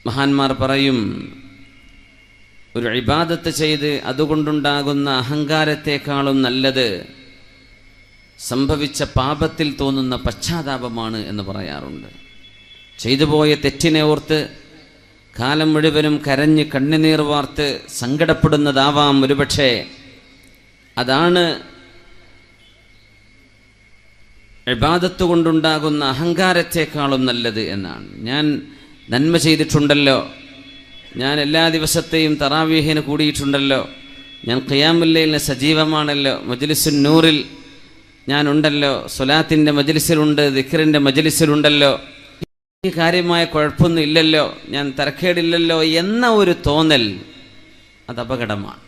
മഹാന്മാർ പറയും, ഒരു ഇബാദത്ത് ചെയ്ത് അതുകൊണ്ടുണ്ടാകുന്ന അഹങ്കാരത്തെക്കാളും നല്ലത് സംഭവിച്ച പാപത്തിൽ തോന്നുന്ന പശ്ചാത്താപമാണ് എന്ന് പറയാറുണ്ട്. ചെയ്തുപോയ തെറ്റിനെ ഓർത്ത് കാലം മുഴുവനും കരഞ്ഞ് കണ്ണുനീർ വാർത്ത് സങ്കടപ്പെടുന്നതാവാം ഒരുപക്ഷെ. അതാണ് ഇബാദത്ത് കൊണ്ടുണ്ടാകുന്ന അഹങ്കാരത്തെക്കാളും നല്ലത് എന്നാണ്. ഞാൻ നന്മ ചെയ്തിട്ടുണ്ടല്ലോ, ഞാൻ എല്ലാ ദിവസത്തെയും തറാവീഹിന് കൂടിയിട്ടുണ്ടല്ലോ, ഞാൻ ഖിയാമുൽ ലൈലിന് സജീവമാണല്ലോ, മജ്ലിസുൻ നൂറിൽ ഞാനുണ്ടല്ലോ, സ്വലാത്തിൻ്റെ മജ്ലിസിലുണ്ട്, ദിക്റിൻ്റെ മജ്ലിസിലുണ്ടല്ലോ, ഈ കാര്യമായ കുഴപ്പമൊന്നും ഇല്ലല്ലോ, ഞാൻ തരക്കേടില്ലല്ലോ എന്ന ഒരു തോന്നൽ അത് അപകടമാണ്.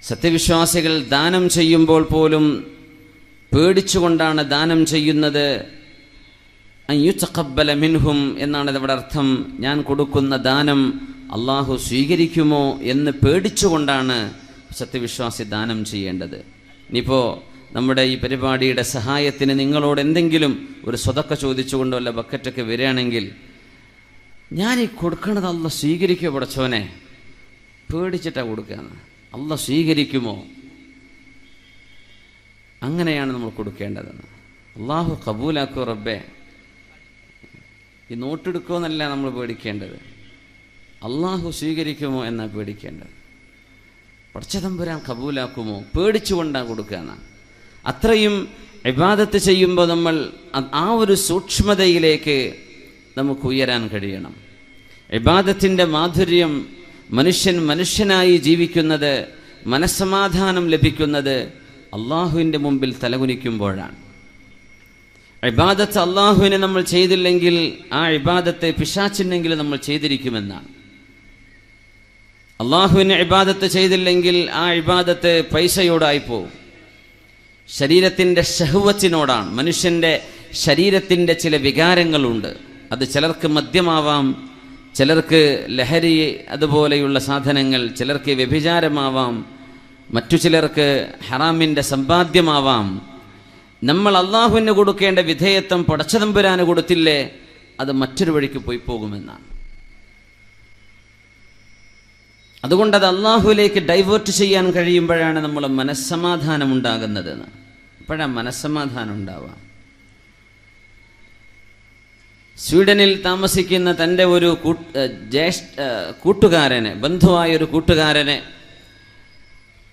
സത്യവിശ്വാസികൾ ദാനം ചെയ്യുമ്പോൾ പോലും പേടിച്ചുകൊണ്ടാണ് ദാനം ചെയ്യുന്നത്. അയ്യുതഖബ്ബല മിൻഹും എന്നാണ് ഇവിടെ അർത്ഥം. ഞാൻ കൊടുക്കുന്ന ദാനം അള്ളാഹു സ്വീകരിക്കുമോ എന്ന് പേടിച്ചുകൊണ്ടാണ് സത്യവിശ്വാസി ദാനം ചെയ്യേണ്ടത്. ഇനിയിപ്പോൾ നമ്മുടെ ഈ പരിപാടിയുടെ സഹായത്തിന് നിങ്ങളോട് എന്തെങ്കിലും ഒരു സ്വതക്ക ചോദിച്ചുകൊണ്ടോ അല്ല ബക്കറ്റൊക്കെ വരികയാണെങ്കിൽ, ഞാൻ ഈ കൊടുക്കണത് അള്ളാഹ് സ്വീകരിക്കുമോ പടച്ചോനെ, പേടിച്ചിട്ടാണ് കൊടുക്കുകയാണ്, അള്ളാഹ് സ്വീകരിക്കുമോ? അങ്ങനെയാണ് നമ്മൾ കൊടുക്കേണ്ടതെന്ന്. അള്ളാഹു കബൂലാക്കോ റബ്ബേ, ഈ നോട്ടെടുക്കുമെന്നല്ല നമ്മൾ പേടിക്കേണ്ടത്, അള്ളാഹു സ്വീകരിക്കുമോ എന്നാണ് പേടിക്കേണ്ടത്. പടച്ചതമ്പുരാൻ കബൂലാക്കുമോ പേടിച്ചുകൊണ്ടാണ് കൊടുക്കുകയാണ്. അത്രയും ഇബാദത്ത് ചെയ്യുമ്പോൾ നമ്മൾ ആ ഒരു സൂക്ഷ്മതയിലേക്ക് നമുക്ക് ഉയരാൻ കഴിയണം. ഇബാദത്തിൻ്റെ മാധുര്യം, മനുഷ്യനായി ജീവിക്കുന്നത്, മനസ്സമാധാനം ലഭിക്കുന്നത് അള്ളാഹുവിൻ്റെ മുമ്പിൽ തലകുനിക്കുമ്പോഴാണ്. ഇബാദത്ത് അള്ളാഹുവിനെ നമ്മൾ ചെയ്തില്ലെങ്കിൽ ആ ഇബാദത്തെ പിശാചിനെങ്കിലും നമ്മൾ ചെയ്തിരിക്കുമെന്നാണ്. അള്ളാഹുവിനെ ഇബാദത്ത് ചെയ്തില്ലെങ്കിൽ ആ ഇബാദത്ത് പൈസയോടായിപ്പോവും, ശരീരത്തിൻ്റെ ഷഹ്വത്തിനോടാണ്. മനുഷ്യൻ്റെ ശരീരത്തിൻ്റെ ചില വികാരങ്ങളുണ്ട്. അത് ചിലർക്ക് മദ്യമാവാം, ചിലർക്ക് ലഹരി അതുപോലെയുള്ള സാധനങ്ങൾ, ചിലർക്ക് വ്യഭിചാരമാവാം, മറ്റു ചിലർക്ക് ഹറാമിൻ്റെ സമ്പാദ്യമാവാം. നമ്മൾ അള്ളാഹുവിന് കൊടുക്കേണ്ട വിധേയത്വം പടച്ചതമ്പുരാന് കൊടുത്തില്ലേ, അത് മറ്റൊരു വഴിക്ക് പോയി പോകുമെന്നാണ്. അതുകൊണ്ടത് അള്ളാഹുവിലേക്ക് ഡൈവേർട്ട് ചെയ്യാൻ കഴിയുമ്പോഴാണ് നമ്മൾ മനസ്സമാധാനം ഉണ്ടാകുന്നത്. അപ്പോഴാണ് മനസ്സമാധാനം ഉണ്ടാവുക. സ്വീഡനിൽ താമസിക്കുന്ന തൻ്റെ ഒരു കൂട്ടുകാരനെ, ബന്ധുവായൊരു കൂട്ടുകാരനെ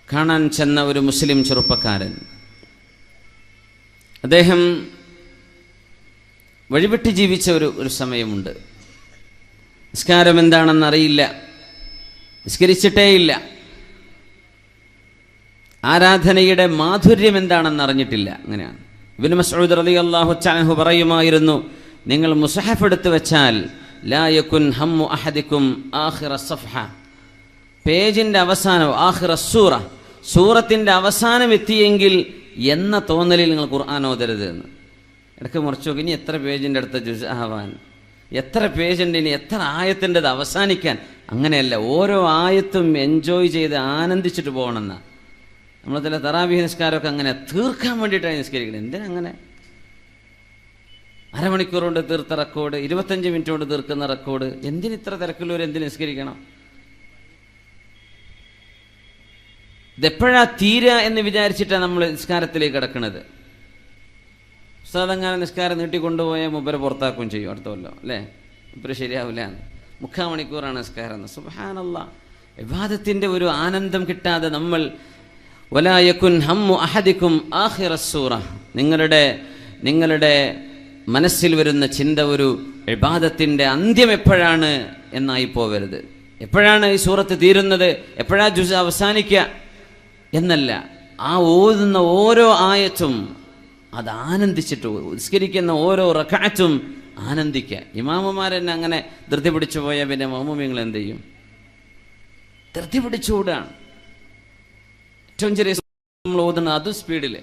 കാണാൻ ചെന്ന ഒരു മുസ്ലിം ചെറുപ്പക്കാരൻ, അദ്ദേഹം വഴിവിട്ട് ജീവിച്ച ഒരു സമയമുണ്ട്. നിസ്കാരം എന്താണെന്നറിയില്ല, നിസ്കരിച്ചിട്ടേയില്ല, ആരാധനയുടെ മാധുര്യം എന്താണെന്ന് അറിഞ്ഞിട്ടില്ല. അങ്ങനെയാണ്. ഇബ്നു മസ്ഊദ് റളിയല്ലാഹു അൻഹു പറയുമായിരുന്നു, നിങ്ങൾ മുസ്ഹഫ് എടുത്തു വെച്ചാൽ ലാ യകുൻ ഹമ്മു അഹദിക്കും ആഖിറ സഫഹ, പേജിൻ്റെ അവസാനം, ആഖിറ സൂറ, സൂറത്തിൻ്റെ അവസാനം എത്തിയെങ്കിൽ എന്ന തോന്നലിൽ നിങ്ങൾ ഖുർആൻ ഓതരുത് എന്ന്. ഇടയ്ക്ക് മുറിച്ചു നോക്കി, ഇനി എത്ര പേജിൻ്റെ അടുത്ത ജുസ് ആവാൻ, എത്ര പേജുണ്ട്, ഇനി എത്ര ആയത്തിൻ്റെത് അവസാനിക്കാൻ. അങ്ങനെയല്ല, ഓരോ ആയത്തും എൻജോയ് ചെയ്ത് ആനന്ദിച്ചിട്ട് പോകണമെന്നാണ്. നമ്മൾ ചില തറാവീഹ് നിസ്കാരമൊക്കെ അങ്ങനെ തീർക്കാൻ വേണ്ടിയിട്ടാണ് നിസ്കരിക്കുന്നത്. എന്തിനങ്ങനെ അരമണിക്കൂർ കൊണ്ട് തീർത്ത റെക്കോർഡ്, 25 മിനിറ്റ് കൊണ്ട് തീർക്കുന്ന റെക്കോർഡ്, എന്തിനിത്ര തിരക്കുള്ളവർ എന്തിന് നിസ്കരിക്കണം? ഇതെപ്പോഴാ തീരുക എന്ന് വിചാരിച്ചിട്ടാണ് നമ്മൾ നിസ്കാരത്തിലേക്ക് കിടക്കുന്നത്. ഉസ്താദെങ്ങാനും നിസ്കാരം നീട്ടിക്കൊണ്ടുപോയാൽ മുമ്പര് പുറത്താക്കുകയും ചെയ്യും അടുത്ത കൊല്ലം, അല്ലേ? മുമ്പര് ശരിയാവില്ല, 3/4 മണിക്കൂറാണ് നിസ്കാരം. സുബ്ഹാനല്ലാഹ്, ഇബാദത്തിൻ്റെ ഒരു ആനന്ദം കിട്ടാതെ നമ്മൾ വലാ യകുൻ ഹമ്മു അഹദിക്കും ആഖിറ സൂറ, നിങ്ങളുടെ മനസ്സിൽ വരുന്ന ചിന്ത ഒരു ഇബാദത്തിൻ്റെ അന്ത്യം എപ്പോഴാണ് എന്നായി പോവരുത്. എപ്പോഴാണ് ഈ സൂറത്ത് തീരുന്നത്, എപ്പോഴാ ജുസ് അവസാനിക്കുക എന്നല്ല, ആ ഓതുന്ന ഓരോ ആയത്തും അത് ആനന്ദിച്ചിട്ട്, നിസ്കരിക്കുന്ന ഓരോ റക്അത്തും ആനന്ദിക്കുക. ഇമാമുമാരെന്നെ അങ്ങനെ ധൃതി പിടിച്ചു പോയാൽ പിന്നെ മൗമൂമിങ്ങൾ എന്ത് ചെയ്യും? ധൃതി പിടിച്ചുകൂടാണ്. ഏറ്റവും ചെറിയ നമ്മൾ ഓതുന്നത് അത് സ്പീഡിൽ,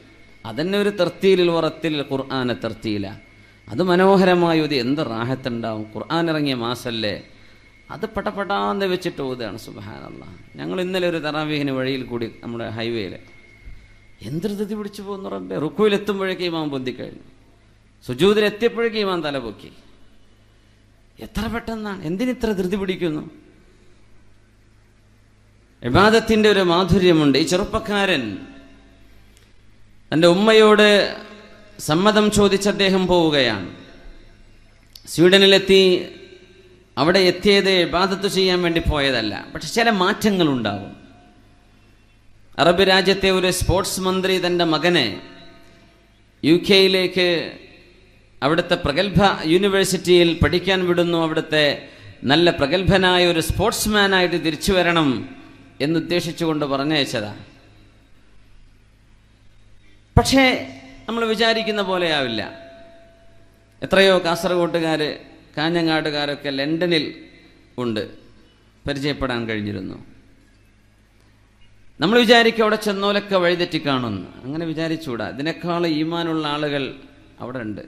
അതന്നെ ഒരു തർത്തീലിൽ ഉറത്തിൽ ഖുർആനെ തർത്തീല, അത് മനോഹരമായി ഓതി എന്ത് റാഹത്തുണ്ടാവും. ഖുർആൻ ഇറങ്ങിയ മാസല്ലേ, അത് പടപടാന്ന് വെച്ചിട്ട് ഓതുകയാണ്. സുബ്ഹാനല്ലാഹ്. ഞങ്ങൾ ഇന്നലെ ഒരു തറാവീഹിന് വഴിയിൽ കൂടി നമ്മുടെ ഹൈവേയിൽ എന്തൊരു ധൃതി പിടിച്ചു പോകുന്നു റബ്ബേ. റുക്കുവിലെത്തുമ്പോഴേക്കും ഇമാം പൊന്തിക്കഴിഞ്ഞു, സുജൂദിലെത്തിയപ്പോഴേക്കും ഇമാം തലപൊക്കി. എത്ര പെട്ടെന്നാണ്, എന്തിനിത്ര ധൃതി പിടിക്കുന്നു? ഇബാദത്തിന്റെ ഒരു മാധുര്യമുണ്ട്. ഈ ചെറുപ്പക്കാരൻ തൻ്റെ ഉമ്മയോട് സമ്മതം ചോദിച്ച് അദ്ദേഹം പോവുകയാണ്. സ്വീഡനിലെത്തി. അവിടെ എത്തിയത് ഇബാദത്ത് ചെയ്യാൻ വേണ്ടി പോയതല്ല, പക്ഷെ ചില മാറ്റങ്ങളുണ്ടാവും. അറബ് രാജ്യത്തെ ഒരു സ്പോർട്സ് മന്ത്രി തൻ്റെ മകനെ UK അവിടുത്തെ പ്രഗത്ഭ യൂണിവേഴ്സിറ്റിയിൽ പഠിക്കാൻ വിടുന്നു. അവിടുത്തെ നല്ല പ്രഗത്ഭനായ ഒരു സ്പോർട്സ്മാനായിട്ട് തിരിച്ചു വരണം എന്നുദ്ദേശിച്ചുകൊണ്ട് പറഞ്ഞയച്ചതാ. പക്ഷേ നമ്മൾ വിചാരിക്കുന്ന പോലെ ആവില്ല. എത്രയോ കാസർഗോട്ടുകാർ, കാഞ്ഞങ്ങാട്ടുകാരൊക്കെ ലണ്ടനിൽ ഉണ്ട്, പരിചയപ്പെടാൻ കഴിഞ്ഞിരുന്നു. നമ്മൾ വിചാരിക്കും അവിടെ ചെന്നോലൊക്കെ വഴിതെറ്റി കാണുന്നു. അങ്ങനെ വിചാരിച്ചുകൂടാ. ഇതിനേക്കാൾ ഈമാനുള്ള ആളുകൾ അവിടെ ഉണ്ട്.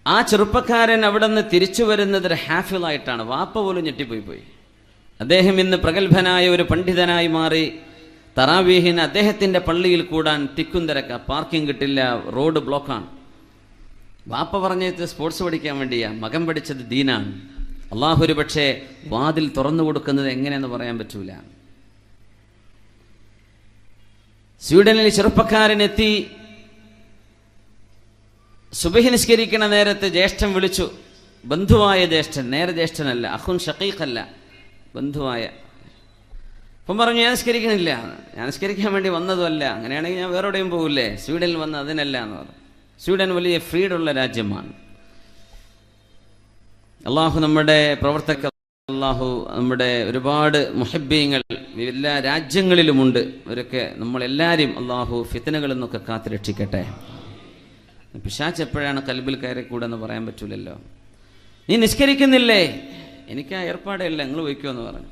ആ ചെറുപ്പക്കാരൻ അവിടെ നിന്ന് തിരിച്ചു വരുന്നത് ഒരു ഹാഫിളായിട്ടാണ്. വാപ്പ പോലും ഞെട്ടിപ്പോയി. അദ്ദേഹം ഇന്ന് പ്രഗത്ഭനായ ഒരു പണ്ഡിതനായി മാറി. തറാവീഹിന് അദ്ദേഹത്തിൻ്റെ പള്ളിയിൽ കൂടാൻ തിക്കും തിരക്ക, പാർക്കിംഗ് കിട്ടില്ല, റോഡ് ബ്ലോക്കാണ്. വാപ്പ പറഞ്ഞത് സ്പോർട്സ് പഠിക്കാൻ വേണ്ടിയാ, മകൻ പഠിച്ചത് ദീനാണ്. അള്ളാഹു ഒരു പക്ഷേ വാതിൽ തുറന്നു കൊടുക്കുന്നത് എങ്ങനെയെന്ന് പറയാൻ പറ്റൂല. സ്വീഡനിൽ ചെറുപ്പക്കാരനെത്തി. സുബഹി നിസ്കരിക്കണ നേരത്ത് ജ്യേഷ്ഠൻ വിളിച്ചു. ബന്ധുവായ ജ്യേഷ്ഠൻ, നേരെ ജ്യേഷ്ഠനല്ല, അഖുൻ ഷഖീഖല്ല, ബന്ധുവായ. അപ്പം പറഞ്ഞു, ഞാൻ നിസ്കരിക്കണില്ല, ഞാൻ നിസ്കരിക്കാൻ വേണ്ടി വന്നതുമല്ല, അങ്ങനെയാണെങ്കിൽ ഞാൻ വേറെ എവിടെയും പോകില്ലേ, സ്വീഡനിൽ വന്ന് അതിനല്ല എന്ന് പറഞ്ഞു. സ്വീഡൻ വലിയ ഫ്രീഡുള്ള രാജ്യമാണ്. അള്ളാഹു നമ്മുടെ പ്രവർത്തകർ, അള്ളാഹു നമ്മുടെ ഒരുപാട് മുഹബ്ബീങ്ങൾ എല്ലാ രാജ്യങ്ങളിലുമുണ്ട്. അവരൊക്കെ നമ്മളെല്ലാവരും അള്ളാഹു ഫിത്നകളിൽ നിന്നൊക്കെ കാത്തുരക്ഷിക്കട്ടെ. പിശാച് എപ്പോഴാണ് കൽബിൽ കയറി കൂടെന്ന് പറയാൻ പറ്റൂലല്ലോ. നീ നിസ്കരിക്കുന്നില്ലേ? എനിക്ക് ആ ഏർപ്പാടില്ല, നിങ്ങൾ വയ്ക്കുമോ എന്ന് പറഞ്ഞു.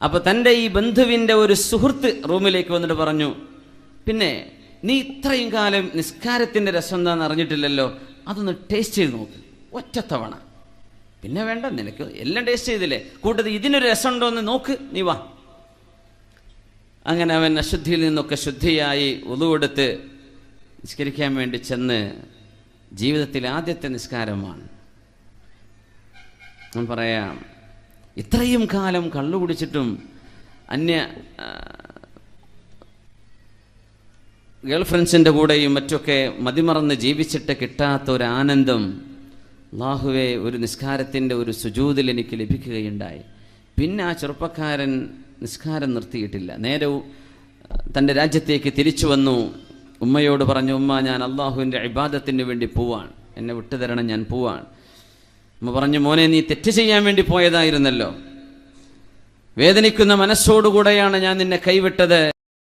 അപ്പോൾ തൻ്റെ ഈ ബന്ധുവിൻ്റെ ഒരു സുഹൃത്ത് റൂമിലേക്ക് വന്നിട്ട് പറഞ്ഞു, പിന്നെ നീ ഇത്രയും കാലം നിസ്കാരത്തിൻ്റെ രസം എന്താണെന്ന് അറിഞ്ഞിട്ടില്ലല്ലോ, അതൊന്ന് ടേസ്റ്റ് ചെയ്ത് നോക്ക് ഒറ്റത്തവണ. പിന്നെ വേണ്ട, നിനക്ക് എല്ലാം ടേസ്റ്റ് ചെയ്തില്ലേ, കൂട്ടത്തിൽ ഇതിനൊരു രസമുണ്ടോ എന്ന് നോക്ക്, നീ വാ. അങ്ങനെ അവൻ അശുദ്ധിയിൽ നിന്നൊക്കെ ശുദ്ധിയായി ഉളുവെടുത്ത് നിസ്കരിക്കാൻ വേണ്ടി ചെന്ന്. ജീവിതത്തിലെ ആദ്യത്തെ നിസ്കാരമാണ്. ഞാൻ പറയാം, ഇത്രയും കാലം കള്ളു കുടിച്ചിട്ടും അന്യ ഗേൾ ഫ്രണ്ട്സിൻ്റെ കൂടെയും മറ്റൊക്കെ മതിമറന്ന് ജീവിച്ചിട്ട് കിട്ടാത്ത ഒരു ആനന്ദം അല്ലാഹുവേ ഒരു നിസ്കാരത്തിൻ്റെ ഒരു സുജൂദിൽ എനിക്ക് ലഭിക്കുകയുണ്ടായി. പിന്നെ ആ ചെറുപ്പക്കാരൻ നിസ്കാരം നിർത്തിയിട്ടില്ല. നേരെ തൻ്റെ രാജ്യത്തേക്ക് തിരിച്ചു വന്നു. ഉമ്മയോട് പറഞ്ഞു, ഉമ്മ ഞാൻ അള്ളാഹുവിൻ്റെ ഇബാദത്തിന് വേണ്ടി പോവാണ്, എന്നെ വിട്ടുതരണം, ഞാൻ പോവാണ്. ഉമ്മ പറഞ്ഞു, മോനെ നീ തെറ്റ് ചെയ്യാൻ വേണ്ടി പോയതായിരുന്നല്ലോ, വേദനിക്കുന്ന മനസ്സോടുകൂടെയാണ് ഞാൻ നിന്നെ കൈവിട്ടത്,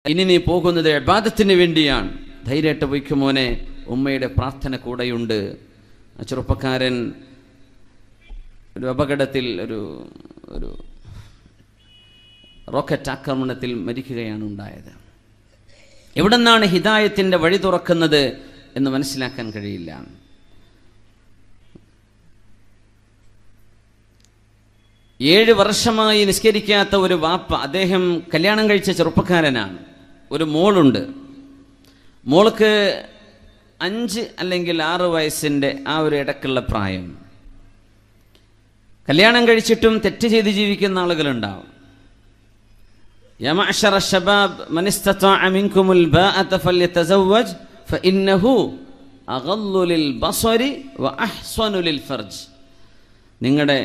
ഇനി നീ പോകുന്നത് ഇബാദത്തിന് വേണ്ടിയാണ്, ധൈര്യമായിട്ട് പോയിക്കും മോനെ, ഉമ്മയുടെ പ്രാർത്ഥന കൂടെയുണ്ട്. ആ ചെറുപ്പക്കാരൻ ഒരു അപകടത്തിൽ, ഒരു റോക്കറ്റ് ആക്രമണത്തിൽ മരിക്കുകയാണ് ഉണ്ടായത്. എവിടെ നിന്നാണ് ഹിദായത്തിൻ്റെ വഴി തുറക്കുന്നത് എന്ന് മനസ്സിലാക്കാൻ കഴിയില്ല. ഏഴ് വർഷമായി നിസ്കരിക്കാത്ത ഒരു വാപ്പ, അദ്ദേഹം കല്യാണം കഴിച്ച ചെറുപ്പക്കാരനാണ്. ഒരു മോളുണ്ട്. മോൾക്ക് 5 അല്ലെങ്കിൽ 6 വയസ്സിൻ്റെ ആ ഒരു ഇടക്കുള്ള പ്രായം. കല്യാണം കഴിച്ചിട്ടും തെറ്റ് ചെയ്ത് ജീവിക്കുന്ന ആളുകളുണ്ടാവും. യാ മഅ്ശറ ശബാബ് മൻ ഇസ്തതാഅ മിൻകുമുൽ ബാഅത ഫല്യതസവ്വജ് ഫഇന്നഹു അഗല്ലു ലിൽ ബസരി വഅഹ്സനു ലിൽ ഫർജ്. നിങ്ങളുടെ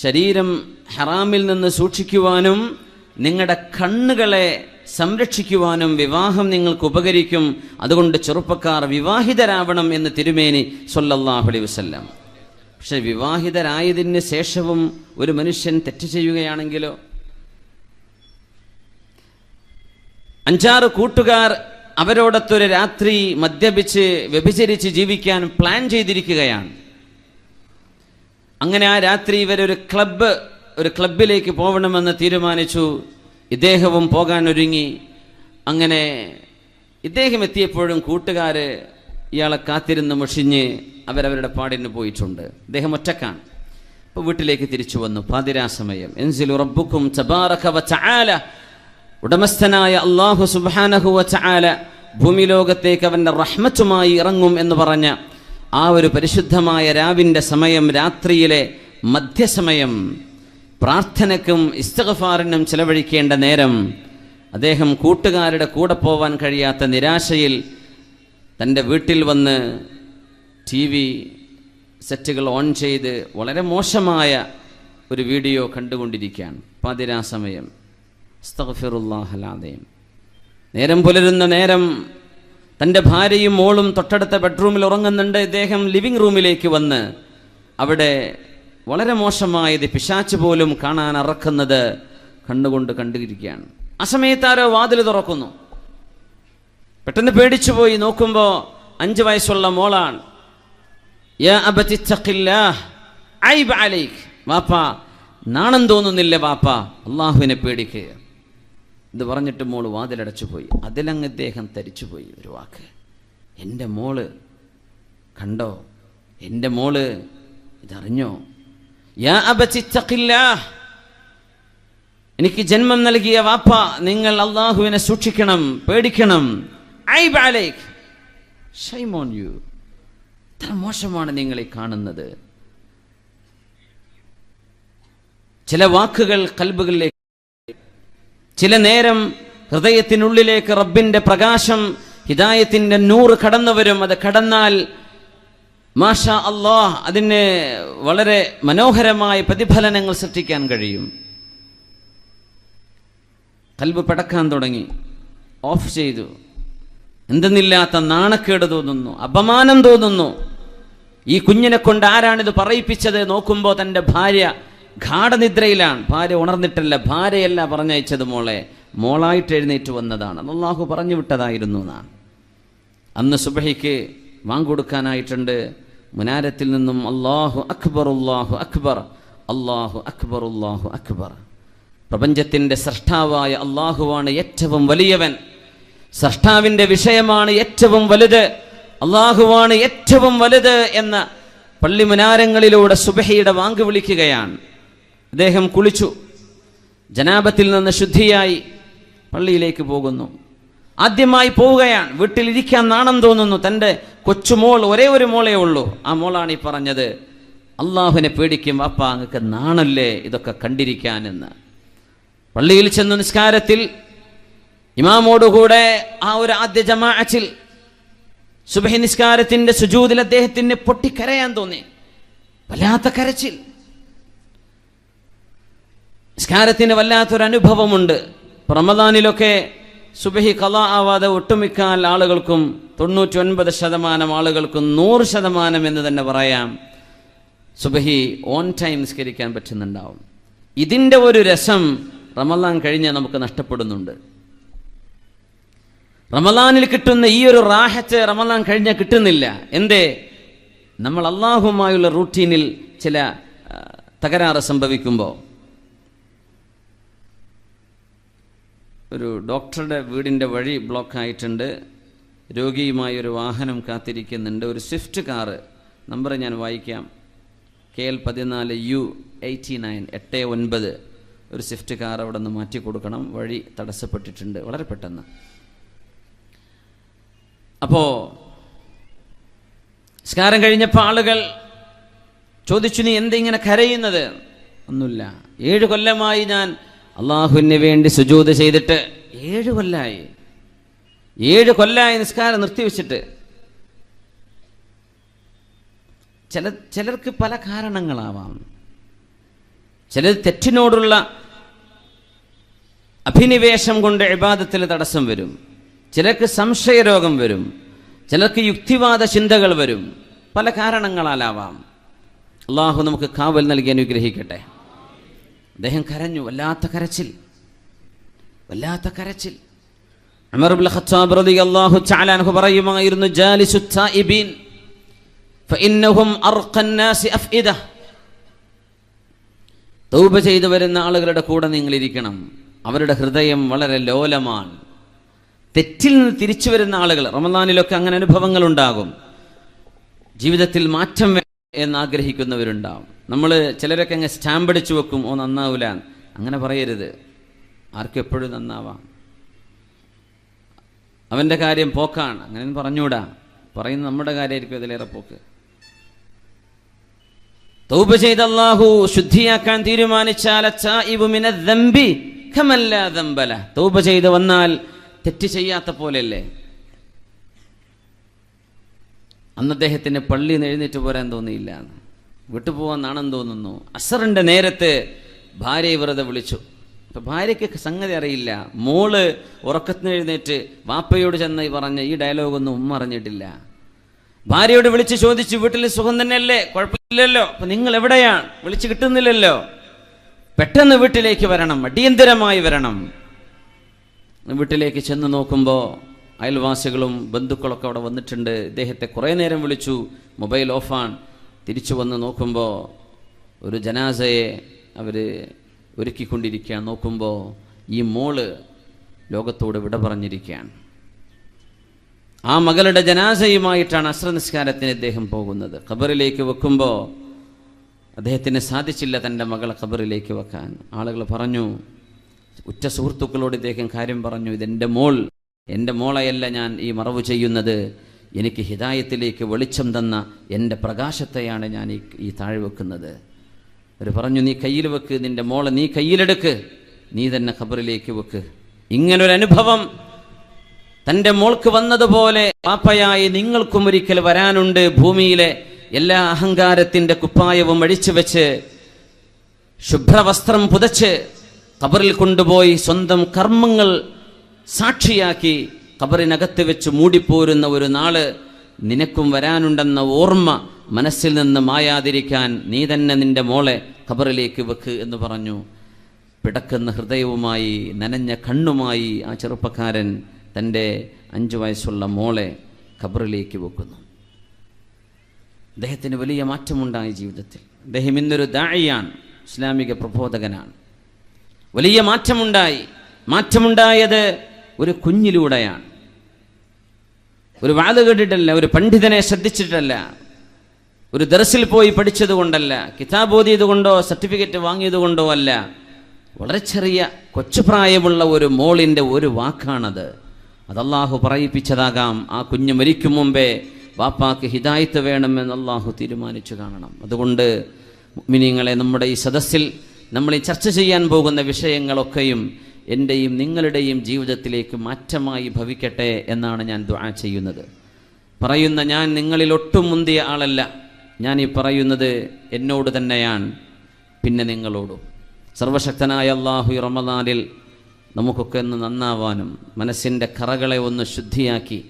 ശരീരം ഹറാമിൽ നിന്ന് സൂക്ഷിക്കുവാനും നിങ്ങളുടെ കണ്ണുകളെ സംരക്ഷിക്കുവാനും വിവാഹം നിങ്ങൾക്ക് ഉപകരിക്കും. അതുകൊണ്ട് ചെറുപ്പക്കാർ വിവാഹിതരാവണം എന്ന് തിരുമേനി സ്വല്ലല്ലാഹു അലൈഹി വസല്ലം. പക്ഷെ വിവാഹിതരായതിന് ശേഷവും ഒരു മനുഷ്യൻ തെറ്റ് ചെയ്യുകയാണെങ്കിലോ? 5-6 കൂട്ടുകാർ അവരോടൊത്തൊരു രാത്രി മദ്യപിച്ച് വ്യഭിചരിച്ച് ജീവിക്കാൻ പ്ലാൻ ചെയ്തിരിക്കുകയാണ്. അങ്ങനെ ആ രാത്രി ഇവരൊരു ക്ലബിലേക്ക് പോകണമെന്ന് തീരുമാനിച്ചു. ഇദ്ദേഹവും പോകാൻ ഒരുങ്ങി. അങ്ങനെ ഇദ്ദേഹം എത്തിയപ്പോഴും കൂട്ടുകാർ ഇയാളെ കാത്തിരുന്ന് മുഷിഞ്ഞ് അവരവരുടെ പാടിന് പോയിട്ടുണ്ട്. ഇദ്ദേഹം ഒറ്റക്കാണ്. അപ്പോൾ വീട്ടിലേക്ക് തിരിച്ചു വന്നു. പാതിരാസമയം. എൻസിലു റബ്ബുക്കും തബാറക വതആല, ഉടമസ്ഥനായ അല്ലാഹു സുബ്ഹാനഹു വ തആല ഭൂമി ലോകത്തേക്ക് അവൻ്റെ റഹ്മത്തുമായി ഇറങ്ങും എന്ന് പറഞ്ഞ ആ ഒരു പരിശുദ്ധമായ രാവിൻ്റെ സമയം, രാത്രിയിലെ മധ്യസമയം, പ്രാർത്ഥനയ്ക്കും ഇസ്തിഗ്ഫാറിനും ചെലവഴിക്കേണ്ട നേരം, അദ്ദേഹം കൂട്ടുകാരുടെ കൂടെ പോവാൻ കഴിയാത്ത നിരാശയിൽ തൻ്റെ വീട്ടിൽ വന്ന് TV സെറ്റുകൾ ഓൺ ചെയ്ത് വളരെ മോശമായ ഒരു വീഡിയോ കണ്ടുകൊണ്ടിരിക്കുകയാണ്. പാതിരാ സമയം. അസ്തഗ്ഫിറുല്ലാഹൽ അദീം. നേരം പുലരുന്ന നേരം തൻ്റെ ഭാര്യയും മോളും തൊട്ടടുത്ത ബെഡ്റൂമിൽ ഉറങ്ങുന്നുണ്ട്. ഇദ്ദേഹം ലിവിംഗ് റൂമിലേക്ക് വന്ന് അവിടെ വളരെ മോശമായത്, പിശാച്ച് പോലും കാണാൻ അറക്കുന്നത് കണ്ടിരിക്കുകയാണ്. ആ സമയത്ത് ആരോ വാതിൽ തുറക്കുന്നു. പെട്ടെന്ന് പേടിച്ചു പോയി. നോക്കുമ്പോൾ 5 വയസ്സുള്ള മോളാണ്. യാ അബതി തഖില്ലാഹ് ഐബ് അലൈക്. വാപ്പാ, നാണം തോന്നുന്നില്ല വാപ്പാ, അള്ളാഹുവിനെ പേടിക്കുക. ഇത് പറഞ്ഞിട്ട് മോള് വാതിലടച്ചു പോയി. അതിലങ്ങ് ഇദ്ദേഹം തരിച്ചുപോയി. ഒരു വാക്ക്, എൻ്റെ മോള് കണ്ടോ, എൻ്റെ മോള് ഇതറിഞ്ഞോ? യാ അബതി തഖില്ലാഹ്, എനിക്ക് ജന്മം നൽകിയ വാപ്പ, നിങ്ങൾ അള്ളാഹുവിനെ സൂക്ഷിക്കണം, പേടിക്കണം. ഐബ് അലൈക്, ഷൈം ഓൺ യു. ഇത്ര മോശമാണ് നിങ്ങളെ കാണുന്നത്. ചില വാക്കുകൾ കൽബുകളിലേക്ക്, ചില നേരം ഹൃദയത്തിനുള്ളിലേക്ക് റബ്ബിൻ്റെ പ്രകാശം, ഹിദായത്തിൻ്റെ നൂറ് കടന്നു വരും. അത് കടന്നാൽ മാഷാ അല്ലാഹ് അതിന് വളരെ മനോഹരമായ പ്രതിഫലനങ്ങൾ സൃഷ്ടിക്കാൻ കഴിയും. കൽബ് പടക്കാൻ തുടങ്ങി. ഓഫ് ചെയ്തു. എന്തെന്നില്ലാത്ത നാണക്കേട് തോന്നുന്നു, അപമാനം തോന്നുന്നു. ഈ കുഞ്ഞിനെ കൊണ്ട് ആരാണിത് പറയിപ്പിച്ചത്? നോക്കുമ്പോൾ തൻ്റെ ഭാര്യ ഗാഠനിദ്രയിലാണ്. ഭാര്യ ഉണർന്നിട്ടല്ല, ഭാര്യയല്ല പറഞ്ഞയച്ചത്, മോളായിട്ട് എഴുന്നേറ്റ് വന്നതാണ്. അല്ലാഹു പറഞ്ഞു വിട്ടതായിരുന്നു എന്നാണ്. അന്ന് സുബഹിക്ക് വാങ്കൊടുക്കാനായിട്ടുണ്ട്. മുനാരത്തിൽ നിന്നും അല്ലാഹു അക്ബർ, അല്ലാഹു അക്ബർ, അല്ലാഹു അക്ബർ, അല്ലാഹു അക്ബർ. പ്രപഞ്ചത്തിൻ്റെ സൃഷ്ടാവായ അല്ലാഹുവാണ് ഏറ്റവും വലിയവൻ. സൃഷ്ടാവിൻ്റെ വിഷയമാണ് ഏറ്റവും വലുത്. അല്ലാഹുവാണ് ഏറ്റവും വലുത് എന്ന പള്ളി മുനാരങ്ങളിലൂടെ സുബഹിയുടെ വാങ്ക് വിളിക്കുകയാണ്. അദ്ദേഹം കുളിച്ചു, ജനാബത്തിൽ നിന്ന് ശുദ്ധിയായി പള്ളിയിലേക്ക് പോകുന്നു. ആദ്യമായി പോവുകയാണ്. വീട്ടിലിരിക്കാൻ നാണം തോന്നുന്നു. തൻ്റെ കൊച്ചുമോൾ, ഒരേ ഒരു മോളേ ഉള്ളൂ. ആ മോളാണ് ഈ പറഞ്ഞത്, അള്ളാഹുവിനെ പേടിക്കും വാപ്പ, അങ്ങക്ക് നാണല്ലേ ഇതൊക്കെ കണ്ടിരിക്കാനെന്ന്. പള്ളിയിൽ ചെന്ന് നിസ്കാരത്തിൽ ഇമാമോടുകൂടെ ആ ഒരു ആദ്യ ജമാഅത്തിൽ സുബഹി നിസ്കാരത്തിൻ്റെ സുജൂദിൽ അദ്ദേഹത്തിന് പൊട്ടിക്കരയാൻ തോന്നി. വല്ലാത്ത കരച്ചിൽ. നിസ്കാരത്തിന് വല്ലാത്തൊരു അനുഭവമുണ്ട്. റമദാനിലൊക്കെ സുബഹി ഖളാ ആവാതെ ഒട്ടുമിക്ക ആളുകൾക്കും, 99% ആളുകൾക്കും, 100% എന്ന് തന്നെ പറയാം, സുബഹി ഓൺ ടൈം നിസ്കരിക്കാൻ പറ്റുന്നുണ്ടാവും. ഇതിൻ്റെ ഒരു രസം റമദാൻ കഴിഞ്ഞാൽ നമുക്ക് നഷ്ടപ്പെടുന്നുണ്ട്. റമദാനിൽ കിട്ടുന്ന ഈ ഒരു റാഹത്ത് റമദാൻ കഴിഞ്ഞാൽ കിട്ടുന്നില്ല. എന്തേ? നമ്മൾ അള്ളാഹുമായുള്ള റൂട്ടീനിൽ ചില തകരാറ് സംഭവിക്കുമ്പോൾ. ഒരു ഡോക്ടറുടെ വീടിൻ്റെ വഴി ബ്ലോക്കായിട്ടുണ്ട്. രോഗിയുമായി ഒരു വാഹനം കാത്തിരിക്കുന്നുണ്ട്. ഒരു സ്വിഫ്റ്റ് കാറ്, നമ്പർ ഞാൻ വായിക്കാം, KL14 U89 89, ഒരു സ്വിഫ്റ്റ് കാർ അവിടെ നിന്ന് മാറ്റി കൊടുക്കണം. വഴി തടസ്സപ്പെട്ടിട്ടുണ്ട് വളരെ പെട്ടെന്ന്. അപ്പോൾ നിസ്കാരം കഴിഞ്ഞപ്പോൾ ആളുകൾ ചോദിച്ചു, നീ എന്തിങ്ങനെ കരയുന്നത്? ഒന്നുമില്ല, 7 കൊല്ലമായി ഞാൻ അള്ളാഹുവിന് വേണ്ടി സുജൂദ് ചെയ്തിട്ട്. 7 കൊല്ലമായി, 7 കൊല്ലമായി നിസ്കാരം നിർത്തിവെച്ചിട്ട്. ചിലർക്ക് പല കാരണങ്ങളാവാം. ചിലർ തെറ്റിനോടുള്ള അഭിനിവേശം കൊണ്ട് ഇബാദത്തിൽ തടസ്സം വരും. ചിലർക്ക് സംശയരോഗം വരും. ചിലർക്ക് യുക്തിവാദ ചിന്തകൾ വരും. പല കാരണങ്ങളാലാവാം. അള്ളാഹു നമുക്ക് കാവൽ നൽകി അനുഗ്രഹിക്കട്ടെ. അദ്ദേഹം കരഞ്ഞു. വല്ലാത്ത കരച്ചിൽ, വല്ലാത്ത കരച്ചിൽ. ഉമർ ഇബ്നുൽ ഖത്താബ് റളിയല്ലാഹു തആല അൻഹു പറയുമായിരുന്നു, ജാലിസു തായിബീൻ ഫഇന്നഹും അർഖൻ നാസി അഫ്ഇദ. തൗബ ചെയ്തു വരുന്ന ആളുകളുടെ കൂടെ നിങ്ങൾ ഇരിക്കണം. അവരുടെ ഹൃദയം വളരെ ലോലമാണ്. തെറ്റിൽ നിന്ന് തിരിച്ചു വരുന്ന ആളുകൾ, റമദാനിലൊക്കെ അങ്ങനെ അനുഭവങ്ങൾ ഉണ്ടാകും. ജീവിതത്തിൽ മാറ്റം എന്നാഗ്രഹിക്കുന്നവരുണ്ടാവും. നമ്മൾ ചിലരൊക്കെ അങ്ങ് സ്റ്റാമ്പ് അടിച്ചു വെക്കും, ഓ നന്നാവൂല. അങ്ങനെ പറയരുത്. ആർക്കും എപ്പോഴും നന്നാവാം. അവൻ്റെ കാര്യം പോക്കാണ്, അങ്ങനെ പറഞ്ഞുകൂടാ. പറയുന്ന നമ്മുടെ കാര്യമായിരിക്കും അതിലേറെ പോക്ക്. തൗബ ചെയ്ത് അല്ലാഹു ശുദ്ധിയാക്കാൻ തീരുമാനിച്ചാൽ തൗബ ചെയ്ത് വന്നാൽ തെറ്റ് ചെയ്യാത്ത പോലെയല്ലേ. അന്ന് അദ്ദേഹത്തിന് പള്ളിയിൽ നിന്ന് എഴുന്നേറ്റ് പോരാൻ തോന്നിയില്ല, വിട്ടു പോകാൻ നാണം തോന്നുന്നു. അസറിൻ്റെ നേരത്ത് ഭാര്യയെ വെറുതെ വിളിച്ചു. അപ്പം ഭാര്യയ്ക്ക് സംഗതി അറിയില്ല. മോള് ഉറക്കത്തിന് എഴുന്നേറ്റ് വാപ്പയോട് ചെന്ന് പറഞ്ഞ ഈ ഡയലോഗൊന്നും ഉമ്മ അറിഞ്ഞിട്ടില്ല. ഭാര്യയോട് വിളിച്ച് ചോദിച്ചു, വീട്ടിൽ സുഖം തന്നെയല്ലേ, കുഴപ്പമില്ലല്ലോ, അപ്പം നിങ്ങൾ എവിടെയാണ്, വിളിച്ച് കിട്ടുന്നില്ലല്ലോ, പെട്ടെന്ന് വീട്ടിലേക്ക് വരണം, അടിയന്തരമായി വരണം. വീട്ടിലേക്ക് ചെന്ന് നോക്കുമ്പോൾ അയൽവാസികളും ബന്ധുക്കളൊക്കെ അവിടെ വന്നിട്ടുണ്ട്. ഇദ്ദേഹത്തെ കുറേ നേരം വിളിച്ചു, മൊബൈൽ ഓഫാണ്. തിരിച്ചു വന്ന് നോക്കുമ്പോൾ ഒരു ജനാസയെ അവർ ഒരുക്കിക്കൊണ്ടിരിക്കുകയാണ്. നോക്കുമ്പോൾ ഈ മോള് ലോകത്തോട് വിട പറഞ്ഞിരിക്കുകയാണ്. ആ മകളുടെ ജനാസയുമായിട്ടാണ് അസ്ർ നിസ്കാരത്തിന് ഇദ്ദേഹം പോകുന്നത്. ഖബറിലേക്ക് വെക്കുമ്പോൾ അദ്ദേഹത്തിന് സാധിച്ചില്ല തൻ്റെ മകളെ ഖബറിലേക്ക് വെക്കാൻ. ആളുകൾ പറഞ്ഞു, ഉറ്റ സുഹൃത്തുക്കളോട് ഇദ്ദേഹം കാര്യം പറഞ്ഞു, ഇതെൻ്റെ മോൾ, എൻ്റെ മോളെയല്ല ഞാൻ ഈ മറവ് ചെയ്യുന്നത്, എനിക്ക് ഹിദായത്തിലേക്ക് വെളിച്ചം തന്ന എൻ്റെ പ്രകാശത്തെയാണ് ഞാൻ ഈ താഴെ വെക്കുന്നത്. അവർ പറഞ്ഞു, നീ കയ്യിൽ വെക്ക്, നിൻ്റെ മോളെ നീ കയ്യിലെടുക്ക്, നീ തന്നെ ഖബറിലേക്ക് വെക്ക്. ഇങ്ങനൊരനുഭവം തൻ്റെ മോൾക്ക് വന്നതുപോലെ പാപ്പയായി നിങ്ങൾക്കും ഒരിക്കൽ വരാനുണ്ട്. ഭൂമിയിലെ എല്ലാ അഹങ്കാരത്തിൻ്റെ കുപ്പായവും അഴിച്ചു വെച്ച് ശുഭ്രവസ്ത്രം പുതച്ച് ഖബറിൽ കൊണ്ടുപോയി സ്വന്തം കർമ്മങ്ങൾ സാക്ഷിയാക്കി ഖബറിനകത്ത് വെച്ച് മൂടിപ്പോരുന്ന ഒരു നാള് നിനക്കും വരാനുണ്ടെന്ന ഓർമ്മ മനസ്സിൽ നിന്ന് മായാതിരിക്കാൻ നീ തന്നെ നിന്റെ മോളെ ഖബറിലേക്ക് വെക്ക് എന്ന് പറഞ്ഞു. പിടക്കുന്ന ഹൃദയവുമായി നനഞ്ഞ കണ്ണുമായി ആ ചെറുപ്പക്കാരൻ തൻ്റെ 5 വയസ്സുള്ള മോളെ ഖബറിലേക്ക് വെക്കുന്നു. അദ്ദേഹത്തിന് വലിയ മാറ്റമുണ്ടായി ജീവിതത്തിൽ. അദ്ദേഹം ഇന്നൊരു ദാഇയാണ്, ഇസ്ലാമിക പ്രബോധകനാണ്. വലിയ മാറ്റമുണ്ടായത് ഒരു കുഞ്ഞിലൂടെയാണ്. ഒരു വാത് കേട്ടിട്ടല്ല, ഒരു പണ്ഡിതനെ ശ്രദ്ധിച്ചിട്ടല്ല, ഒരു ദർസിൽ പോയി പഠിച്ചത് കൊണ്ടല്ല, കിതാബ് ഓതിയത് കൊണ്ടോ സർട്ടിഫിക്കറ്റ് വാങ്ങിയത് കൊണ്ടോ അല്ല. വളരെ ചെറിയ കൊച്ചുപ്രായമുള്ള ഒരു മോളിൻ്റെ ഒരു വാക്കാണത്. അത് അല്ലാഹു പറയിപ്പിച്ചതാകാം. ആ കുഞ്ഞ് മരിക്കും മുമ്പേ വാപ്പാക്ക് ഹിദായത്ത് വേണമെന്ന് അല്ലാഹു തീരുമാനിച്ചു കാണണം. അതുകൊണ്ട് മുഅ്മിനീങ്ങളെ, നമ്മുടെ ഈ സദസ്സിൽ നമ്മൾ ഈ ചർച്ച ചെയ്യാൻ പോകുന്ന വിഷയങ്ങളൊക്കെയും എൻ്റെയും നിങ്ങളുടെയും ജീവിതത്തിലേക്ക് മാറ്റമായി ഭവിക്കട്ടെ എന്നാണ് ഞാൻ ദുആ ചെയ്യുന്നത്. പറയുന്ന ഞാൻ നിങ്ങളിൽ ഒട്ടും മുന്തിയ ആളല്ല. ഞാൻ ഈ പറയുന്നത് എന്നോട് തന്നെയാണ്, പിന്നെ നിങ്ങളോടും. സർവശക്തനായ അല്ലാഹു ഈ റമദാനിൽ നമുക്കൊക്കെ ഒന്ന് നന്നാവാനും മനസ്സിൻ്റെ കറകളെ ഒന്ന് ശുദ്ധിയാക്കി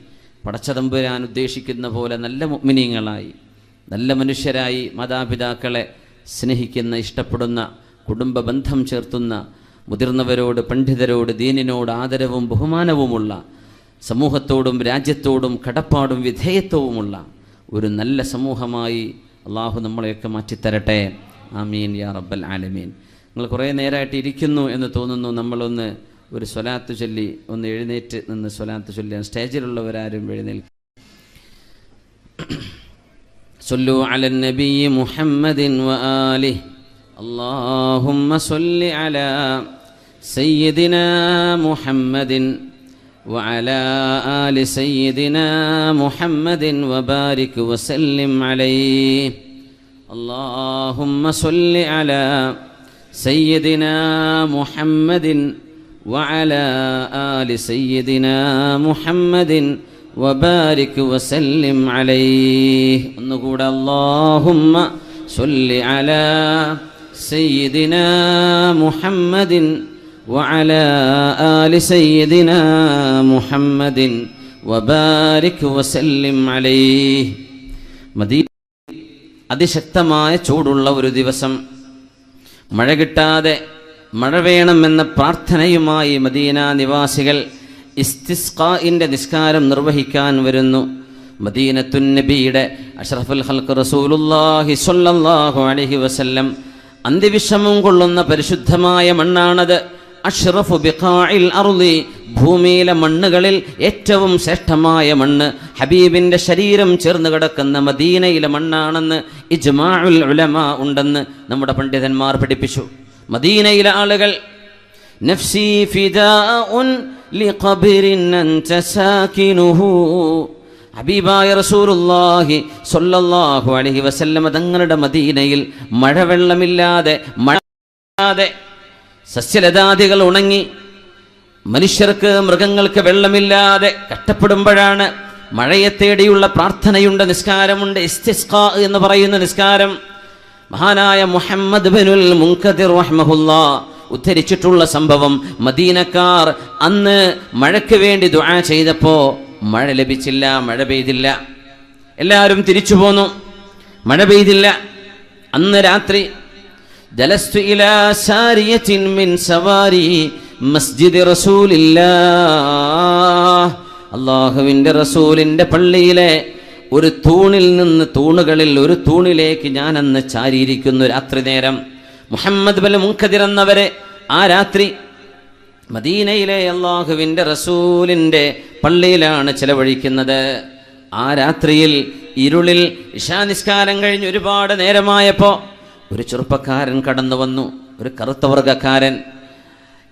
പടച്ചതമ്പുരാൻ ഉദ്ദേശിക്കുന്ന പോലെ നല്ല മുഅ്മിനീങ്ങളായി, നല്ല മനുഷ്യരായി, മാതാപിതാക്കളെ സ്നേഹിക്കുന്ന, ഇഷ്ടപ്പെടുന്ന, കുടുംബ ബന്ധം ചേർത്തുന്ന, മുതിർന്നവരോട്, പണ്ഡിതരോട്, ദീനിനോട് ആദരവും ബഹുമാനവുമുള്ള, സമൂഹത്തോടും രാജ്യത്തോടും കടപ്പാടും വിധേയത്വവുമുള്ള ഒരു നല്ല സമൂഹമായി അള്ളാഹു നമ്മളെയൊക്കെ മാറ്റിത്തരട്ടെ. ആമീൻ യാ റബ്ബൽ ആലമീൻ. നിങ്ങൾ കുറേ നേരമായിട്ട് ഇരിക്കുന്നു എന്ന് തോന്നുന്നു. നമ്മളൊന്ന് ഒരു സ്വലാത്ത് ചൊല്ലി ഒന്ന് എഴുന്നേറ്റ് നിന്ന് സ്വലാത്ത് ചൊല്ലിയാൽ സ്റ്റേജിലുള്ളവരാരും എഴുന്നേൽക്കും. സല്ലു അലൻ നബി മുഹമ്മദിൻ വആലിഹി اللهم صل على سيدنا محمد وعلى آل سيدنا محمد وبارك وسلم عليه. اللهم صل على سيدنا محمد وعلى آل سيدنا محمد وبارك وسلم عليه. نقول اللهم صل على سيدنا محمد وعلى آل سيدنا محمد وبارك وسلم عليه. മദീന അതിശക്തമായ ചൂടുള്ള ഒരു ദിവസം, മഴ കിട്ടാതെ മഴ വേണമെന്ന പ്രാർത്ഥനയുമായി മദീന നിവാസികൾ ഇസ്തിസ്ഖാഇന്റെ നിസ്കാരം നിർവഹിക്കാൻ വരുന്നു. മദീനത്തുൻ നബിയുടെ അഷ്റഫുൽ ഖൽഖ് റസൂലുള്ളാഹി സ്വല്ലല്ലാഹു അലൈഹി വസല്ലം അന്ത്യവിശ്രമം കൊള്ളുന്ന പരിശുദ്ധമായ മണ്ണാണത്. അഷ്റഫു ബിഖാഇൽ അർളി, ഭൂമിയിലെ മണ്ണുകളിൽ ഏറ്റവും ശ്രേഷ്ഠമായ മണ്ണ് ഹബീബിൻ്റെ ശരീരം ചേർന്ന് കിടക്കുന്ന മദീനയിലെ മണ്ണാണെന്ന് ഇജ്മാഉൽ ഉലമാ ഉണ്ടെന്ന് നമ്മുടെ പണ്ഡിതന്മാർ പഠിപ്പിച്ചു. മദീനയിലെ ആളുകൾ നഫ്സി ഫിദാഉൻ ലിഖബ്രിൻ അൻത സാകിനുഹു. ഹബീബായ റസൂലുള്ളാഹി സ്വല്ലല്ലാഹു അലൈഹി വസല്ലം തങ്ങളുടെ മദീനയിൽ മഴവെള്ളമില്ലാതെ സസ്യലതാദികൾ ഉണങ്ങി മനുഷ്യർക്ക് മൃഗങ്ങൾക്ക് വെള്ളമില്ലാതെ കഷ്ടപ്പെടുമ്പോഴാണ് മഴയെ തേടിയുള്ള പ്രാർത്ഥനയുണ്ട്, നിസ്കാരമുണ്ട്. ഇസ്തിസ്ഖാ എന്ന് പറയുന്ന നിസ്കാരം മഹാനായ മുഹമ്മദ് ബിനുൽ മുൻകദിർ റഹ്മഹുല്ലാഹ് ഉദ്ധരിച്ചിട്ടുള്ള സംഭവം. മദീനക്കാർ അന്ന് മഴയ്ക്ക് വേണ്ടി ദുആ ചെയ്തപ്പോ മഴ ലഭിച്ചില്ല, മഴ പെയ്തില്ല. എല്ലാവരും തിരിച്ചു പോന്നു, മഴ പെയ്തില്ല. അന്ന് രാത്രി ജലസ്തു ഇലാ സാരിയത്തിൻ മിൻ സവാരി മസ്ജിദ് റസൂലില്ലാഹ്. അല്ലാഹുവിൻ്റെ റസൂലിൻ്റെ പള്ളിയിലെ ഒരു തൂണിൽ നിന്ന്, തൂണുകളിൽ ഒരു തൂണിലേക്ക് ഞാൻ അന്ന് ചാരിയിരിക്കുന്നു രാത്രി നേരം. മുഹമ്മദ് ബിൻ മുൻകദിർ എന്നവരെ ആ രാത്രി മദീനയിലെ അല്ലാഹുവിൻ്റെ റസൂലിൻ്റെ പള്ളിയിലാണ് ചെലവഴിക്കുന്നത്. ആ രാത്രിയിൽ ഇരുളിൽ ഇശാ നിസ്കാരം കഴിഞ്ഞ് ഒരുപാട് നേരമായപ്പോൾ ഒരു ചെറുപ്പക്കാരൻ കടന്നു വന്നു, ഒരു കറുത്ത വർഗ്ഗക്കാരൻ.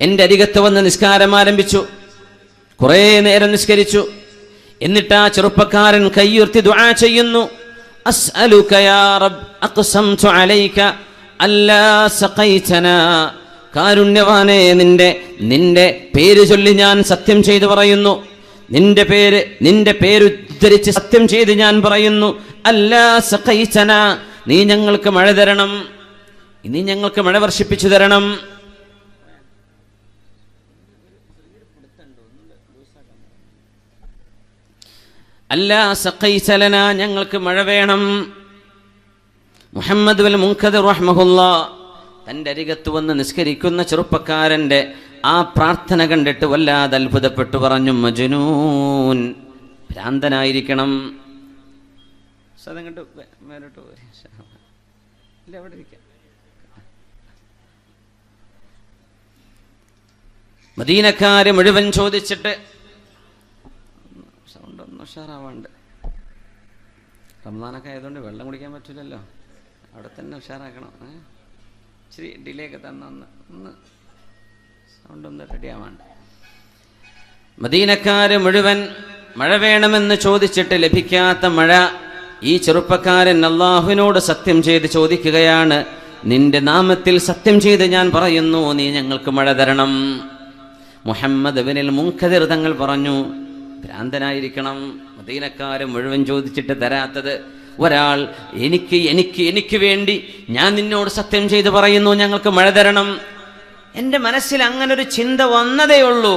എൻ്റെ അരികത്ത് വന്ന് നിസ്കാരം ആരംഭിച്ചു. കുറേ നേരം നിസ്കരിച്ചു. എന്നിട്ട് ആ ചെറുപ്പക്കാരൻ കൈയുയർത്തി ദുആ ചെയ്യുന്നു. അസ്അലുക യാ റബ്ബ് അഖ്സംതു അലൈക അല്ലാ സഖൈതനാ. കാരുണ്യവാനേ, നിന്റെ പേര് ചൊല്ലി ഞാൻ സത്യം ചെയ്തു പറയുന്നു, നിന്റെ പേര് ഉദ്ധരിച്ച് സത്യം ചെയ്ത് ഞാൻ പറയുന്നു, അല്ലാ സഖൈതനാ, നീ ഞങ്ങൾക്ക് മഴ തരണം, നീ ഞങ്ങൾക്ക് മഴ വർഷിപ്പിച്ചു തരണം. അല്ലാ സഖൈതലനാ, ഞങ്ങൾക്ക് മഴ വേണം. മുഹമ്മദ് ബിൻ മുൻകദിർ റഹ്മഹുല്ലാഹ് തൻ്റെ അരികത്ത് വന്ന് നിസ്കരിക്കുന്ന ചെറുപ്പക്കാരൻ്റെ ആ പ്രാർത്ഥന കണ്ടിട്ട് വല്ലാതെ അത്ഭുതപ്പെട്ടു പറഞ്ഞു, മജ്നൂൻ, ഭ്രാന്തനായിരിക്കണം. മദീനക്കാര് മുഴുവൻ ചോദിച്ചിട്ട് സൗണ്ട് ഒന്ന് ഉഷാറാവാണ്ട്. റമദാനൊക്കെ ആയതുകൊണ്ട് വെള്ളം കുടിക്കാൻ പറ്റില്ലല്ലോ, അവിടെ തന്നെ ഉഷാറാക്കണം. ഇച്ചിരി ഡിലേ ഒക്കെ ഒന്ന് സൗണ്ട് ഒന്ന് റെഡി ആവാണ്ട്. മദീനക്കാര് മുഴുവൻ മഴ വേണമെന്ന് ചോദിച്ചിട്ട് ലഭിക്കാത്ത മഴ ഈ ചെറുപ്പക്കാരൻ അല്ലാഹുവിനോട് സത്യം ചെയ്ത് ചോദിക്കുകയാണ്, നിന്റെ നാമത്തിൽ സത്യം ചെയ്ത് ഞാൻ പറയുന്നു, നീ ഞങ്ങൾക്ക് മഴ തരണം. മുഹമ്മദ് ബിനുൽ മുൻകദിർ തങ്ങൾ പറഞ്ഞു, ഭ്രാന്തനായിരിക്കണം, മദീനക്കാര് മുഴുവൻ ചോദിച്ചിട്ട് തരാത്തത്. ഒരാൾ എനിക്ക് വേണ്ടി ഞാൻ നിന്നോട് സത്യം ചെയ്ത് പറയുന്നു, ഞങ്ങൾക്ക് മഴ തരണം. എൻ്റെ മനസ്സിൽ അങ്ങനൊരു ചിന്ത വന്നതേ ഉള്ളൂ.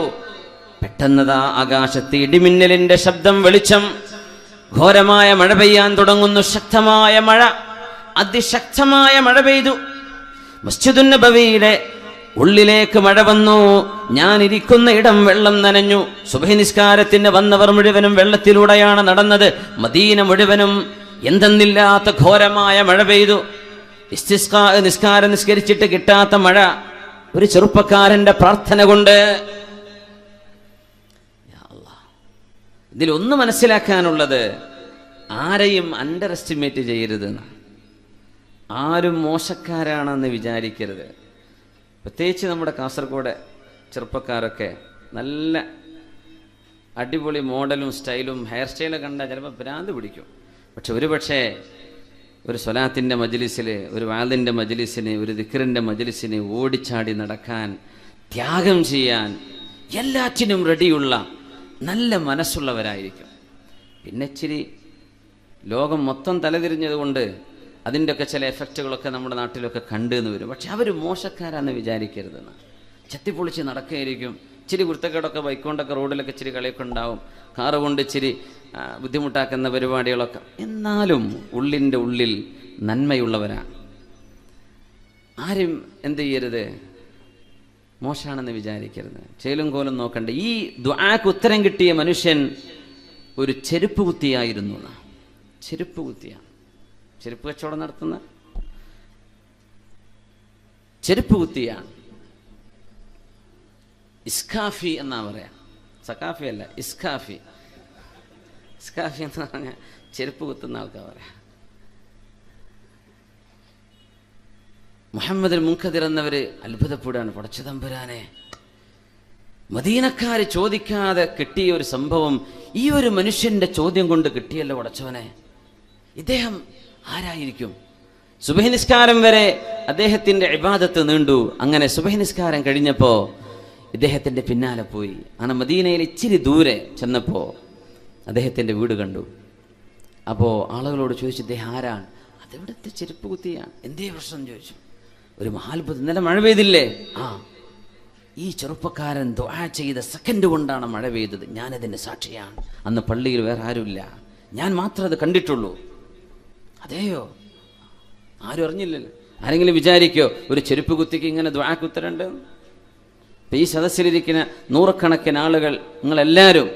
പെട്ടെന്നതാ ആകാശത്ത് ഇടിമിന്നലിന്റെ ശബ്ദം, വെളിച്ചം, ഘോരമായ മഴ പെയ്യാൻ തുടങ്ങുന്നു. ശക്തമായ മഴ, അതിശക്തമായ മഴ പെയ്തു. മസ്ജിദുൻ നബവിയിലെ ഉള്ളിലേക്ക് മഴ വന്നു. ഞാൻ ഇരിക്കുന്ന ഇടം വെള്ളം നനഞ്ഞു. സുബ്ഹി നിസ്കാരത്തിന് വന്നവർ മുഴുവനും വെള്ളത്തിലൂടെയാണ് നടന്നത്. മദീന മുഴുവനും എന്തെന്നില്ലാത്ത ഘോരമായ മഴ പെയ്തു. ഇസ്തിസ്ഖാ നിസ്കാരം നിസ്കരിച്ചിട്ട് കിട്ടാത്ത മഴ ഒരു ചെറുപ്പക്കാരന്റെ പ്രാർത്ഥന കൊണ്ട്. ഇതിലൊന്ന് മനസ്സിലാക്കാനുള്ളത്, ആരെയും അണ്ടർ എസ്റ്റിമേറ്റ് ചെയ്യരുതെന്ന്, ആരും മോശക്കാരാണെന്ന് വിചാരിക്കരുത്. പ്രത്യേകിച്ച് നമ്മുടെ കാസർഗോഡ് ചെറുപ്പക്കാരൊക്കെ നല്ല അടിപൊളി മോഡലും സ്റ്റൈലും ഹെയർ സ്റ്റൈലും കണ്ടാൽ ചിലപ്പോൾ ഭ്രാന്ത് പിടിക്കും. പക്ഷെ ഒരു സ്വലാത്തിൻ്റെ മജ്ലിസിൽ, ഒരു വാളിൻ്റെ മജ്ലിസിന്, ഒരു ദിക്റിൻ്റെ മജ്ലിസിന് ഓടിച്ചാടി നടക്കാൻ, ത്യാഗം ചെയ്യാൻ എല്ലാറ്റിനും റെഡിയുള്ള നല്ല മനസ്സുള്ളവരായിരിക്കും. പിന്നെ ഇച്ചിരി ലോകം മൊത്തം തലതിരിഞ്ഞതുകൊണ്ട് അതിൻ്റെയൊക്കെ ചില എഫക്റ്റുകളൊക്കെ നമ്മുടെ നാട്ടിലൊക്കെ കണ്ടെന്ന് വരും. പക്ഷെ അവർ മോശക്കാരാണെന്ന് വിചാരിക്കരുതെന്ന്. ചെത്തിപ്പൊളിച്ച് നടക്കുകയായിരിക്കും. ഇച്ചിരി വൃത്തക്കേടൊക്കെ ബൈക്കൊണ്ടൊക്കെ റോഡിലൊക്കെ ഇച്ചിരി കളിയൊക്കെ ഉണ്ടാവും, കാറ് കൊണ്ട് ഇച്ചിരി ബുദ്ധിമുട്ടാക്കുന്ന പരിപാടികളൊക്കെ. എന്നാലും ഉള്ളിൻ്റെ ഉള്ളിൽ നന്മയുള്ളവരാണ്. ആരും എന്ത് ചെയ്യരുത്, മോശമാണെന്ന് വിചാരിക്കരുത്. ചേലും കോലും നോക്കണ്ട. ഈ ദുആക്ക് ഉത്തരം കിട്ടിയ മനുഷ്യൻ ഒരു ചെരുപ്പ് കുത്തിയായിരുന്നു. ചെരുപ്പ് കുത്തിയാണ്, ചെരുപ്പ് കച്ചവടം നടത്തുന്ന ചെരുപ്പ് കുത്തിയാണ്. ഇസ്കാഫി എന്നാ പറയാ, സക്കാഫി അല്ല, ഇസ്കാഫി. ഇസ്കാഫി എന്ന് പറഞ്ഞാൽ ചെരുപ്പ് കുത്തുന്ന ആൾക്കാർ പറയാം. മുഹമ്മദ് മുൻകദിർ എന്നവർ അത്ഭുതപ്പെടുകയാണ്. പടച്ച തമ്പുരാനെ, മദീനക്കാര് ചോദിക്കാതെ കിട്ടിയ ഒരു സംഭവം ഈ ഒരു മനുഷ്യന്റെ ചോദ്യം കൊണ്ട് കിട്ടിയല്ലോ ഉടച്ചവനെ. ഇദ്ദേഹം ആരായിരിക്കും? സുബഹി നിസ്കാരം വരെ അദ്ദേഹത്തിന്റെ ഇബാദത്ത് നീണ്ടു. അങ്ങനെ സുബഹി നിസ്കാരം കഴിഞ്ഞപ്പോൾ ഇദ്ദേഹത്തിന്റെ പിന്നാലെ പോയി. അങ്ങനെ മദീനയിൽ ഇച്ചിരി ദൂരെ ചെന്നപ്പോൾ അദ്ദേഹത്തിന്റെ വീട് കണ്ടു. അപ്പോൾ ആളുകളോട് ചോദിച്ചു, ഇദ്ദേഹം ആരാണ്? അതെവിടുത്തെ ചെരുപ്പ് കുത്തിയാണ്. എന്തേ പ്രശ്നം ചോദിച്ചു. ഒരു മഹാത്ഭുതം, ഇന്നലെ മഴ പെയ്തില്ലേ? ഈ ചെറുപ്പക്കാരൻ ദുആ ചെയ്ത സെക്കൻഡ് കൊണ്ടാണ് മഴ പെയ്തത്. ഞാനതിൻ്റെ സാക്ഷിയാണ്. അന്ന് പള്ളിയിൽ വേറെ ആരുമില്ല, ഞാൻ മാത്രമേ അത് കണ്ടിട്ടുള്ളൂ. അതെയോ? ആരും അറിഞ്ഞില്ലല്ലോ. ആരെങ്കിലും വിചാരിക്കോ ഒരു ചെരുപ്പ് കുത്തിക്ക് ഇങ്ങനെ ദുആക്ക് ഉത്തരണ്ട്? ഈ സദസ്സിലിരിക്കുന്ന നൂറുകണക്കിന് ആളുകൾ, നിങ്ങളെല്ലാവരും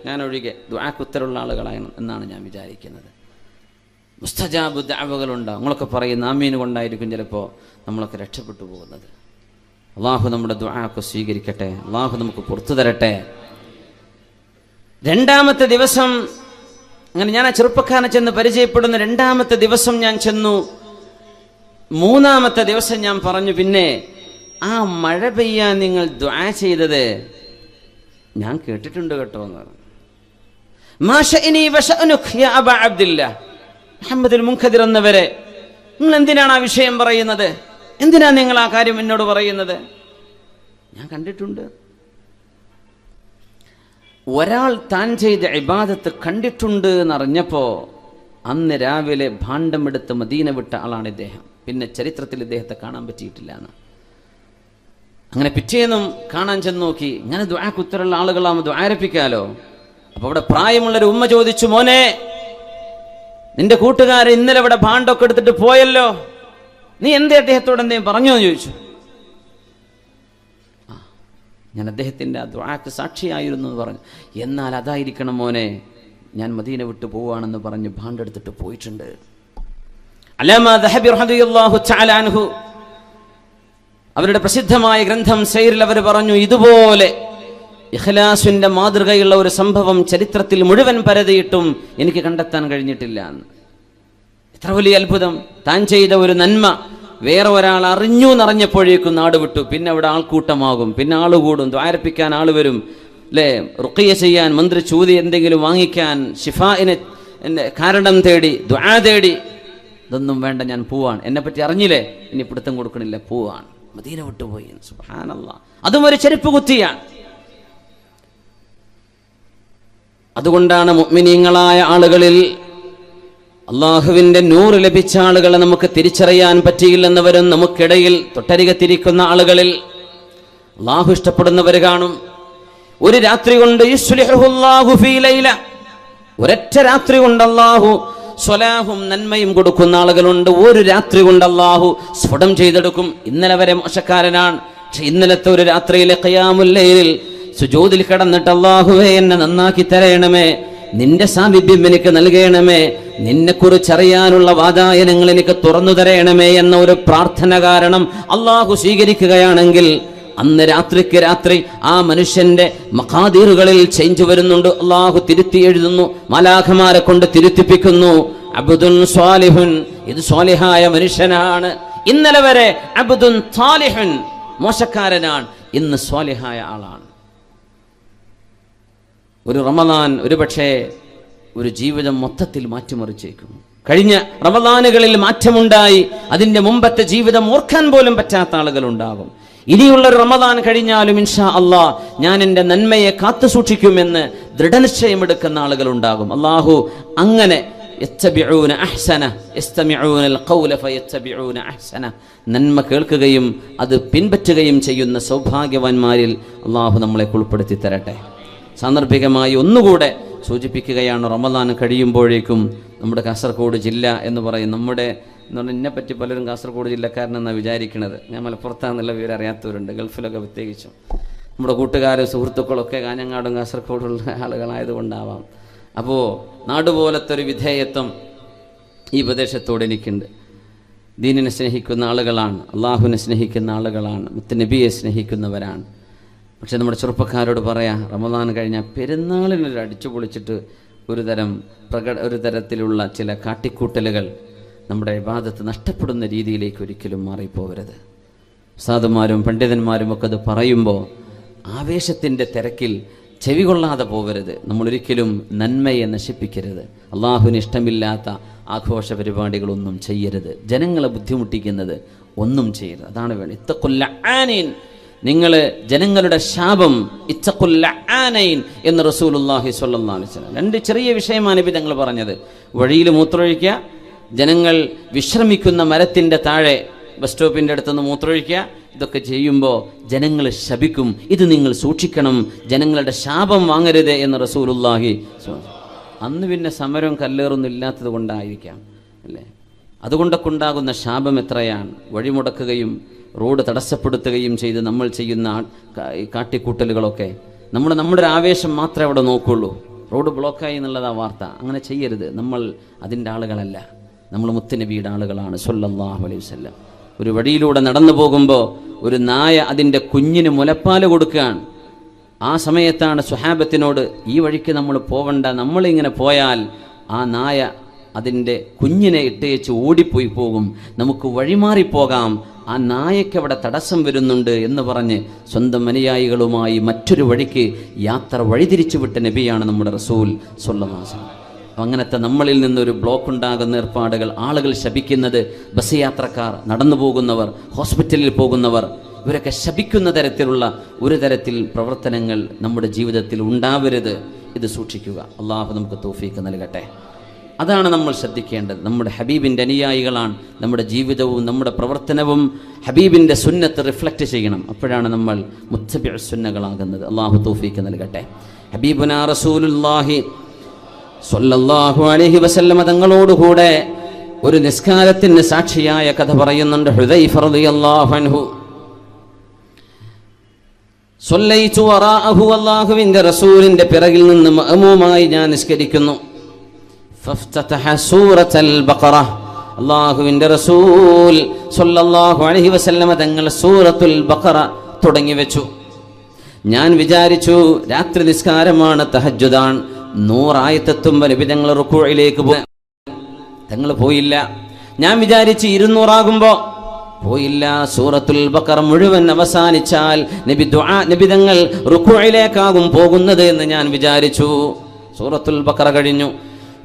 ഞാനൊഴികെ ദുആക്ക് ഉത്തരമുള്ള ആളുകളാണ് എന്നാണ് ഞാൻ വിചാരിക്കുന്നത്. മുസ്തജാബ് ദഅവകളുണ്ടാവും. നിങ്ങളൊക്കെ പറയുന്ന ആമീൻ കൊണ്ടായിരിക്കും ചിലപ്പോൾ നമ്മളൊക്കെ രക്ഷപ്പെട്ടു പോകുന്നത്. അള്ളാഹു നമ്മുടെ ദുആക്ക് സ്വീകരിക്കട്ടെ. അള്ളാഹു നമുക്ക് പുറത്തു തരട്ടെ. രണ്ടാമത്തെ ദിവസം അങ്ങനെ ഞാൻ ആ ചെറുപ്പക്കാരനെ ചെന്ന് പരിചയപ്പെടുന്ന രണ്ടാമത്തെ ദിവസം ഞാൻ ചെന്നു. മൂന്നാമത്തെ ദിവസം ഞാൻ പറഞ്ഞു, പിന്നെ ആ മഴ പെയ്യാൻ നിങ്ങൾ ദുആ ചെയ്തത് ഞാൻ കേട്ടിട്ടുണ്ട് കേട്ടോ എന്ന് പറഞ്ഞു. മുഹമ്മദുൽ മുൻകദിർ എന്നവരെ, നിങ്ങൾ എന്തിനാണ് ആ വിഷയം പറയുന്നത്? എന്തിനാ നിങ്ങൾ ആ കാര്യം എന്നോട് പറയുന്നത്? ഞാൻ കണ്ടിട്ടുണ്ട്. ഒരാൾ താൻ ചെയ്ത ഇബാദത്ത് കണ്ടിട്ടുണ്ട് എന്നറിഞ്ഞപ്പോ അന്ന് രാവിലെ ഭാണ്ഡമെടുത്ത് മദീന വിട്ട ആളാണ് ഇദ്ദേഹം. പിന്നെ ചരിത്രത്തിൽ ഇദ്ദേഹത്തെ കാണാൻ പറ്റിയിട്ടില്ല എന്ന്. അങ്ങനെ പിറ്റേന്നും കാണാൻ ചെന്ന് നോക്കി. ഇങ്ങനെ ദുആക്ക് ഉത്തരമുള്ള ആളുകളാകുമ്പോൾ ദുആരപ്പിക്കാലോ. അപ്പൊ അവിടെ പ്രായമുള്ളൊരു ഉമ്മ ചോദിച്ചു, മോനെ, നിന്റെ കൂട്ടുകാരൻ ഇന്നലെ ഇവിടെ ഭാണ്ഡൊക്കെ എടുത്തിട്ട് പോയല്ലോ, നീ എന്തേ അദ്ദേഹത്തോട് എന്തേലും പറഞ്ഞോ എന്ന് ചോദിച്ചു. ഞാൻ അദ്ദേഹത്തിൻ്റെ ആ ദുആക്ക് സാക്ഷിയായിരുന്നു എന്ന് പറഞ്ഞു. എന്നാൽ അതായിരിക്കണം മോനെ, ഞാൻ മദീന വിട്ടു പോവാണെന്ന് പറഞ്ഞ് ഭാണ്ഡെടുത്തിട്ട് പോയിട്ടുണ്ട്. അല്ലാമ ദഹബി റളിയല്ലാഹു തആല അൻഹു അവരുടെ പ്രസിദ്ധമായ ഗ്രന്ഥം സൈറിൽ അവർ പറഞ്ഞു, ഇതുപോലെ ഇഖ്ലാസിന്റെ മാതൃകയുള്ള ഒരു സംഭവം ചരിത്രത്തിൽ മുഴുവൻ പരതിയിട്ടും എനിക്ക് കണ്ടെത്താൻ കഴിഞ്ഞിട്ടില്ല എന്ന്. എത്ര വലിയ അത്ഭുതം! താൻ ചെയ്ത ഒരു നന്മ വേറെ ഒരാൾ അറിഞ്ഞു എന്നറിഞ്ഞപ്പോഴേക്കും നാട് വിട്ടു. പിന്നെ അവിടെ ആൾക്കൂട്ടമാകും, പിന്നെ ആൾ കൂടും, ദ്വാരപ്പിക്കാൻ ആൾ വരും, അല്ലേ? റുഖിയ ചെയ്യാൻ, മന്ത്രി ചൂതി എന്തെങ്കിലും വാങ്ങിക്കാൻ, ഷിഫാഇനെ കാരണം തേടി, ദുആ തേടി. ഇതൊന്നും വേണ്ട, ഞാൻ പോവാണ്. എന്നെപ്പറ്റി അറിഞ്ഞില്ലേ, ഇനി പിടുത്തം കൊടുക്കണില്ല, പോവാണ്. മദീന വിട്ടുപോയി. സുബ്ഹാനല്ലാഹ്. അതും ഒരു ചെരുപ്പ് കുത്തിയാണ്. അതുകൊണ്ടാണ് മുഅ്മിനീങ്ങളായ ആളുകളിൽ അള്ളാഹുവിന്റെ നൂറ് ലഭിച്ച ആളുകളെ നമുക്ക് തിരിച്ചറിയാൻ പറ്റിയില്ലെന്നവരും നമുക്കിടയിൽ തൊട്ടരികത്തിരിക്കുന്ന ആളുകളിൽ അള്ളാഹു ഇഷ്ടപ്പെടുന്നവർ കാണും. ഒരു രാത്രി കൊണ്ട് യുസ്ലിഹുല്ലാഹു ഫീ ലൈല, ഒരൊറ്റ രാത്രി കൊണ്ട് അള്ളാഹു സ്വലാഹും നന്മയും കൊടുക്കുന്ന ആളുകളുണ്ട്. ഒരു രാത്രി കൊണ്ട് അള്ളാഹു സ്ഫുടം ചെയ്തെടുക്കും. ഇന്നലെ വരെ മോശക്കാരനാണ്, പക്ഷെ ഇന്നലത്തെ ഒരു രാത്രിയിലെ ഖിയാമുൽ ലൈലിൽ സുജൂദിൽ കിടന്നിട്ട് അള്ളാഹുവേ എന്നെ നന്നാക്കി തരയണമേ, നിന്റെ സാമീപ്യം എനിക്ക് നൽകണമേ, നിന്നെക്കുറിച്ചറിയാനുള്ള വാതായനങ്ങൾ എനിക്ക് തുറന്നു തരയണമേ എന്ന ഒരു പ്രാർത്ഥന കാരണം അള്ളാഹു സ്വീകരിക്കുകയാണെങ്കിൽ അന്ന് രാത്രിക്ക് രാത്രി ആ മനുഷ്യന്റെ മഖാദീറുകളിൽ ചേഞ്ച് വരുന്നുണ്ട്. അള്ളാഹു തിരുത്തി എഴുതുന്നു, മലാഖമാരെ കൊണ്ട് തിരുത്തിപ്പിക്കുന്നു. അബ്ദുൻ സ്വാലിഹുൻ, ഇത് സ്വാലിഹായ മനുഷ്യനാണ്. ഇന്നലെ വരെ അബ്ദുൻ സാലിഹുൻ, മോശക്കാരനാണ്, ഇന്ന് സ്വാലിഹായ ആളാണ്. ഒരു റമദാൻ ഒരുപക്ഷെ ഒരു ജീവിതം മൊത്തത്തിൽ മാറ്റിമറിച്ചേക്കും. കഴിഞ്ഞ റമദാനുകളിൽ മാറ്റമുണ്ടായി, അതിൻ്റെ മുമ്പത്തെ ജീവിതം ഓർക്കാൻ പോലും പറ്റാത്ത ആളുകളുണ്ടാകും. ഇനിയുള്ളൊരു റമദാൻ കഴിഞ്ഞാലും ഇൻഷാ അള്ളാഹ് ഞാൻ എൻ്റെ നന്മയെ കാത്തു സൂക്ഷിക്കുമെന്ന് ദൃഢനിശ്ചയമെടുക്കുന്ന ആളുകളുണ്ടാകും. അള്ളാഹു അങ്ങനെ നന്മ കേൾക്കുകയും അത് പിൻപറ്റുകയും ചെയ്യുന്ന സൗഭാഗ്യവാന്മാരിൽ അള്ളാഹു നമ്മളെ ഉൾപ്പെടുത്തി തരട്ടെ. സാന്ദർഭികമായി ഒന്നുകൂടെ സൂചിപ്പിക്കുകയാണ്, റമദാൻ കഴിയുമ്പോഴേക്കും നമ്മുടെ കാസർഗോഡ് ജില്ല എന്ന് പറയും, നമ്മുടെ എന്നെപ്പറ്റി പലരും കാസർഗോഡ് ജില്ലക്കാരനെന്നാണ് വിചാരിക്കുന്നത്. ഞാൻ മലപ്പുറത്താണെന്നുള്ള വിവരം അറിയാത്തവരുണ്ട്, ഗൾഫിലൊക്കെ പ്രത്യേകിച്ചും. നമ്മുടെ കൂട്ടുകാരും സുഹൃത്തുക്കളൊക്കെ കാഞ്ഞങ്ങാടും കാസർഗോഡുള്ള ആളുകളായതുകൊണ്ടാവാം. അപ്പോൾ നാടുപോലത്തെ ഒരു വിധേയത്വം ഈ പ്രദേശത്തോട് എനിക്കുണ്ട്. ദീനിനെ സ്നേഹിക്കുന്ന ആളുകളാണ്, അള്ളാഹുവിനെ സ്നേഹിക്കുന്ന ആളുകളാണ്, മുത്തുനബിയെ സ്നേഹിക്കുന്നവരാണ്. പക്ഷെ നമ്മുടെ ചെറുപ്പക്കാരോട് പറയാം, റമദാൻ കഴിഞ്ഞാൽ പെരുന്നാളിനൊരു അടിച്ചു പൊളിച്ചിട്ട് ഒരു തരത്തിലുള്ള ചില കാട്ടിക്കൂട്ടലുകൾ നമ്മുടെ ഇബാദത്ത് നഷ്ടപ്പെടുന്ന രീതിയിലേക്ക് ഒരിക്കലും മാറിപ്പോവരുത്. ഉസ്താദുമാരും പണ്ഡിതന്മാരും ഒക്കെ അത് പറയുമ്പോൾ ആവേശത്തിൻ്റെ തിരക്കിൽ ചെവി കൊള്ളാതെ പോകരുത്. നമ്മളൊരിക്കലും നന്മയെ നശിപ്പിക്കരുത്. അള്ളാഹുവിന് ഇഷ്ടമില്ലാത്ത ആഘോഷ പരിപാടികളൊന്നും ചെയ്യരുത്. ജനങ്ങളെ ബുദ്ധിമുട്ടിക്കുന്നത് ഒന്നും ചെയ്യരുത്. അതാണ് വേണ്ടത്. ഇത്തഖുൽ ലആനീൻ, നിങ്ങൾ ജനങ്ങളുടെ ശാപം, ഇത്തഖുൽ ലആനൈൻ എന്ന് റസൂലുള്ളാഹി സ്വല്ലല്ലാഹു അലൈഹി വസല്ലം. 2 ചെറിയ വിഷയമാണ് നബി തങ്ങൾ പറഞ്ഞത്. വഴിയിൽ മൂത്രമൊഴിക്കുക, ജനങ്ങൾ വിശ്രമിക്കുന്ന മരത്തിൻ്റെ താഴെ ബസ് സ്റ്റോപ്പിൻ്റെ അടുത്തുനിന്ന് മൂത്രമൊഴിക്കുക. ഇതൊക്കെ ചെയ്യുമ്പോൾ ജനങ്ങൾ ശപിക്കും. ഇത് നിങ്ങൾ സൂക്ഷിക്കണം, ജനങ്ങളുടെ ശാപം വാങ്ങരുത് എന്ന് റസൂലുള്ളാഹി. അന്ന് പിന്നെ സമരവും കല്ലേറൊന്നും ഇല്ലാത്തത് കൊണ്ടായിരിക്കാം അല്ലേ? അതുകൊണ്ടൊക്കെ ഉണ്ടാകുന്ന ശാപം എത്രയാണ്. വഴിമുടക്കുകയും റോഡ് തടസ്സപ്പെടുത്തുകയും ചെയ്ത് നമ്മൾ ചെയ്യുന്ന കാട്ടിക്കൂട്ടലുകളൊക്കെ നമ്മുടെ ഒരു ആവേശം മാത്രമേ അവിടെ നോക്കുള്ളൂ. റോഡ് ബ്ലോക്കായി എന്നുള്ളതാ വാർത്ത. അങ്ങനെ ചെയ്യരുത്. നമ്മൾ അതിൻ്റെ ആളുകളല്ല, നമ്മൾ മുത്തുനബിയുടെ ആളുകളാണ് സ്വല്ലല്ലാഹു അലൈഹി വസല്ലം. ഒരു വഴിയിലൂടെ നടന്നു പോകുമ്പോൾ ഒരു നായ അതിൻ്റെ കുഞ്ഞിന് മുലപ്പാൽ കൊടുക്കുകയാണ്. ആ സമയത്താണ് സ്വഹാബത്തിനോട് ഈ വഴിക്ക് നമ്മൾ പോവണ്ട, നമ്മളിങ്ങനെ പോയാൽ ആ നായ അതിൻ്റെ കുഞ്ഞിനെ ഇട്ടേച്ച് ഓടിപ്പോയി പോകും, നമുക്ക് വഴിമാറിപ്പോകാം, ആ നായയ്ക്ക് അവിടെ തടസ്സം വരുന്നുണ്ട് എന്ന് പറഞ്ഞ് സ്വന്തം അനുയായികളുമായി മറ്റൊരു വഴിക്ക് യാത്ര വഴിതിരിച്ചു വിട്ട നബിയാണ് നമ്മുടെ റസൂൽ സ്വല്ലല്ലാഹു അലൈഹി വസല്ലം. അങ്ങനത്തെ നമ്മളിൽ നിന്നൊരു ബ്ലോക്ക് ഉണ്ടാകുന്ന ഏർപ്പാടുകൾ, ആളുകൾ ശപിക്കുന്നത്, ബസ് യാത്രക്കാർ, നടന്നു പോകുന്നവർ, ഹോസ്പിറ്റലിൽ പോകുന്നവർ, ഇവരൊക്കെ ശപിക്കുന്ന തരത്തിലുള്ള ഒരു തരത്തിൽ പ്രവർത്തനങ്ങൾ നമ്മുടെ ജീവിതത്തിൽ ഉണ്ടാവരുത്. ഇത് സൂക്ഷിക്കുക. അള്ളാഹു നമുക്ക് തൗഫീഖ് നൽകട്ടെ. അതാണ് നമ്മൾ ശ്രദ്ധിക്കേണ്ടത്. നമ്മുടെ ഹബീബിൻ്റെ അനുയായികളാണ്. നമ്മുടെ ജീവിതവും നമ്മുടെ പ്രവർത്തനവും ഹബീബിൻ്റെ സുന്നത്ത് റിഫ്ലക്റ്റ് ചെയ്യണം. അപ്പോഴാണ് നമ്മൾ മുത്തബിഉ സുന്നകളാകുന്നത്. അള്ളാഹു തൗഫീഖ് നൽകട്ടെ. ഹബീബുനാ റസൂലുള്ളാഹി സ്വല്ലല്ലാഹു അലൈഹി വസല്ലം തങ്ങളോടുകൂടെ ഒരു നിസ്കാരത്തിന് സാക്ഷിയായ കഥ പറയുന്നുണ്ട് ഹുദൈഫ റളിയല്ലാഹു അൻഹു. സ്വല്ലൈതു വറാഅഹു, അല്ലാഹുവിൻ്റെ റസൂലിൻ്റെ പിറകിൽ നിന്ന് മഅമൂമായി ഞാൻ നിസ്കരിക്കുന്നു. ഫഫ്തതഹ സൂറത്തുൽ ബഖറ, അല്ലാഹുവിൻ്റെ റസൂൽ സ്വല്ലല്ലാഹു അലൈഹി വസല്ലം തങ്ങൾ സൂറത്തുൽ ബഖറ തുടങ്ങി വെച്ചു. ഞാൻ വിചാരിച്ചു രാത്രി നിസ്കാരമാണ്, തഹജ്ജുദാണ്, 100 ആയത്തെത്തുമ്പോൾ നബി തങ്ങൾ റുക്കൂഇലേക്ക് പോയി. തങ്ങൾ പോയില്ല. ഞാൻ വിചാരിച്ച് 200 ആകുമ്പോൾ പോയില്ല. സൂറത്തുൽ ബഖറ മുഴുവൻ അവസാനിച്ചാൽ നബി തങ്ങൾ റുക്കൂഇലേക്കാകും പോകുന്നത് എന്ന് ഞാൻ വിചാരിച്ചു. സൂറത്തുൽ ബഖറ കഴിഞ്ഞു.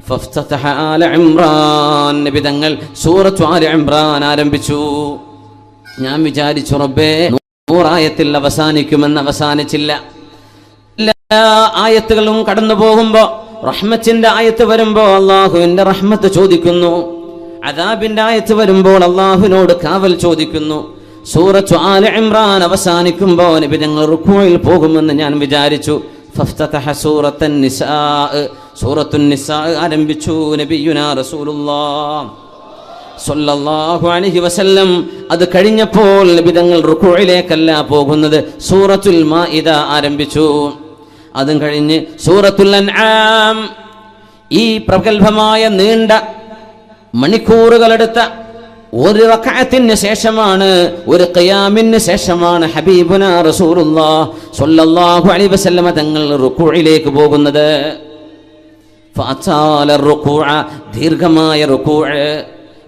ഫഫ്തതഹ ആല ഇംറാൻ, നബി തങ്ങൾ സൂറത്തു ആല ഇംറാൻ ആരംഭിച്ചു. ഞാൻ വിചാരിച്ചു റബ്ബേ 100 ആയത്തിൽ അവസാനിക്കുമെന്ന്. അവസാനിച്ചില്ല. എല്ലാ ആയത്തുകളും കടന്നു പോകുമ്പോൾ റഹ്മത്തിന്റെ ആയത്ത് വരുമ്പോൾ അള്ളാഹുവിന്റെ റഹ്മത്ത് ചോദിക്കുന്നു, അദാബിന്റെ ആയത്ത് വരുമ്പോൾ അള്ളാഹുവിനോട് കാവൽ ചോദിക്കുന്നു. സൂറത്തു ആല ഇംറാൻ അവസാനിക്കുമ്പോൾ നബി തങ്ങൾ റുക്കൂഇൽ പോകുമെന്ന് ഞാൻ വിചാരിച്ചു. ഫഫ്തതഹ സൂറത്തുൻ നിസാ, സൂറത്തുൻ നിസാ ആരംഭിച്ചു. നബിയുനാ റസൂലുള്ളാഹ് സ്വല്ലല്ലാഹു അലൈഹി വസല്ലം അത് കഴിഞ്ഞപ്പോൾ നബി തങ്ങൾ റുക്കൂഇലേക്കല്ല പോകുന്നത്, സൂറത്തുൽ മാഇദ ആരംഭിച്ചു. അതും കഴിഞ്ഞ് സൂറത്തുൽ അൻആം. ഈ പ്രഗൽഭമായ നീണ്ട മണിക്കൂറുകളെടുത്ത ഒരു റക്അത്തിന് ശേഷമാണ്, ഒരു ഖിയാമിന് ശേഷമാണ് ഹബീബുനാ റസൂലുള്ളാഹ് സ്വല്ലല്ലാഹു അലൈഹി വസല്ലം തങ്ങൾ റുക്കൂഇലേക്ക് പോകുന്നത്. ഫഅതാല റുക്കൂഅ, ദീർഘമായ റുക്കൂഅ്,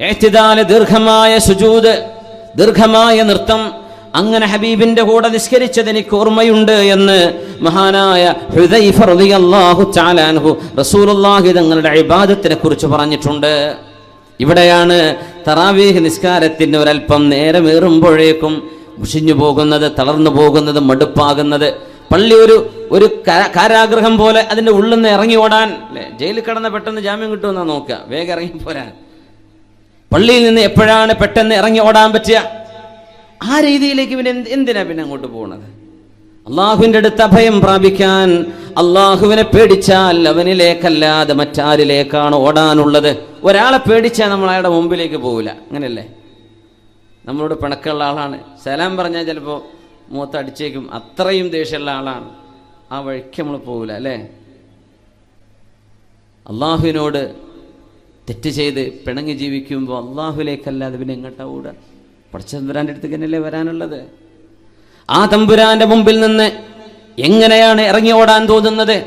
ഇഅ്തിദാൽ ദീർഘമായ സുജൂദ്, ദീർഘമായ നൃത്തം. അങ്ങനെ ഹബീബിന്റെ കൂടെ നിസ്കരിച്ചത് എനിക്ക് ഓർമ്മയുണ്ട് എന്ന് മഹാനായ ഹുദൈഫ റളിയല്ലാഹു തആല അൻഹു റസൂലുള്ളാഹി തങ്ങളുടെ ഇബാദത്തിനെ കുറിച്ച് പറഞ്ഞിട്ടുണ്ട്. ഇവിടെയാണ് തറാവീഹ് നിസ്കാരത്തിന് ഒരല്പം നേരമേറുമ്പോഴേക്കും മുഷിഞ്ഞു പോകുന്നത്, തളർന്നു പോകുന്നത്, മടുപ്പാകുന്നത്. പള്ളി ഒരു കാരാഗ്രഹം പോലെ അതിൻ്റെ ഉള്ളിൽ നിന്ന് ഇറങ്ങി ഓടാൻ, അല്ലേ? ജയിലിൽ കിടന്ന് പെട്ടെന്ന് ജാമ്യം കിട്ടുമെന്നാ നോക്കുക, വേഗം ഇറങ്ങി പോരാൻ. പള്ളിയിൽ നിന്ന് എപ്പോഴാണ് പെട്ടെന്ന് ഇറങ്ങി ഓടാൻ പറ്റുക? ആ രീതിയിലേക്ക് പിന്നെ എന്തിനാ പിന്നെ അങ്ങോട്ട് പോകുന്നത്? അള്ളാഹുവിൻ്റെ അടുത്ത് അഭയം പ്രാപിക്കാൻ അള്ളാഹുവിനെ പേടിച്ചാൽ അവനിലേക്കല്ലാതെ മറ്റാരിലേക്കാണ് ഓടാനുള്ളത്. ഒരാളെ പേടിച്ചാൽ നമ്മൾ അയാളുടെ മുമ്പിലേക്ക് പോകില്ല, അങ്ങനെയല്ലേ? നമ്മളോട് പിണക്കമുള്ള ആളാണ്, സലാം പറഞ്ഞാൽ ചിലപ്പോൾ മുഖത്തടിച്ചേക്കും, അത്രയും ദേഷ്യമുള്ള ആളാണ്, ആ വഴിക്ക് നമ്മൾ പോകില്ല, അല്ലേ? അള്ളാഹുവിനോട് തെറ്റ് ചെയ്ത് പിണങ്ങി ജീവിക്കുമ്പോൾ അള്ളാഹുലേക്കല്ലാതെ പിന്നെ എങ്ങോട്ടാ ഓടുക? പടച്ചതമ്പുരാൻ്റെ അടുത്തേക്ക് തന്നെയല്ലേ വരാനുള്ളത്. ആ തമ്പുരാന്റെ മുമ്പിൽ നിന്ന് എങ്ങനെയാണ് ഇറങ്ങി ഓടാൻ തോന്നുന്നത്?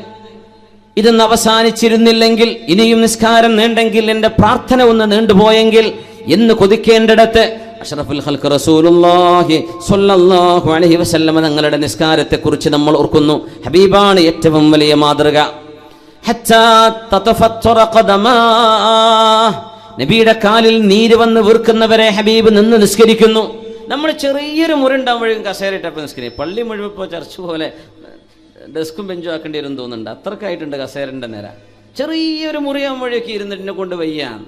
ഇതൊന്ന് അവസാനിച്ചിരുന്നില്ലെങ്കിൽ, ഇനിയും നിസ്കാരം നീണ്ടെങ്കിൽ, എൻ്റെ പ്രാർത്ഥന ഒന്ന് നീണ്ടുപോയെങ്കിൽ എന്ന് കൊതിക്കേണ്ടിടത്ത് അഷ്റഫുൽ ഖൽഖ് റസൂലുള്ളാഹി സ്വല്ലല്ലാഹു അലൈഹി വസല്ലം തങ്ങളുടെ നിസ്കാരത്തെക്കുറിച്ച് നമ്മൾ ഓർക്കുന്നു. ഹബീബാണ് ഏറ്റവും വലിയ മാതൃക. ഹത്താ തതഫത്തറ ഖദമാ, നബിയുടെ കാലിൽ നീര് വന്ന് വീർക്കുന്നവരെ ഹബീബ് നിന്ന് നിസ്കരിക്കുന്നു. നമ്മൾ ചെറിയൊരു മുറിണ്ടാകുമ്പോഴും കസേരയിട്ടപ്പോൾ നിസ്കരിക്കും. പള്ളി മുഴുവൻ ഇപ്പോൾ ചർച്ച പോലെ ഡെസ്കും ബെഞ്ചും ആക്കേണ്ടി വരും തോന്നുന്നുണ്ട്. അത്രക്കായിട്ടുണ്ട് കസേരൻ്റെ നേര. ചെറിയൊരു മുറിയാകുമ്പോഴേക്ക് ഇരുന്നിട്ടിനെ കൊണ്ട് വയ്യാൻ.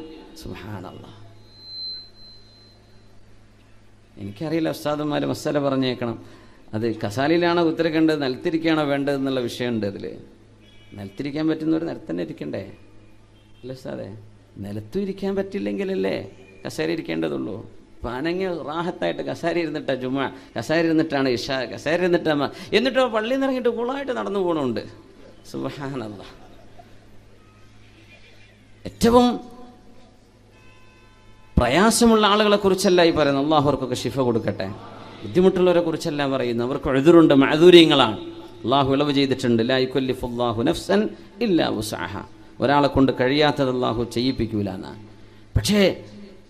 സുബ്ഹാനല്ലാഹ്. എനിക്കറിയില്ല, ഉസ്താദന്മാർ മസാല പറഞ്ഞേക്കണം. അത് കസാലയിലാണോ ഉത്തരക്കേണ്ടത്, നിലത്തിരിക്കുകയാണോ വേണ്ടത് എന്നുള്ള വിഷയമുണ്ട് അതിൽ. നിലത്തിരിക്കാൻ പറ്റുന്നവർ നിലത്തന്നെ ഇരിക്കണ്ടേ? അല്ല ഉസ്താദേ, നിലത്തും ഇരിക്കാൻ പറ്റില്ലെങ്കിലല്ലേ കസേര ഇരിക്കേണ്ടതുള്ളൂ. പാനങ്ങ റാഹത്തായിട്ട് കസേര ഇരുന്നിട്ടാ ജുമ, കസേര ഇരുന്നിട്ടാണ് ഇഷ, കസേര ഇരുന്നിട്ടാ, എന്നിട്ടോ പള്ളിയിൽ നിന്ന് ഇറങ്ങിയിട്ട് കൂളായിട്ട് നടന്നു പോകണമുണ്ട്. സുബ്ഹാനല്ലാഹ്. ഏറ്റവും പ്രയാസമുള്ള ആളുകളെ കുറിച്ചല്ല ഈ പറയുന്നത്. അള്ളാഹു അവർക്കൊക്കെ ശിഫ കൊടുക്കട്ടെ. ബുദ്ധിമുട്ടുള്ളവരെ കുറിച്ചല്ല പറയുന്നത്. അവർക്ക് എഴുതുറുണ്ട്, മഅദൂര്യങ്ങളാണ്. അള്ളാഹു ഇളവ് ചെയ്തിട്ടുണ്ട്. ലാ യുകല്ലിഫുല്ലാഹു നഫ്സൻ ഇല്ലാ വുസ്അഹ. ഒരാളെ കൊണ്ട് കഴിയാത്തത് അള്ളാഹു ചെയ്യിപ്പിക്കൂല എന്നാണ്. പക്ഷേ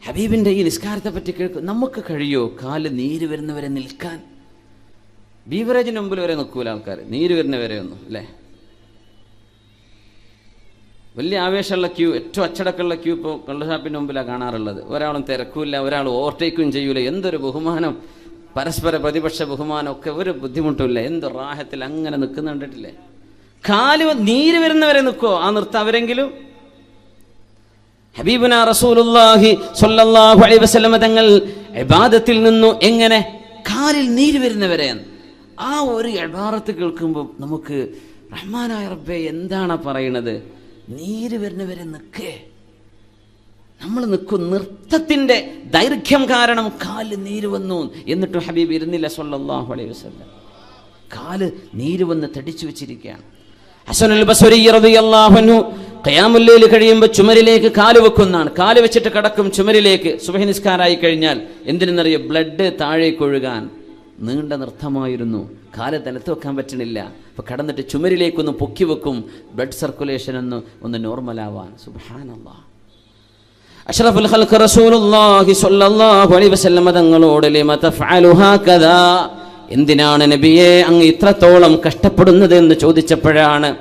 ഹബീബിൻ്റെ ഈ നിസ്കാരത്തെ പറ്റി കേൾക്കും. നമുക്ക് കഴിയോ കാല് നീര് വരുന്നവരെ നിൽക്കാൻ? ബീവറേജിന് മുമ്പിൽ വരെ നിൽക്കൂല ആൾക്കാർ, നീര് വരുന്നവരെ ഒന്നും അല്ലേ. വലിയ ആവേശമുള്ള ക്യൂ, ഏറ്റവും അച്ചടക്കമുള്ള ക്യൂ ഇപ്പോൾ കള്ളുഷാപ്പിൻ്റെ മുമ്പിലാണ് കാണാറുള്ളത്. ഒരാളും തിരക്കൂല, ഒരാൾ ഓവർടേക്കും ചെയ്യൂല. എന്തൊരു ബഹുമാനം, പരസ്പര പ്രതിപക്ഷ ബഹുമാനം ഒക്കെ, ഒരു ബുദ്ധിമുട്ടില്ല. എന്ത് റാഹത്തിൽ അങ്ങനെ നിൽക്കുന്ന കണ്ടിട്ടില്ലേ? കാല് നീര് വരുന്നവരെ നിൽക്കുമോ? ആ നിർത്താം അവരെങ്കിലും. ഹബീബുന റസൂലുള്ളാഹി സ്വല്ലല്ലാഹു അലൈഹി വസല്ലം തങ്ങൾ ഇബാദത്തിൽ നിന്നു എങ്ങനെ കാലിൽ നീര് വരുന്നവരെ, ആ ഒരു ഇബാദത്ത് കേൾക്കുമ്പോൾ നമുക്ക് റഹ്മാനായ റബ്ബേ എന്താണ് പറയണത്? നീര് വരുന്നവരെ നിൽക്കേ, നമ്മൾ നിൽക്കും. നൃത്തത്തിൻ്റെ ദൈർഘ്യം കാരണം കാല് നീര് വന്നു. എന്നിട്ടും ഹബീബ് ഇരുന്നില്ല സ്വല്ലല്ലാഹു അലൈഹി വസല്ലം. കാല് നീര് വന്ന് തടിച്ചു വെച്ചിരിക്കുകയാണ്. ഹസനുൽ ബസ്രി റളിയല്ലാഹു അൻഹു ഖിയാമുൽ ലൈൽ കഴിയുമ്പോൾ ചുമരിലേക്ക് കാല് വെക്കുന്നതാണ്. കാല് വെച്ചിട്ട് കിടക്കും ചുമരിലേക്ക്. സുബ്ഹി നിസ്കാരമായി കഴിഞ്ഞാൽ എന്തിനെന്നറിയോ? ബ്ലഡ് താഴേക്ക് ഒഴുകാൻ. നീണ്ട നൃത്തമായിരുന്നു. കാല് നിലത്ത് വെക്കാൻ പറ്റണില്ല. അപ്പോൾ കിടന്നിട്ട് ചുമരിലേക്കൊന്ന് പൊക്കി വെക്കും, ബ്ലഡ് സർക്കുലേഷൻ ഒന്ന് നോർമലാവാൻ. സുബ്ഹാനല്ലാഹ്. അഷ്റഫുൽ ഖൽഖ് റസൂലുള്ളാഹി സ്വല്ലല്ലാഹു അലൈഹി വസല്ലം തങ്ങളോട് ലിമ തഫഅലു ഹാകദാ, എന്തിനാണ് നബിയെ അങ്ങ് ഇത്രത്തോളം കഷ്ടപ്പെടുന്നത് എന്ന് ചോദിച്ചപ്പോഴാണ്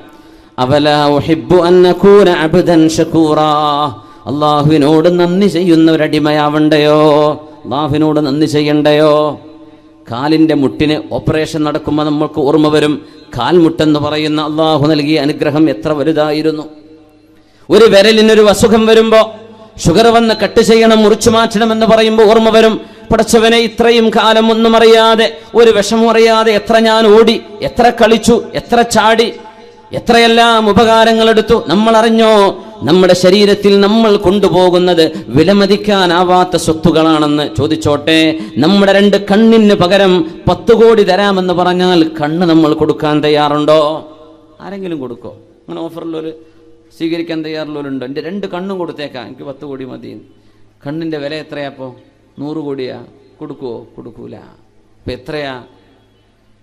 അവലാ ഉഹിബ്ബു അൻ നകൂന അബ്ദൻ ശകൂറാ, അല്ലാഹുവിനോട് നന്ദി ചെയ്യുന്ന ഒരു അടിമയാവണ്ടയോ, അല്ലാഹുവിനോട് നന്ദി ചെയ്യണ്ടയോ? കാലിൻ്റെ മുട്ടിന് ഓപ്പറേഷൻ നടക്കുമ്പോൾ നമ്മൾക്ക് ഓർമ്മ വരും, കാൽമുട്ടെന്ന് പറയുന്ന അള്ളാഹു നൽകിയ അനുഗ്രഹം എത്ര വലുതായിരുന്നു. ഒരു വിരലിനൊരു അസുഖം വരുമ്പോൾ, ഷുഗർ വന്ന് കട്ട് ചെയ്യണം, മുറിച്ചു മാറ്റണമെന്ന് പറയുമ്പോൾ ഓർമ്മ വരും, പടച്ചവനെ ഇത്രയും കാലം ഒന്നും അറിയാതെ, ഒരു വിഷമം അറിയാതെ എത്ര ഞാൻ ഓടി, എത്ര കളിച്ചു, എത്ര ചാടി, എത്രയെല്ലാം ഉപകാരങ്ങൾ എടുത്തു. നമ്മൾ അറിഞ്ഞോ നമ്മുടെ ശരീരത്തിൽ നമ്മൾ കൊണ്ടുപോകുന്നത് വിലമതിക്കാനാവാത്ത സ്വത്തുകളാണെന്ന്? ചോദിച്ചോട്ടെ, നമ്മുടെ 2 കണ്ണിന് പകരം 10 കോടി തരാമെന്ന് പറഞ്ഞാൽ കണ്ണ് നമ്മൾ കൊടുക്കാൻ തയ്യാറുണ്ടോ? ആരെങ്കിലും കൊടുക്കോ? അങ്ങനെ ഓഫറിലൊരു സ്വീകരിക്കാൻ തയ്യാറുള്ളവരുണ്ടോ? എൻ്റെ 2 കണ്ണും കൊടുത്തേക്കാം, എനിക്ക് 10 കോടി മതി. കണ്ണിൻ്റെ വില എത്രയാപ്പോൾ? 100 കോടിയാ? കൊടുക്കുവോ? കൊടുക്കൂല. ഇപ്പം എത്രയാ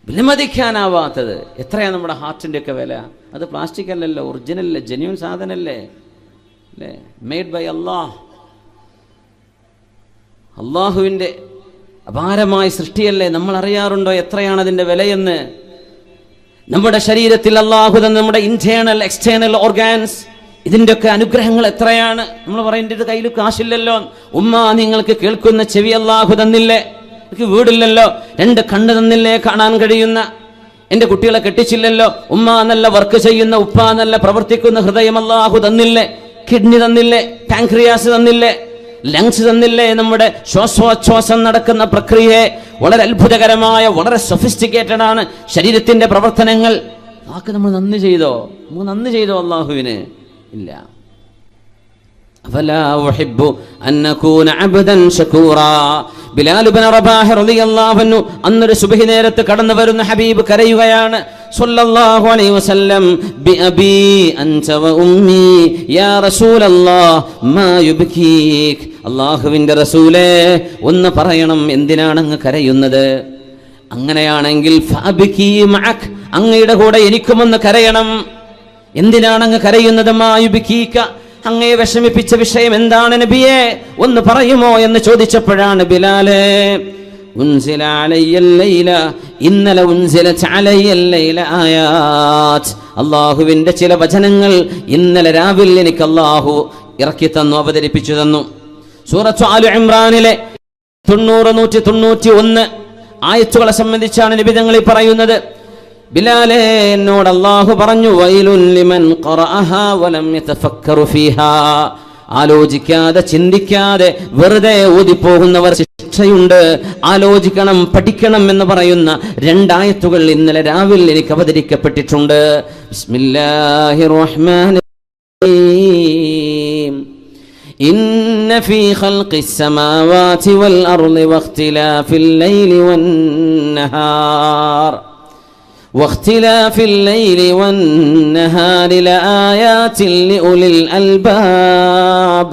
വിലമതിക്കാനാവാത്തത്? എത്രയാണ് നമ്മുടെ ഹാർട്ടിൻ്റെ ഒക്കെ വില? അത് പ്ലാസ്റ്റിക് അല്ലല്ലോ, ഒറിജിനലല്ലേ, ജെന്യൂൻ സാധനമല്ലേ, അല്ലേ, മെയ്ഡ് ബൈ അള്ളാഹ്. അള്ളാഹുവിൻ്റെ അപാരമായ സൃഷ്ടിയല്ലേ. നമ്മൾ അറിയാറുണ്ടോ എത്രയാണ് അതിൻ്റെ വിലയെന്ന്? നമ്മുടെ ശരീരത്തിൽ അള്ളാഹു തന്ന നമ്മുടെ ഇന്റേണൽ എക്സ്റ്റേണൽ ഓർഗാൻസ്, ഇതിൻ്റെയൊക്കെ അനുഗ്രഹങ്ങൾ എത്രയാണ്? നമ്മൾ പറയേണ്ടത് കയ്യിൽ കാശില്ലല്ലോ. ഉമ്മ, നിങ്ങൾക്ക് കേൾക്കുന്ന ചെവി അള്ളാഹു തന്നില്ലേ? എനിക്ക് വീടില്ലല്ലോ. 2 കണ്ണ് തന്നില്ലേ കാണാൻ കഴിയുന്ന? എൻ്റെ കുട്ടികളെ കെട്ടിച്ചില്ലല്ലോ. ഉമ്മ നല്ല വർക്ക് ചെയ്യുന്ന, ഉപ്പ നല്ല പ്രവർത്തിക്കുന്ന ഹൃദയം അള്ളാഹു തന്നില്ലേ? കിഡ്നി തന്നില്ലേ? പാൻക്രിയാസ് തന്നില്ലേ? ലങ്സ് തന്നില്ലേ? നമ്മുടെ ശ്വാസോച്ഛ്വാസം നടക്കുന്ന പ്രക്രിയയെ വളരെ അത്ഭുതകരമായ, വളരെ സൊഫിസ്റ്റിക്കേറ്റഡ് ആണ് ശരീരത്തിൻ്റെ പ്രവർത്തനങ്ങൾ. അതൊക്കെ നമ്മൾ നന്ദി ചെയ്തോ? നമുക്ക് നന്ദി ചെയ്തോ അള്ളാഹുവിന്? ഇല്ല. فلا أحب أن نكون عبدا شكورا. ബിലാൽ ഇബ്നു റബാഹ് റളിയല്ലാഹു അൻഹു അന്നൊരു സുബ്ഹി നേരത്ത് കടന്നു വരുന്ന ഹബീബ് കരയുകയാണ് സ്വല്ലല്ലാഹു അലൈഹി വസല്ലം, ബി അബി അൻത വ ഉമ്മി യാ റസൂലല്ലാഹ് മാ യുബ്കീക്. അല്ലാഹുവിൻ്റെ റസൂലേ, ഒന്ന് പറയണം, എന്തിനാണ് അങ്ങ് കരയുന്നത്? അങ്ങനെയാണെങ്കിൽ ഫഅബ്കി മഅക്, അങ്ങയുടെ കൂടെ എനിക്കുമൊന്ന് കരയണം. എന്തിനാണ് അങ്ങ് കരയുന്നത്? മാ യുബ്കീക, അങ്ങയെ വിഷമിപ്പിച്ച വിഷയം എന്താണ് നബിയെ, ഒന്ന് പറയുമോ എന്ന് ചോദിച്ചപ്പോഴാണ് ബിലാലേ, ഉൻസില അലയ്യൽ ലൈല, ഇന്നലെ ഉൻസിലത് അലയ്യൽ ലൈല ആയാത്ത്, അല്ലാഹുവിന്റെ ചില വചനങ്ങൾ ഇന്നലെ രാവിലെ എനിക്ക് അല്ലാഹു ഇറക്കി തന്നു, അവതരിപ്പിച്ചു തന്നു. സൂറത്ത് ആലു ഇംറാനിലെ 191 ആയത്തുകളെ സംബന്ധിച്ചാണ് നബി തങ്ങൾ പറയുന്നത്. ബിലാലേ, എന്നോട് അല്ലാഹു പറഞ്ഞു, വൈലുൻ ലിമൻ ഖറഅഹാ വലം യതഫക്കറു ഫീഹാ, ആലോചിക്കാതെ ചിന്തിക്കാതെ വെറുതെ ഓതിപ്പോകുന്നവർ ശിക്ഷയുണ്ട്. ആലോചിക്കണം, പഠിക്കണം എന്ന് പറയുന്ന 2 ആയത്തുകൾ ഇന്നലെ രാവിലെ എനിക്ക് അവതരിക്കപ്പെട്ടിട്ടുണ്ട്. ബിസ്മില്ലാഹിർ റഹ്മാനിർ റഹീം. ഇന്ന ഫീ ഖൽഖിസ് സമാവാതി വൽ അർളി വഖ്തിലാഫിൽ ലൈലി വന്നഹാർ واختلاف الليل والنهار لآيات لأولي الألباب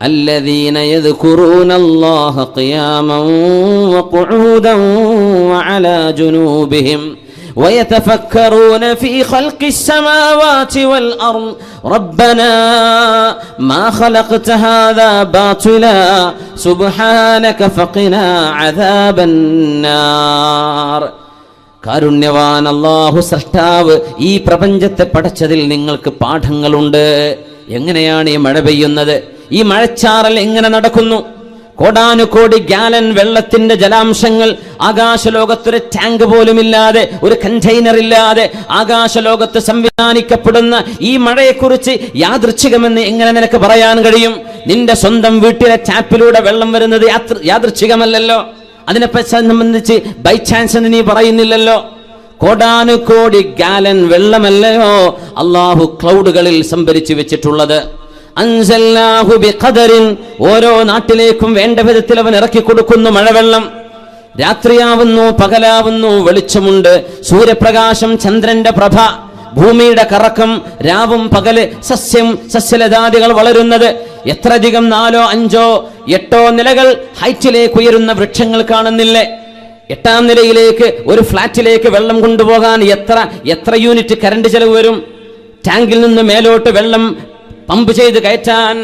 الذين يذكرون الله قياما وقعودا وعلى جنوبهم ويتفكرون في خلق السماوات والأرض ربنا ما خلقت هذا باطلا سبحانك فقنا عذاب النار. കാരുണ്യവാൻ അല്ലാഹു സൃഷ്ടാവ് ഈ പ്രപഞ്ചത്തെ പടച്ചതിൽ നിങ്ങൾക്ക് പാഠങ്ങളുണ്ട്. എങ്ങനെയാണ് ഈ മഴ പെയ്യുന്നത്? ഈ മഴച്ചാറൽ എങ്ങനെ നടക്കുന്നു? കോടാനുകോടി ഗാലൻ വെള്ളത്തിന്റെ ജലാംശങ്ങൾ ആകാശലോകത്തൊരു ടാങ്ക് പോലുമില്ലാതെ, ഒരു കണ്ടെയ്നർ ഇല്ലാതെ ആകാശലോകത്ത് സംവിധാനിക്കപ്പെടുന്ന ഈ മഴയെക്കുറിച്ച് യാദൃച്ഛികമെന്ന് എങ്ങനെ നിനക്ക് പറയാൻ കഴിയും? നിന്റെ സ്വന്തം വീട്ടിലെ ടാപ്പിലൂടെ വെള്ളം വരുന്നത് യാദൃച്ഛികമല്ലല്ലോ. അതിനെ സംബന്ധിച്ച് ബൈ ചാൻസ് എന്ന് നീ പറയുന്നില്ലല്ലോ. കോടാനുകോടി ഗാലൻ വെള്ളമല്ലയോ അല്ലാഹു ക്ലൗഡുകളിൽ സംഭരിച്ചു വെച്ചിട്ടുള്ളത്. അൻസൽനാഹു ബിഖദറിൻ, ഓരോ നാട്ടിലേക്കും വേണ്ട വിധത്തിൽ അവൻ ഇറക്കി കൊടുക്കുന്നു മഴവെള്ളം. രാത്രിയാവുന്നു, പകലാവുന്നു, വെളിച്ചമുണ്ട്, സൂര്യപ്രകാശം, ചന്ദ്രന്റെ പ്രഭ, ഭൂമിയുടെ കറക്കം, രാവും പകല്, സസ്യലതാദികൾ വളരുന്നത്. എത്രയധികം 4, 5, 8 നിലകൾ ഹൈറ്റിലേക്ക് ഉയരുന്ന വൃക്ഷങ്ങൾ കാണുന്നില്ലേ? 8ാം നിലയിലേക്ക് ഒരു ഫ്ലാറ്റിലേക്ക് വെള്ളം കൊണ്ടുപോകാൻ എത്ര യൂണിറ്റ് കറണ്ട് ചെലവ് വരും? ടാങ്കിൽ നിന്ന് മേലോട്ട് വെള്ളം പമ്പ് ചെയ്ത് കയറ്റാൻ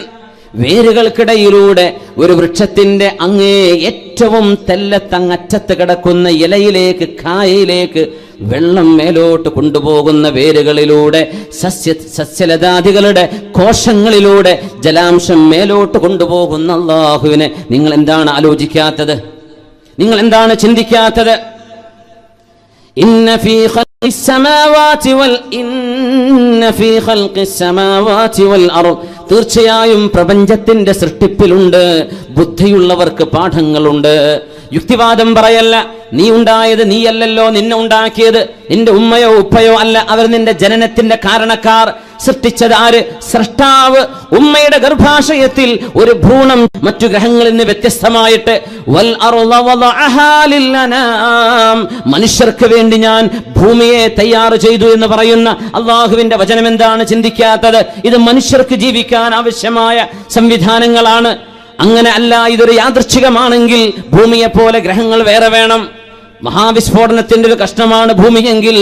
വേരുകൾക്കിടയിലൂടെ ഒരു വൃക്ഷത്തിന്റെ അങ്ങേ ഏറ്റവും തെല്ലത്തങ്ങറ്റത്ത് കിടക്കുന്ന ഇലയിലേക്ക്, കായയിലേക്ക് വെള്ളം മേലോട്ട് കൊണ്ടുപോകുന്ന വേരുകളിലൂടെ, സസ്യലതാദികളുടെ കോശങ്ങളിലൂടെ ജലാംശം മേലോട്ട് കൊണ്ടുപോകുന്ന അല്ലാഹുവിനെ നിങ്ങൾ എന്താണ് ആലോചിക്കാത്തത്? നിങ്ങൾ എന്താണ് ചിന്തിക്കാത്തത്? ഇന്ന ഫീ ഖൽഖിസ് സമാവാതി വൽ അർദ്, തീർച്ചയായും പ്രപഞ്ചത്തിന്റെ സൃഷ്ടിപ്പിലുണ്ട് ബുദ്ധിയുള്ളവർക്ക് പാഠങ്ങളുണ്ട്. യുക്തിവാദം പറയല്ല. നീ ഉണ്ടായത് നീയല്ലല്ലോ, നിന്നെ ഉണ്ടാക്കിയത് നിന്റെ ഉമ്മയോ ഉപ്പയോ അല്ല, അവർ നിന്റെ ജനനത്തിന്റെ കാരണക്കാർ. സൃഷ്ടിച്ചത് ആര്? സൃഷ്ടാവ്. ഉമ്മയുടെ ഗർഭാശയത്തിൽ ഒരു ഭ്രൂണം മറ്റു ഗ്രഹങ്ങളിൽ നിന്ന് വ്യത്യസ്തമായിട്ട് വൽ അർള വദഅഹാ ലിൽ അനാം, മനുഷ്യർക്ക് വേണ്ടി ഞാൻ ഭൂമിയെ തയ്യാർ ചെയ്തു എന്ന് പറയുന്ന അല്ലാഹുവിന്റെ വചനം എന്താണ് ചിന്തിക്കാത്തത്? ഇത് മനുഷ്യർക്ക് ജീവിക്കാൻ ആവശ്യമായ സംവിധാനങ്ങളാണ്. അങ്ങനെ അല്ല, ഇതൊരു യാദൃച്ഛികമാണെങ്കിൽ ഭൂമിയെ പോലെ ഗ്രഹങ്ങൾ വേറെ വേണം. മഹാവിസ്ഫോടനത്തിന്റെ ഒരു കഷ്ണമാണ് ഭൂമിയെങ്കിൽ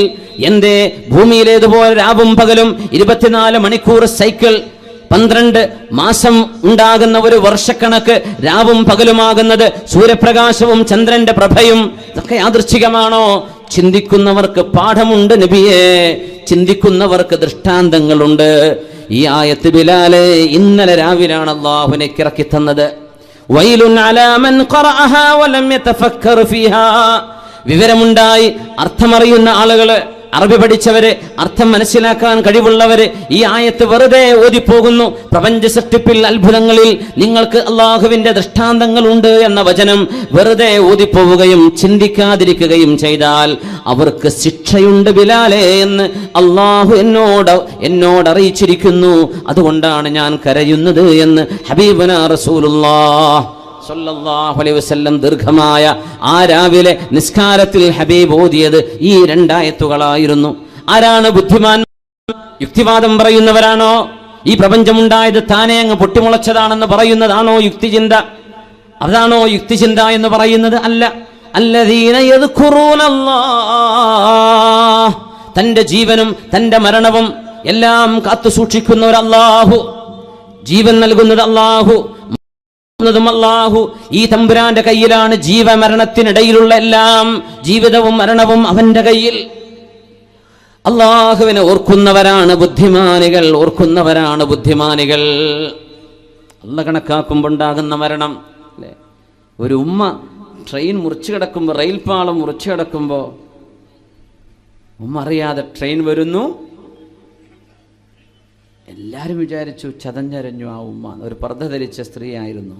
എന്തേ ഭൂമിയിലേതുപോലെ രാവും പകലും 24 മണിക്കൂർ സൈക്കിൾ, 12 മാസം ഉണ്ടാകുന്ന ഒരു വർഷക്കണക്ക് രാവും പകലുമാകുന്നത്, സൂര്യപ്രകാശവും ചന്ദ്രന്റെ പ്രഭയും, ഇതൊക്കെ യാദൃച്ഛികമാണോ? ചിന്തിക്കുന്നവർക്ക് പാഠമുണ്ട് നബിയെ, ചിന്തിക്കുന്നവർക്ക് ദൃഷ്ടാന്തങ്ങളുണ്ട്. ഈ ആയത്ത് ബിലാലെ ഇന്നലെ രാവിലാണ് അല്ലാഹുവിനെ ഇറക്കി തന്നത്. വൈലുൻ അലാ മൻ ഖറഅഹാ വലം യതഫക്കർ ഫീഹാ, വിവരമുണ്ടായി അർത്ഥമറിയുന്ന ആളുകള്, അറബി പഠിച്ചവര്, അർത്ഥം മനസ്സിലാക്കാൻ കഴിവുള്ളവര് ഈ ആയത്ത് വെറുതെ ഓതിപ്പോകുന്നു. പ്രപഞ്ച സൃഷ്ടിപ്പിൽ, അത്ഭുതങ്ങളിൽ നിങ്ങൾക്ക് അല്ലാഹുവിന്റെ ദൃഷ്ടാന്തങ്ങളുണ്ട് എന്ന വചനം വെറുതെ ഓതിപ്പോവുകയും ചിന്തിക്കാതിരിക്കുകയും ചെയ്താൽ അവർക്ക് ശിക്ഷയുണ്ട് ബിലാലെ എന്ന് അല്ലാഹു എന്നോട് അറിയിച്ചിരിക്കുന്നു. അതുകൊണ്ടാണ് ഞാൻ കരയുന്നത് എന്ന് ഹബീബുനാ റസൂലുള്ളാഹ് സല്ലല്ലാഹു അലൈഹി വസല്ലം ദീർഘമായ ആ രാവിലെ നിസ്കാരത്തിൽ ഹബീബ് ഓതിയത് ഈ 2 ആയത്തുകളായിരുന്നു. ആരാണ് ബുദ്ധിമാൻ? യുക്തിവാദം പറയുന്നവരാണോ? ഈ പ്രപഞ്ചമുണ്ടായത് താനേ അങ്ങ് പൊട്ടിമുളച്ചതാണെന്ന് പറയുന്നതാണോ യുക്തിചിന്ത? അതാണോ യുക്തിചിന്ത എന്ന് പറയുന്നത്? അല്ല. അല്ലദീന യദ്കുറൂനല്ലാഹ്, തന്റെ ജീവനും തന്റെ മരണവും എല്ലാം കാത്തു സൂക്ഷിക്കുന്ന ഒരു അല്ലാഹു. ജീവൻ നൽകുന്നത് അല്ലാഹു, അല്ലാഹു. ഈ തമ്പുരാന്റെ കയ്യിലാണ് ജീവമരണത്തിനിടയിലുള്ള എല്ലാം. ജീവിതവും മരണവും അവന്റെ കയ്യിൽ. അല്ലാഹുവിനെ ഓർക്കുന്നവരാണ് ബുദ്ധിമാനികൾ, ഓർക്കുന്നവരാണ് ബുദ്ധിമാനികൾ. അല്ലാഹ് കണക്കാക്കുമ്പോൾ ഉണ്ടാകുന്ന മരണം അല്ലേ? ഒരു ഉമ്മ ട്രെയിൻ മുറിച്ചു കിടക്കുമ്പോൾ, റെയിൽപാളം മുറിച്ചു കിടക്കുമ്പോൾ ഉമ്മ അറിയാതെ ട്രെയിൻ വരുന്നു. എല്ലാവരും വിചാരിച്ചു ചതഞ്ഞരഞ്ഞു ആ ഉമ്മ. ഒരു പർദ്ദ ധരിച്ച സ്ത്രീയായിരുന്നു.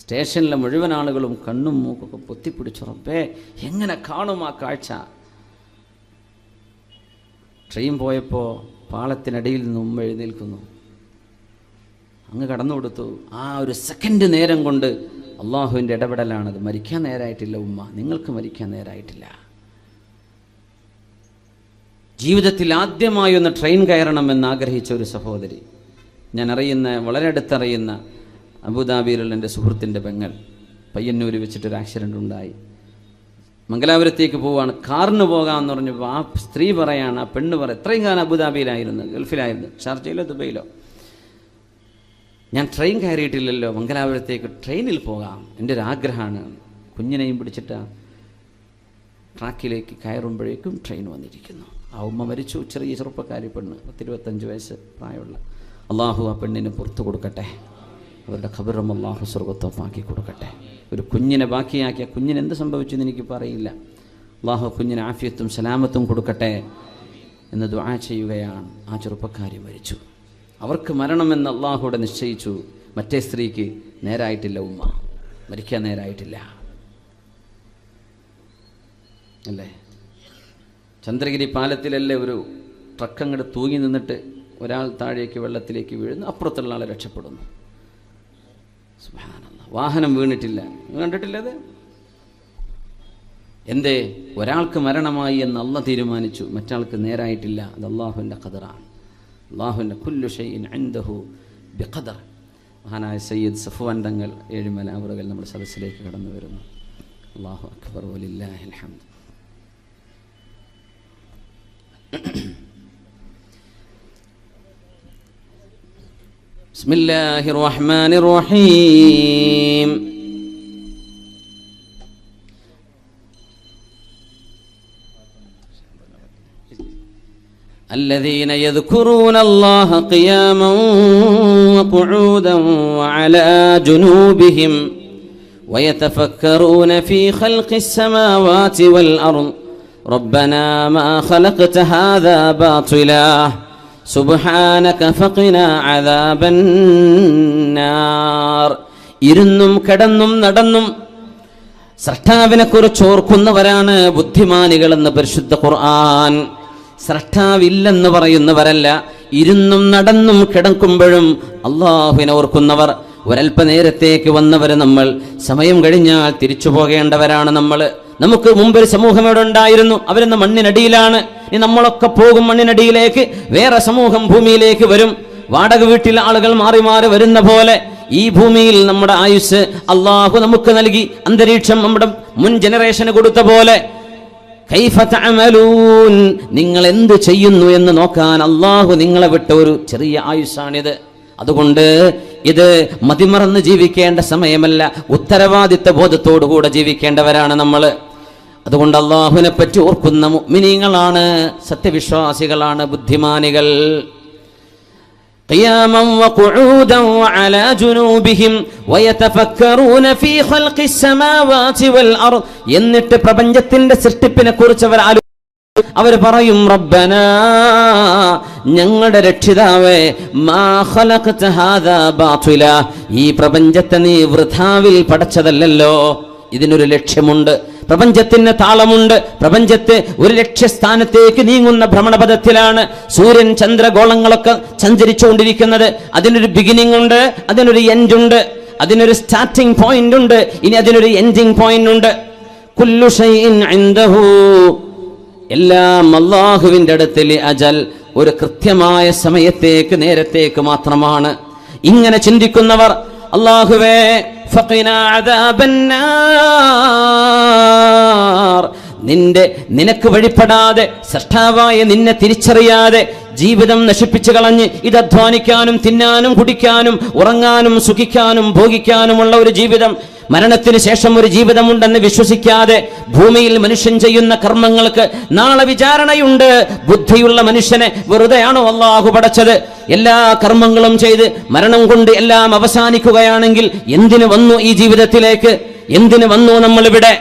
സ്റ്റേഷനിലെ മുഴുവൻ ആളുകളും കണ്ണും മൂക്കൊക്കെ പൊത്തിപ്പിടിച്ചു. റബ്ബേ, എങ്ങനെ കാണും ആ കാഴ്ച? ട്രെയിൻ പോയപ്പോൾ പാളത്തിനടിയിൽ നിന്ന് ഉമ്മ എഴുന്നേൽക്കുന്നു. അങ്ങ് കടന്നു കൊടുത്തു. ആ ഒരു സെക്കൻഡ് നേരം കൊണ്ട് അള്ളാഹുവിൻ്റെ ഇടപെടലാണത്. മരിക്കാൻ നേരായിട്ടില്ല ഉമ്മ, നിങ്ങൾക്ക് മരിക്കാൻ നേരായിട്ടില്ല. ജീവിതത്തിൽ ആദ്യമായി ഒന്ന് ട്രെയിൻ കയറണമെന്ന് ആഗ്രഹിച്ച ഒരു സഹോദരി, ഞാൻ അറിയുന്ന, വളരെ അടുത്തറിയുന്ന അബുദാബിയിലുള്ള എൻ്റെ സുഹൃത്തിൻ്റെ പെങ്ങൾ, പയ്യന്നൂർ വെച്ചിട്ടൊരു ആക്സിഡൻ്റ് ഉണ്ടായി. മംഗലാപുരത്തേക്ക് പോവാണ്, കാറിന് പോകാമെന്ന് പറഞ്ഞപ്പോൾ ആ സ്ത്രീ പറയാണ്, ആ പെണ്ണ് എത്രയും കാലം അബുദാബിയിലായിരുന്നു, ഗൾഫിലായിരുന്നു, ഷാർജയിലോ ദുബൈയിലോ, ഞാൻ ട്രെയിൻ കയറിയിട്ടില്ലല്ലോ, മംഗലാപുരത്തേക്ക് ട്രെയിനിൽ പോകാം, എൻ്റെ ഒരു ആഗ്രഹമാണ്. കുഞ്ഞിനെയും പിടിച്ചിട്ട് ട്രാക്കിലേക്ക് കയറുമ്പോഴേക്കും ട്രെയിൻ വന്നിരിക്കുന്നു. ആ ഉമ്മ മരിച്ചു. ചെറിയ ചെറുപ്പക്കാരി പെണ്ണ്, 25 വയസ്സ് പ്രായമുള്ള. അള്ളാഹു ആ പെണ്ണിന് പുറത്തു കൊടുക്കട്ടെ, അവരുടെ ഖബറും അള്ളാഹു സ്വർഗത്തോപ്പാക്കി കൊടുക്കട്ടെ. ഒരു കുഞ്ഞിനെ ബാക്കിയാക്കിയ കുഞ്ഞിന് എന്ത് സംഭവിച്ചെന്ന് എനിക്കിപ്പോൾ അറിയില്ല. അള്ളാഹു കുഞ്ഞിന് ആഫിയത്തും സലാമത്തും കൊടുക്കട്ടെ എന്ന് ദുആ ചെയ്യുകയാണ്. ആ ചെറുപ്പക്കാരി മരിച്ചു. അവർക്ക് മരണമെന്ന് അള്ളാഹുവിടെ നിശ്ചയിച്ചു. മറ്റേ സ്ത്രീക്ക് നേരായിട്ടില്ല, ഉമ്മ മരിക്കാൻ നേരായിട്ടില്ല അല്ലേ? ചന്ദ്രഗിരി പാലത്തിലല്ലേ ഒരു ട്രക്ക് അങ്ങോട്ട് തൂങ്ങി നിന്നിട്ട് ഒരാൾ താഴേക്ക് വെള്ളത്തിലേക്ക് വീഴുന്നു, അപ്പുറത്തുള്ള ആളെ രക്ഷപ്പെടുന്നു. സുബ്ഹാനല്ലാഹ്, വാഹനം വീണിട്ടില്ല. കണ്ടിട്ടില്ലത്? എന്തേ? ഒരാൾക്ക് മരണമായി എന്ന് അള്ളാഹ് തീരുമാനിച്ചു, മറ്റാൾക്ക് നേരായിട്ടില്ല. അത് അള്ളാഹുവിൻ്റെ ഖദറാണ്. അള്ളാഹുവിൻ്റെ കുല്ലു ഷൈഇൻ ഇൻദഹു ബിഖദർ. മഹാനായ സയ്യിദ് സഫ്വാൻ തങ്ങൾ ഏഴുമല അവറുകൾ നമ്മുടെ സദസ്സിലേക്ക് കടന്നു വരുന്നു. അല്ലാഹു അക്ബർ വലില്ലാഹിൽ ഹംദ്. ബിസ്മില്ലാഹിർ റഹ്മാനിർ റഹീം. الذين يذكرون الله قياما وقعودا وعلى جنوبهم ويتفكرون في خلق السماوات والأرض ربنا ما خلقت هذا باطلا سبحانك فقنا عذاب النار. ഇരുന്നും കിടന്നും നടന്നും സ്രഷ്ടാവിനെ കുറിച്ച് ഓർക്കുന്നവരാണ് ബുദ്ധിമാനികളെന്ന് പരിശുദ്ധ ഖുർആൻ. സ്രഷ്ടാവില്ലെന്ന് പറയുന്നവരല്ല, ഇരുന്നും നടന്നും കിടക്കുമ്പോഴും അള്ളാഹുവിനെ ഓർക്കുന്നവർ. ഒരല്പനേരത്തേക്ക് വന്നവർ നമ്മൾ, സമയം കഴിഞ്ഞാൽ തിരിച്ചു പോകേണ്ടവരാണ് നമ്മൾ. നമുക്ക് മുമ്പൊരു സമൂഹം ഇവിടെ ഉണ്ടായിരുന്നു, അവരിന്ന് മണ്ണിനടിയിലാണ്. ഇനി നമ്മളൊക്കെ പോകും മണ്ണിനടിയിലേക്ക്. വേറെ സമൂഹം ഭൂമിയിലേക്ക് വരും. വാടക വീട്ടിൽ ആളുകൾ മാറി മാറി വരുന്ന പോലെ ഈ ഭൂമിയിൽ നമ്മുടെ ആയുസ് അള്ളാഹു നമുക്ക് നൽകി. അന്തരീക്ഷം നമ്മുടെ മുൻ ജനറേഷന് കൊടുത്ത പോലെ കൈഫ തഅമലൂൻ, നിങ്ങൾ എന്ത് ചെയ്യുന്നു എന്ന് നോക്കാൻ അള്ളാഹു നിങ്ങളെ വിട്ട ഒരു ചെറിയ ആയുസ്സാണിത്. അതുകൊണ്ട് ഇത് മതിമറന്ന് ജീവിക്കേണ്ട സമയമല്ല, ഉത്തരവാദിത്ത ബോധത്തോടുകൂടെ ജീവിക്കേണ്ടവരാണ് നമ്മൾ. അതുകൊണ്ട് അള്ളാഹുവിനെ പറ്റി ഓർക്കുന്ന മുഅ്മിനീങ്ങളാണ്, സത്യവിശ്വാസികളാണ്, ബുദ്ധിമാനികൾ. قياما وقعودا وعلى جنوبهم ويتفكرون في خلق السماوات والأرض. എന്നിട്ട് പ്രപഞ്ചത്തിന്റെ സൃഷ്ടിപ്പിനെ കുറിച്ച് അവർ പറയും, റബ്ബനാ, ഞങ്ങളുടെ രക്ഷിതാവേ, മാ ഖലഖത ഹാദാ ബാതില, ഈ പ്രപഞ്ചത്തെ നീ വൃഥാവിൽ പടച്ചതല്ലല്ലോ. ഇതിനൊരു ലക്ഷ്യമുണ്ട്, പ്രപഞ്ചത്തിന് താളമുണ്ട്. പ്രപഞ്ചത്തെ ഒരു ലക്ഷ്യസ്ഥാനത്തേക്ക് നീങ്ങുന്ന ഭ്രമണപഥത്തിലാണ് സൂര്യൻ ചന്ദ്രഗോളങ്ങളൊക്കെ സഞ്ചരിച്ചുകൊണ്ടിരിക്കുന്നത്. അതിനൊരു ബിഗിനിങ് ഉണ്ട്, അതിനൊരു എൻഡ് ഉണ്ട്, അതിനൊരു സ്റ്റാർട്ടിംഗ് പോയിന്റ് ഉണ്ട്, ഇനി അതിനൊരു എൻഡിങ് പോയിന്റ് ഉണ്ട്. കുല്ലു ഷൈഇൻ ഇൻദഹു, എല്ലാം അല്ലാഹുവിന്റെ അടുത്ത് അജൽ, ഒരു കൃത്യമായ സമയത്തേക്ക്, നേരത്തേക്ക് മാത്രമാണ്. ഇങ്ങനെ ചിന്തിക്കുന്നവർ, അല്ലാഹുവേ ഫഖിനാ അദാബന്നാർ, നിനക്ക് വഴിപ്പെടാതെ സൃഷ്ടാവായ നിന്നെ തിരിച്ചറിയാതെ ജീവിതം നശിപ്പിച്ചു കളഞ്ഞ് ഇത് അധ്വാനിക്കാനും തിന്നാനും കുടിക്കാനും ഉറങ്ങാനും സുഖിക്കാനും ഭോഗിക്കാനുമുള്ള ഒരു ജീവിതം, മരണത്തിന് ശേഷം ഒരു ജീവിതമുണ്ടെന്ന് വിശ്വസിക്കാതെ ഭൂമിയിൽ മനുഷ്യൻ ചെയ്യുന്ന കർമ്മങ്ങൾക്ക് നാളെ വിചാരണയുണ്ട്. ബുദ്ധിയുള്ള മനുഷ്യനെ വെറുതെയാണോ അല്ലാഹു പടച്ചത്? എല്ലാ കർമ്മങ്ങളും ചെയ്ത് മരണം കൊണ്ട് എല്ലാം അവസാനിക്കുകയാണെങ്കിൽ എന്തിനു വന്നു ഈ ജീവിതത്തിലേക്ക്? എന്തിനു വന്നു നമ്മളിവിടെ?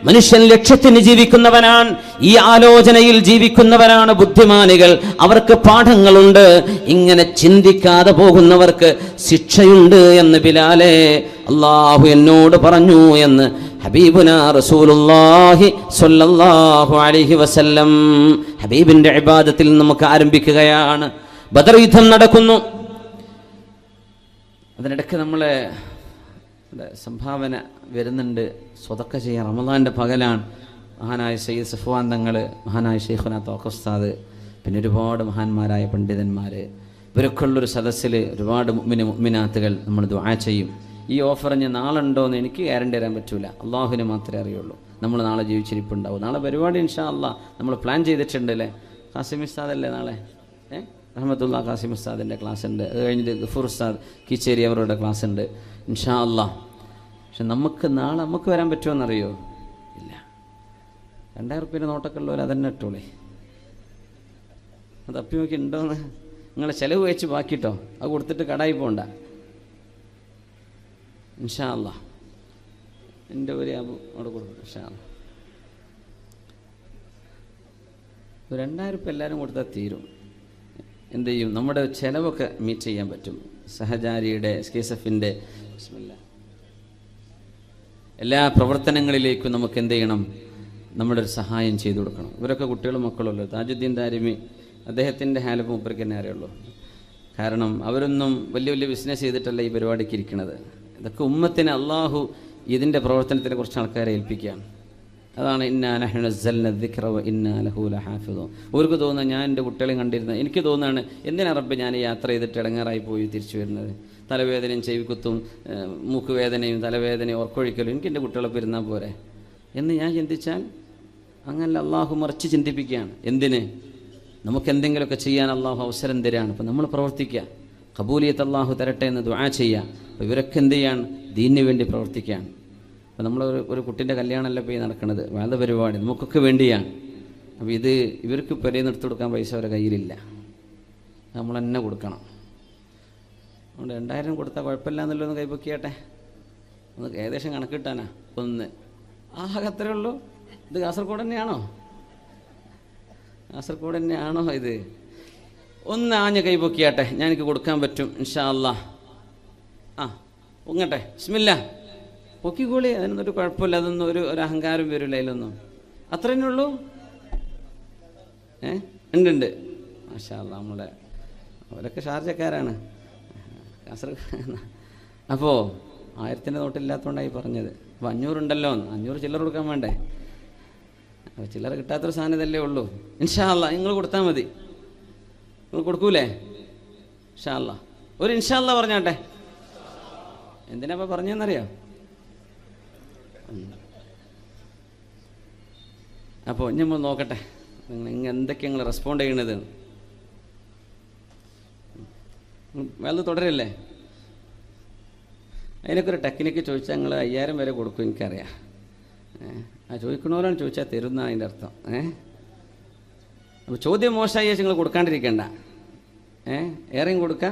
മനുഷ്യൻ ലക്ഷ്യത്തിന് ജീവിക്കുന്നവനാണ്, ഈ ആലോചനയിൽ ജീവിക്കുന്നവരാണ് ബുദ്ധിമാനികൾ. അവർക്ക് പാഠങ്ങളുണ്ട്. ഇങ്ങനെ ചിന്തിക്കാതെ പോകുന്നവർക്ക് ശിക്ഷയുണ്ട് എന്ന് ബിലാലെ അല്ലാഹു എന്നോട് പറഞ്ഞു എന്ന് ഹബീബുനാ റസൂലുള്ളാഹി സ്വല്ലല്ലാഹു അലൈഹി വസല്ലം. ഹബീബിന്റെ ഇബാദത്തിൽ നമുക്ക് ആരംഭിക്കുകയാണ്. ബദർ യുദ്ധം നടക്കുന്നു. അതിനിടയ്ക്ക് നമ്മളെ സംഭാവന വരുന്നുണ്ട്. സ്വതക്ക ചെയ്യാൻ റമദാൻ്റെ പകലാണ്. മഹാനായ സയ്യിദ് സഫ്വാൻ തങ്ങൾ, മഹാനായ ഷെയ്ഖുനാ തൗഖീഫ് ഉസ്താദ്, പിന്നെ ഒരുപാട് മഹാന്മാരായ പണ്ഡിതന്മാർ, ഇവരൊക്കെ ഉള്ളൊരു സദസ്സിൽ ഒരുപാട് മുഅ്മിനാത്തുകൾ നമ്മൾ ദുആ ചെയ്യും. ഈ ഓഫർ ഞാൻ നാളെ ഉണ്ടോയെന്ന് എനിക്ക് ഗ്യാരണ്ടി തരാൻ പറ്റൂല, അള്ളാഹുവിന് മാത്രമേ അറിയുള്ളൂ. നമ്മൾ നാളെ ജീവിച്ചിരിപ്പുണ്ടാവും. നാളെ പരിപാടി ഇൻഷാ അല്ലാഹ് നമ്മൾ പ്ലാൻ ചെയ്തിട്ടുണ്ട് അല്ലേ? ഖാസിം ഉസ്താദല്ലേ നാളെ? റഹ്മത്തുള്ള ഖാസിം ഉസ്താദിൻ്റെ ക്ലാസ് ഉണ്ട്. അത് കഴിഞ്ഞിട്ട് ഗഫൂർ ഉസ്താദ് കീച്ചേരി അവരുടെ ക്ലാസ് ഉണ്ട് ഇൻഷാ അല്ലാഹ്. പക്ഷെ നമുക്ക് നാളെ നമുക്ക് വരാൻ പറ്റുമോയെന്നറിയോ? ഇല്ല. 2000 നോട്ടൊക്കെ ഉള്ളവർ അതന്നെ ഇട്ടോളേ. അത് തപ്പി നോക്കി ഉണ്ടോയെന്ന് നിങ്ങളെ ചിലവ് വെച്ച് ബാക്കിട്ടോ, അത് കൊടുത്തിട്ട് കടായി പോകണ്ട ഇൻഷാ അല്ലാഹ്. എൻ്റെ ഒരു അവിടെ കൊടുക്കും ഇൻഷാ അല്ലാഹ്. 2000 എല്ലാവരും കൊടുത്താൽ തീരും. എന്ത് ചെയ്യും? നമ്മുടെ ചിലവൊക്കെ മീറ്റ് ചെയ്യാൻ പറ്റും. സഹചാരിയുടെ SKSF-ൻ്റെ എല്ലാ പ്രവർത്തനങ്ങളിലേക്കും നമുക്ക് എന്ത് ചെയ്യണം? നമ്മുടെ ഒരു സഹായം ചെയ്തു കൊടുക്കണം. ഇവരൊക്കെ കുട്ടികളും മക്കളുള്ളൂ. താജുദ്ദീൻ ദാരിമി അദ്ദേഹത്തിൻ്റെ ഹാലപ്പ് മൂപ്പർക്ക് തന്നെ അറിയുള്ളൂ. കാരണം അവരൊന്നും വലിയ വലിയ ബിസിനസ് ചെയ്തിട്ടല്ല ഈ പരിപാടിക്ക് ഇരിക്കുന്നത്. ഇതൊക്കെ ഉമ്മത്തിന് അള്ളാഹു ഇതിൻ്റെ പ്രവർത്തനത്തിനെ കുറച്ച് ആൾക്കാരെ ഏൽപ്പിക്കുകയാണ്. അതാണ് ഇന്നാ നഹ്നു നസ്സൽന ദിക്റ വ ഇന്നാ ലഹു ലഹാഫിദൂൻ. അവർക്ക് തോന്നുന്നത് ഞാൻ എൻ്റെ കുട്ടികളെയും കണ്ടിരുന്നത്, എനിക്ക് തോന്നുകയാണ് എന്തിനാ റബ്ബ് ഞാൻ യാത്ര ചെയ്തിട്ട് ഇടങ്ങാറായി പോയി തിരിച്ചു വരുന്നത്? തലവേദനയും ചെവിക്കുത്തും മൂക്ക് വേദനയും തലവേദനയും ഉറക്കൊഴിക്കലും എനിക്ക് എൻ്റെ കുട്ടികളെ ഇരുന്നാൽ പോരെ എന്ന് ഞാൻ ചിന്തിച്ചാൽ അങ്ങനെ അള്ളാഹു മറിച്ച് ചിന്തിപ്പിക്കുകയാണ്. എന്തിന്? നമുക്ക് എന്തെങ്കിലുമൊക്കെ ചെയ്യാൻ അള്ളാഹു അവസരം തരാണ്. അപ്പം നമ്മൾ പ്രവർത്തിക്കുക, ഖബൂലിയത്ത് അള്ളാഹു തരട്ടെ എന്ന് ദുആ ചെയ്യുക. അപ്പോൾ ഇവരൊക്കെ എന്ത് ചെയ്യാണ്? ദീനിന് വേണ്ടി പ്രവർത്തിക്കുകയാണ്. അപ്പോൾ നമ്മൾ ഒരു കുട്ടീൻ്റെ കല്യാണമല്ല പോയി നടക്കുന്നത്, വേണ്ട പരിപാടി നമുക്കൊക്കെ വേണ്ടിയാണ്. അപ്പോൾ ഇത് ഇവർക്ക് പെരയിൽ നിർത്തി കൊടുക്കാൻ പൈസ അവരുടെ കയ്യിലില്ല, നമ്മൾ തന്നെ കൊടുക്കണം. അതുകൊണ്ട് 2000 കൊടുത്താൽ കുഴപ്പമില്ല എന്നല്ലോ ഒന്ന് കൈപ്പൊക്കിയാട്ടെ. ഒന്ന് ഏകദേശം കണക്ക് കിട്ടാനാ ഒന്ന് ആകെ അത്രയേ ഉള്ളൂ. ഇത് കാസർഗോഡ് തന്നെയാണോ? കാസർഗോഡ് തന്നെയാണോ ഇത്? ഒന്ന് ആഞ്ഞ് കൈപ്പൊക്കിയാട്ടെ, ഞാൻ എനിക്ക് കൊടുക്കാൻ പറ്റും ഇൻഷാ അല്ലാഹ്. ആ പൊങ്ങട്ടെ, ബിസ്മില്ലാ, പൊക്കിക്കോളി. അതിനൊന്നൊരു കുഴപ്പമില്ല, അതൊന്നും ഒരു അഹങ്കാരം വരില്ല അതിലൊന്നും. അത്ര തന്നെ ഉള്ളൂ. ഉണ്ട് മാഷാ അല്ലാഹ്. നമ്മളെ അവരൊക്കെ ഷാർജക്കാരാണ്, കാസർഗോഡ്. അപ്പോൾ 1000 നോട്ടില്ലാത്തതുകൊണ്ടായി പറഞ്ഞത്. അപ്പോൾ 500 ഉണ്ടല്ലോ, 500 ചില്ലറ കൊടുക്കാൻ വേണ്ടേ? അപ്പോൾ ചില്ലറ കിട്ടാത്തൊരു സാധനം ഇതല്ലേ ഉള്ളൂ. ഇൻഷാ അല്ലാഹ് നിങ്ങൾ കൊടുത്താൽ മതി. നിങ്ങൾ കൊടുക്കൂലേ? ഇൻഷാ അല്ലാഹ്. ഒരു ഇൻഷാ അല്ലാഹ് പറഞ്ഞാട്ടെ. എന്തിനാ അപ്പോൾ പറഞ്ഞതെന്നറിയോ? അപ്പോൾ നമ്മൾ നോക്കട്ടെ നിങ്ങൾ എന്തൊക്കെ നിങ്ങൾ റെസ്പോണ്ട് ചെയ്യണത്. വേറെ തുടരല്ലേ? അതിനൊക്കെ ഒരു ടെക്നിക്ക് ചോദിച്ചാൽ ഞങ്ങൾ 5000 വരെ കൊടുക്കും, എനിക്കറിയാം. ആ ചോദിക്കണവരാണ് ചോദിച്ചാൽ തരുന്ന അതിൻ്റെ അർത്ഥം. അപ്പോൾ ചോദ്യം മോശമായി നിങ്ങൾ കൊടുക്കാണ്ടിരിക്കേണ്ട. ഏറെയും കൊടുക്കുക,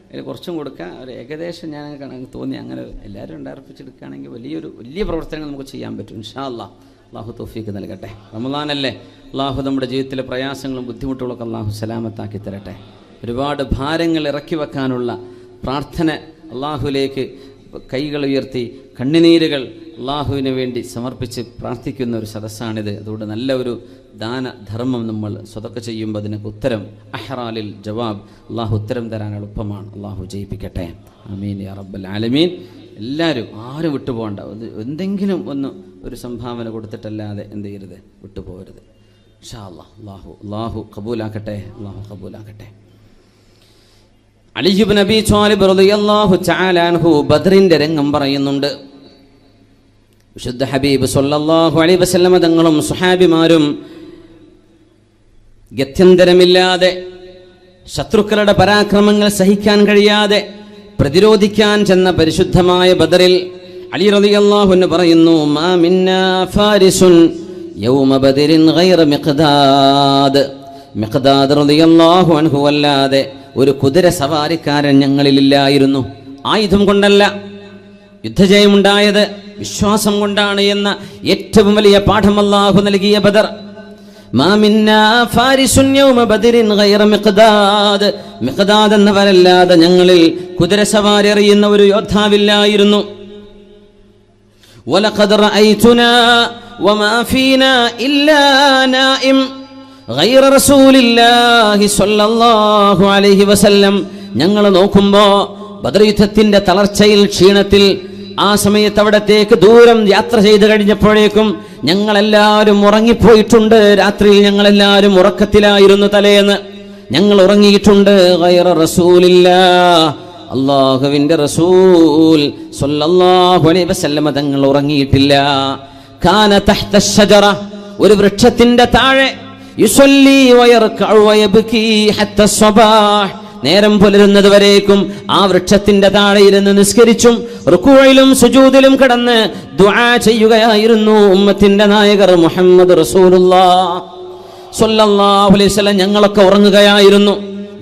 അതിൽ കുറച്ചും കൊടുക്കുക. ഒരു ഏകദേശം ഞാൻ തോന്നി അങ്ങനെ എല്ലാവരും 2000 വെച്ചെടുക്കുകയാണെങ്കിൽ വലിയ പ്രവർത്തനങ്ങൾ നമുക്ക് ചെയ്യാൻ പറ്റും ഇൻഷാ അല്ലാഹ്. അള്ളാഹു തൗഫീഖ് നൽകട്ടെ. റമദാനല്ലേ, അള്ളാഹു നമ്മുടെ ജീവിതത്തിലെ പ്രയാസങ്ങളും ബുദ്ധിമുട്ടുകളൊക്കെ അള്ളാഹു സലാമത്താക്കി തരട്ടെ. ഒരുപാട് ഭാരങ്ങൾ ഇറക്കി വെക്കാനുള്ള പ്രാർത്ഥന, അള്ളാഹുലേക്ക് കൈകൾ ഉയർത്തി കണ്ണുനീരുകൾ അള്ളാഹുവിന് വേണ്ടി സമർപ്പിച്ച് പ്രാർത്ഥിക്കുന്ന ഒരു സദസ്സാണിത്. അതുകൊണ്ട് നല്ല ഒരു ദാനധർമ്മം നമ്മൾ സ്വതക്ക ചെയ്യുമ്പോൾ അതിനൊക്കെ ഉത്തരം അഹ്റാലിൽ ജവാബ്, അള്ളാഹു ഉത്തരം തരാൻ എളുപ്പമാണ്. അള്ളാഹു ജയിപ്പിക്കട്ടെ. ആമീൻ യാ റബ്ബൽ ആലമീൻ. എല്ലാവരും ആരും വിട്ടുപോകണ്ട. എന്തെങ്കിലും ഒരു സംഭാവന കൊടുത്തിട്ടല്ലാതെ എന്ത് ചെയ്യരുത്, വിട്ടുപോകരുത് ഇൻഷാ അല്ലാഹ്. അള്ളാഹു ഖബൂലാക്കട്ടെ. അള്ളാഹു ഖബൂലാക്കട്ടെ. അലി ഇബ്നു അബീ ത്വാലിബ് റളിയല്ലാഹു തആല അൻഹു ബദ്റിന്റെ രംഗം പറയുന്നുണ്ട്. വിശുദ്ധ ഹബീബ് സല്ലല്ലാഹു അലൈഹി വസല്ലമ തങ്ങളും സ്വഹാബിമാരും ഗത്യന്തരമില്ലാതെ ശത്രുക്കളുടെ പരാക്രമങ്ങൾ സഹിക്കാൻ കഴിയാതെ പ്രതിരോധിക്കാൻ ചെന്ന പരിശുദ്ധമായ ബദറിൽ അലി റളിയല്ലാഹു അൻഹു പറയുന്നു, മാ മിന്നാ ഫാരിസുൻ യൗമ ബദരിൻ ഗൈറ മിഖ്ദാദ്. മിഖ്ദാദ് റളിയല്ലാഹു അൻഹു അല്ലാതെ ഒരു കുതിര സവാരിക്കാരൻ ഞങ്ങളിലില്ലായിരുന്നു. ആയുധം കൊണ്ടല്ല യുദ്ധജയമുണ്ടായത്, വിശ്വാസം കൊണ്ടാണ് എന്ന ഏറ്റവും വലിയ പാഠം അല്ലാഹു നൽകിയ ബദർ. മാ മിന്നാ ഫാരിസുൻ യൗമ ബദരിൻ ഗൈറ മിഖ്ദാദ്. മിഖ്ദാദ് എന്നവരല്ലാതെ ഞങ്ങളിൽ കുതിരസവാരി അറിയുന്ന ഒരു യോദ്ധാവില്ലായിരുന്നു. വലഖദ് റഅയ്തുനാ വമാ ഫീനാ ഇല്ലാ നായിം ഗൈറ റസൂലില്ലാഹി സ്വല്ലല്ലാഹു അലൈഹി വസല്ലം. ഞങ്ങൾ നോക്കുമ്പോൾ ബദർ യുദ്ധത്തിന്റെ തളർച്ചയിൽ, ക്ഷീണത്തിൽ, ആ സമയത്ത് അവിടത്തേക്ക് ദൂരം യാത്ര ചെയ്ത് കഴിഞ്ഞപ്പോഴേക്കും ഞങ്ങളെല്ലാവരും ഉറങ്ങിപ്പോയിട്ടുണ്ട്. രാത്രിയിൽ ഞങ്ങളെല്ലാവരും ഉറക്കത്തിലായിരുന്നു. തലേന്ന് ഞങ്ങൾ ഉറങ്ങിയിട്ടുണ്ട്. ഗൈറ റസൂലില്ലാഹ്, അല്ലാഹുവിന്റെ റസൂൽ സ്വല്ലല്ലാഹു അലൈഹി വസല്ലം തങ്ങൾ ഉറങ്ങിയിട്ടില്ല. കാന തഹ്ത അശ്ശജറ, ഒരു വൃക്ഷത്തിന്റെ താഴെ, യുസല്ലി വയർകഉ വയബ്കി ഹത്ത സ്വബാഹ്, നേരം പുലരുന്നത് വരേക്കും ആ വൃക്ഷത്തിന്റെ താഴെ ഇരുന്ന് നിസ്കരിച്ചും റുകൂഇലും സുജൂദിലും കിടന്ന് ദുആ ചെയ്യുകയായിരുന്നു ഉമ്മത്തിന്റെ നായകർ മുഹമ്മദ് റസൂലുള്ളാഹ് സ്വല്ലല്ലാഹു അലൈഹി വസല്ലം. ഞങ്ങളൊക്കെ ഉറങ്ങുകയായിരുന്നു,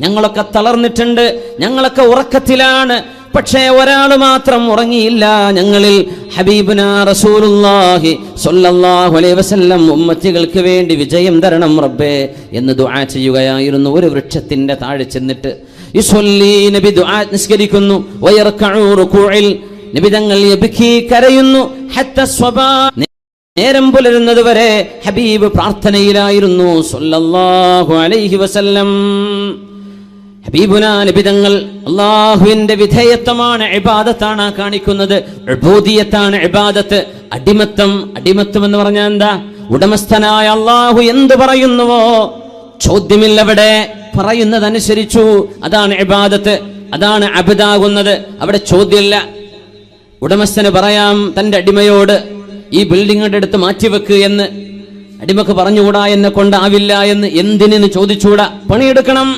ഞങ്ങളൊക്കെ തളർന്നിട്ടുണ്ട്, ഞങ്ങളൊക്കെ ഉറക്കത്തിലാണ്. പക്ഷേ ഒരാൾ മാത്രം ഉറങ്ങിയില്ല. ഞങ്ങളിൽ ഹബീബുനാ റസൂലുള്ളാഹി സ്വല്ലല്ലാഹു അലൈഹി വസല്ലം ഉമ്മത്തികൾക്ക് വേണ്ടി വിജയം തരണം റബ്ബേ എന്ന് ദുആ ചെയ്യുകയായിരുന്നു. ഒരു വൃക്ഷത്തിന്റെ താഴെ ചെന്നിട്ട് യുസല്ലി, നബി ദുആ നിസ്കരിക്കുന്നു. വയർകഉ റുകൂഇൽ, നബി തങ്ങൾ യബ്കി, കരയുന്നു. ഹത്ത സ്വബാ, നേരം പുലരുന്നത് വരെ ഹബീബ് പ്രാർത്ഥനയിലായിരുന്നു സ്വല്ലല്ലാഹു അലൈഹി വസല്ലം. ഹബീബുനാ നബി തങ്ങൾ അല്ലാഹുവിന്റെ വിധേയത്വമാണ്, ഇബാദത്താണ് കാണിക്കുന്നത്. ഉബൂദിയത്താണ് ഇബാദത്ത്. അടിമത്തം എന്ന് പറഞ്ഞാൽ എന്താ? ഉടമസ്ഥനായ അല്ലാഹു എന്ത് പറയുന്നുവോ ചോദ്യമില്ലവിടെ, പറയുന്നതനുസരിച്ചു. അതാണ് ഇബാദത്ത്, അതാണ് അബ്ദാകുന്നത്. അവിടെ ചോദ്യമില്ല. ഉടമസ്ഥന് പറയാം തന്റെ അടിമയോട് ഈ ബിൽഡിങ്ങിന്റെ അടുത്ത് മാറ്റിവെക്ക് എന്ന്. അടിമക്ക് പറഞ്ഞുകൂടാ, എന്നെ കൊണ്ടാവില്ല എന്ന്. എന്തിനെന്ന് ചോദിച്ചുകൂടാ. പണിയെടുക്കണം,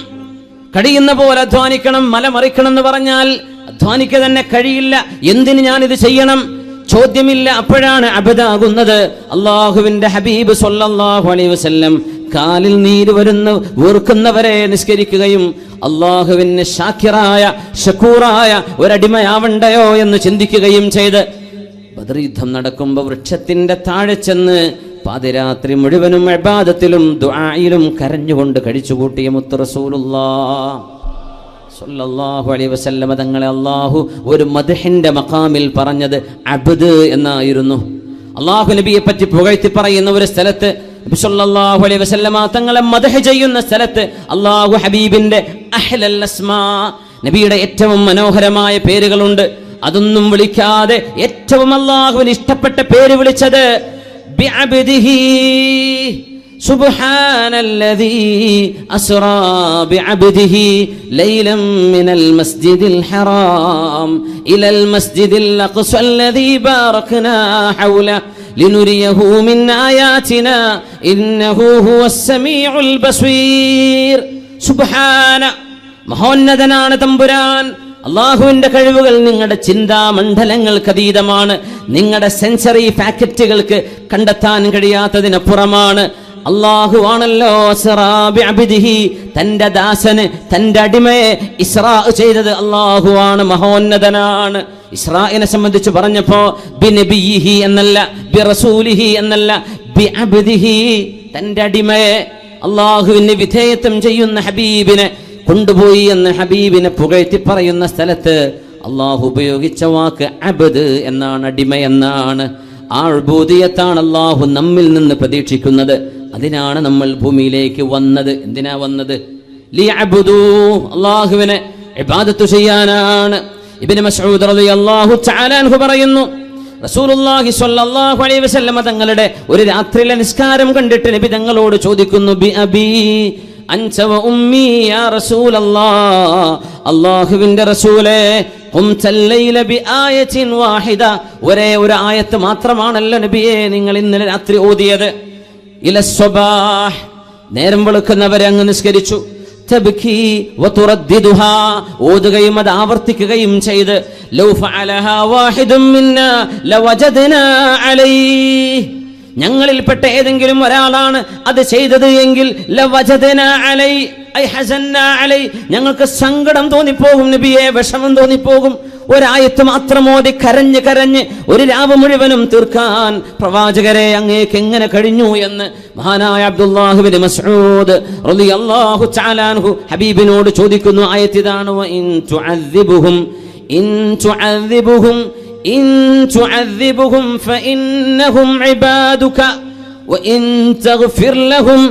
കഴിയുന്ന പോലെ അധ്വാനിക്കണം. മല മറിക്കണം എന്ന് പറഞ്ഞാൽ അധ്വാനിക്കുക തന്നെ കഴിയില്ല. എന്തിന് ഞാനിത് ചെയ്യണം? ചോദ്യമില്ല. അപ്പോഴാണ് അബദാകുന്നത്. അള്ളാഹുവിന്റെ ഹബീബ് സ്വല്ലല്ലാഹു അലൈഹി വസല്ലം കാലിൽ നീര് വീർക്കുന്നവരെ നിസ്കരിക്കുകയും അള്ളാഹുവിന് ഷാക്കിറായ ഷക്കൂറായ ഒരടിമയാവണ്ടയോ എന്ന് ചിന്തിക്കുകയും ചെയ്ത് ബദർ യുദ്ധം നടക്കുമ്പോൾ വൃക്ഷത്തിന്റെ താഴെ ചെന്ന് പാതിരാത്രി മുഴുവനും ഇബാദത്തിലും ദുആയിലും കരഞ്ഞുകൊണ്ട് കഴിച്ചുകൂട്ടിയ മുത്ത് റസൂലുള്ളാഹ് സ്വല്ലല്ലാഹു അലൈഹി വസല്ലം തങ്ങളെ അല്ലാഹു ഒരു മദ്ഹിന്റെ മഖാമിൽ പറഞ്ഞത് അബ്ദ് എന്നായിരുന്നു. അല്ലാഹു നബിയെ പറ്റി പുകഴ്ത്തി പറയുന്ന ഒരു സ്ഥലത്ത്, നബി സല്ലല്ലാഹു അലൈഹി വസല്ലം തങ്ങളെ മദ്ഹ് ചെയ്യുന്ന സ്ഥലത്ത് അല്ലാഹു ഹബീബിന്റെ അഹ്ലൽ അസ്മാ, നബിയുടെ ഏറ്റവും മനോഹരമായ പേരുകളുണ്ട്. അതൊന്നും വിളിക്കാതെ ഏറ്റവും അല്ലാഹുവിന് ഇഷ്ടപ്പെട്ട പേര് വിളിച്ചത് بعبده سبحان الذي أسرى بعبده ليلا من المسجد الحرام إلى المسجد الأقصى الذي باركنا حوله لنريه من آياتنا إنه هو السميع البصير. سبحان, മഹോന്നതനാണ് തമ്പുരാൻ. അള്ളാഹുവിന്റെ കഴിവുകൾ നിങ്ങളുടെ ചിന്താമണ്ഡലങ്ങൾക്ക് അതീതമാണ്. നിങ്ങളുടെ സെൻസറി ഫാക്കറ്റുകൾക്ക് കണ്ടെത്താൻ കഴിയാത്തതിനപ്പുറമാണ്. അള്ളാഹു ആണല്ലോ തന്റെ ദാസന്, തന്റെ അടിമയെ ഇസ്രാ ചെയ്തത് അള്ളാഹു ആണ്, മഹോന്നതനാണ്. ഇസ്രായിനെ സംബന്ധിച്ച് പറഞ്ഞപ്പോ ബിനബിയിഹി എന്നല്ല, ബിറസൂലിഹി എന്നല്ല, ബിഅബ്ദിഹി, തന്റെ അടിമയെ, അള്ളാഹുവിന് വിധേയത്വം ചെയ്യുന്ന ഹബീബിനെ കൊണ്ടുപോയി എന്ന് ഹബീബിനെ പുകഴ്ത്തി പറയുന്ന സ്ഥലത്ത് അള്ളാഹു ഉപയോഗിച്ച വാക്ക് അബ്ദ് എന്നാണ്, അടിമ എന്നാണ്. ആ ഉബൂദിയത്താണ് അള്ളാഹു നമ്മിൽ നിന്ന് പ്രതീക്ഷിക്കുന്നത്. അതിനാണ് നമ്മൾ ഭൂമിയിലേക്ക് വന്നത്. എന്തിനാ വന്നത്? ലിയഅബ്ദൂ, അള്ളാഹുവിനെ ഇബാദത്ത് ചെയ്യാനാണ്. ഇബ്നു മസ്ഊദ് റളിയല്ലാഹു തആല അൻഹു പറയുന്നു, റസൂലുള്ളാഹി സ്വല്ലല്ലാഹു അലൈഹി വസല്ലം തങ്ങളുടെ ഒരു രാത്രിയിലെ നിസ്കാരം കണ്ടിട്ട് നബി തങ്ങളോട് ചോദിക്കുന്നു, ബി അബി അൻത വ ഉമ്മി യാ റസൂലല്ലാഹ്, അല്ലാഹുവിന്റെ റസൂലേ, ഖുംതൽ ലൈല ബിആയത്തിൻ വാഹിദ, ഒരേ ഒരു ആയത്ത് മാത്രമാണല്ലോ നബിയേ നിങ്ങൾ ഇന്നലെ രാത്രി ഓതിയത്. ഇലസ്വബാഹ്, നേരം വെളുക്കുന്നവരെ അങ്ങ് നിസ്കരിച്ചു. തബ്കി വതുറദ്ദിദുഹാ, ഓതുകയും അത് ആവർത്തിക്കുകയും ചെയ്ത്. ലൗ ഫഅലഹാ വാഹിദുൻ മിന്നാ ലവജദ്നാ അലൈഹി, ഞങ്ങളിൽപ്പെട്ട ഏതെങ്കിലും ഒരാളാണ് അത് ചെയ്തത് എങ്കിൽ ലവജദ്നാ അലൈഹി ഐ ഹസന്നാ അലൈഹി, ഞങ്ങൾക്ക് സങ്കടം തോന്നിപ്പോകും നബിയെ, വിഷമം തോന്നിപ്പോകും. ഒരായത്ത് മാത്രം ഓതി കരഞ്ഞ് കരഞ്ഞ് ഒരു രാവ് മുഴുവനും തീർക്കാൻ പ്രവാചകരെ അങ്ങേക്ക് എങ്ങനെ കഴിഞ്ഞു എന്ന് മഹാനായ അബ്ദുല്ലാഹ് ഇബ്നു മസ്ഊദ് റളിയല്ലാഹു തആല അൻഹു ഹബീബിനോട് ചോദിക്കുന്നു. ആയത്ത് ഇതാണ്, ഇൻ തുഅദ്ദിബുഹും ഫഇന്നഹും ഇബാദുക വഇൻ തഗ്ഫിർ ലഹും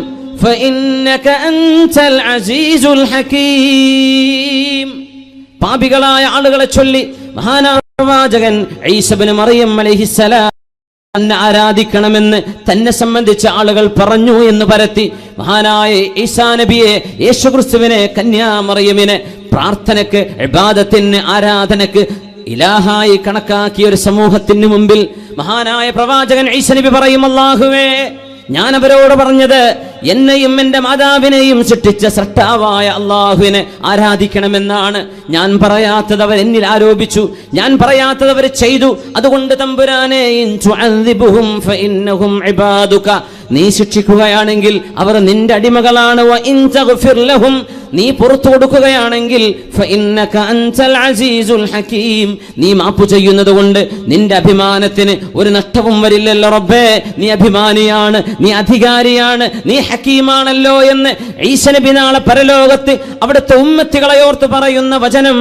ഫഇന്നക അൻതൽ അസീസുൽ ഹകീം. പാപികളായ ആളുകളെ ചൊല്ലി മഹാനായ പ്രവാചകൻ ഈസ ഇബ്നു മറിയം അലൈഹിസ്സലാം തന്നെ ആരാധിക്കണമെന്ന് തന്നെ സംബന്ധിച്ച ആളുകൾ പറഞ്ഞു എന്ന് പരത്തി മഹാനായ ഈസാ നബിയെ, യേശുക്രിസ്തുവിനെ, കന്യാമറിയമിനെ പ്രാർത്ഥനക്ക്, ഇബാദത്തിന്, ആരാധനക്ക് ഇലാഹായി കണക്കാക്കിയ ഒരു സമൂഹത്തിന് മുമ്പിൽ മഹാനായ പ്രവാചകൻ ഈസ നബി പറയും, അല്ലാഹുവേ, ഞാൻ അവരോട് പറഞ്ഞത് എന്നെയും എൻ്റെ മാതാവിനെയും സൃഷ്ടിച്ച സൃഷ്ടാവായ അള്ളാഹുവിനെ ആരാധിക്കണമെന്നാണ്. ഞാൻ പറയാത്തത് അവർ എന്നിൽ ആരോപിച്ചു, ഞാൻ പറയാത്തത് അവർ ചെയ്തു. അതുകൊണ്ട് തമ്പുരാനെ, ഇൻ തുഅദ്ദിബുഹും ഫഇന്നഹും ഇബാദുക, നീ ശിക്ഷിക്കുകയാണെങ്കിൽ അവർ നിന്റെ അടിമകളാണ്. വ ഇൻ തഗ്ഫിർ ലഹും, നീ പുറത്തു കൊടുക്കുകയാണെങ്കിൽ ഫഇന്നക അൻതൽ അസീസുൽ ഹകീം, നീ മാപ്പ് ചെയ്യുന്നത് കൊണ്ട് നിന്റെ അഭിമാനത്തിന് ഒരു നഷ്ടവും വരില്ലല്ലോ റബ്ബേ. നീ അഭിമാനിയാണ്, നീ അധികാരിയാണ്, നീ ഹക്കീമാണല്ലോ എന്ന് ഈസ നബി നാളെ പരലോകത്ത് അവിടുത്തെ ഉമ്മത്തികളെ ഓർത്ത് പറയുന്ന വചനം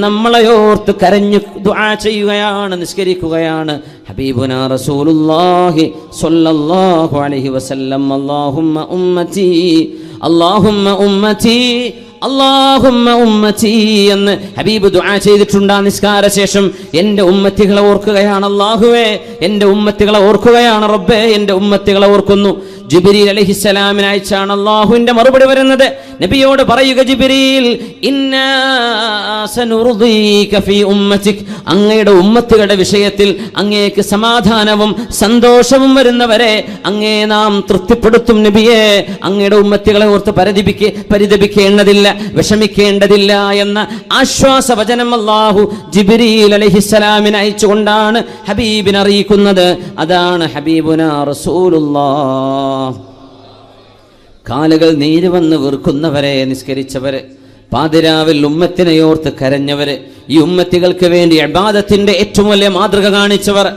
നമ്മളെയോർത്ത് കരഞ്ഞു ദുആ ചെയ്യുകയാണ്, നിസ്കരിക്കുകയാണ് ഹബീബുനാ റസൂലുള്ളാഹി സ്വല്ലല്ലാഹു അലൈഹി വസല്ലം. അല്ലാഹുമ്മ ഉമ്മത്തി, അല്ലാഹുമ്മ ഉമ്മത്തി, അല്ലാഹുമ്മ ഉമ്മത്തി എന്ന് ഹബീബ് ദുആ ചെയ്തിട്ടുണ്ട്. നിസ്കാര ശേഷം എൻ്റെ ഉമ്മത്തികളെ ഓർക്കുകയാണ് അല്ലാഹുവേ, എൻ്റെ ഉമ്മത്തികളെ ഓർക്കുകയാണ് റബ്ബേ, എൻ്റെ ഉമ്മത്തികളെ ഓർക്കുന്നു. ജിബ്രീൽ അലൈഹിസ്സലാമിനെ അയച്ചാണ് അല്ലാഹുവിന്റെ മറുപടി വരുന്നത്. നബിയോട് പറയുക, ജിബ്രീൽ, ഇന്നാ സനുർദീക ഫീ ഉമ്മതിക്, അങ്ങയുടെ ഉമ്മത്തുകളുടെ വിഷയത്തിൽ അങ്ങേക്ക് സമാധാനവും സന്തോഷവും വരുന്നവരെ അങ്ങേ നാം തൃപ്തിപ്പെടുത്തും നബിയെ. അങ്ങയുടെ ഉമ്മത്തികളെ ഓർത്ത് പരിതപിക്കേണ്ടതില്ല, വിഷമിക്കേണ്ടതില്ല എന്ന ആശ്വാസവചനം അല്ലാഹു ജിബ്രീൽ അലൈഹിസ്സലാമിനെ അയച്ചുകൊണ്ടാണ് ഹബീബിനെ അറിയിക്കുന്നത്. അതാണ് ഹബീബുനാ റസൂലുള്ളാഹ്. കാലുകൾ നീര് വന്ന് വീർക്കുന്നവരെ നിസ്കരിച്ചവര്, പാതിരാവിൽ ഉമ്മത്തിനെയോർത്ത് കരഞ്ഞവര്, ഈ ഉമ്മത്തികൾക്ക് വേണ്ടി ഇബാദത്തിന്റെ ഏറ്റവും വലിയ മാതൃക കാണിച്ചവർ,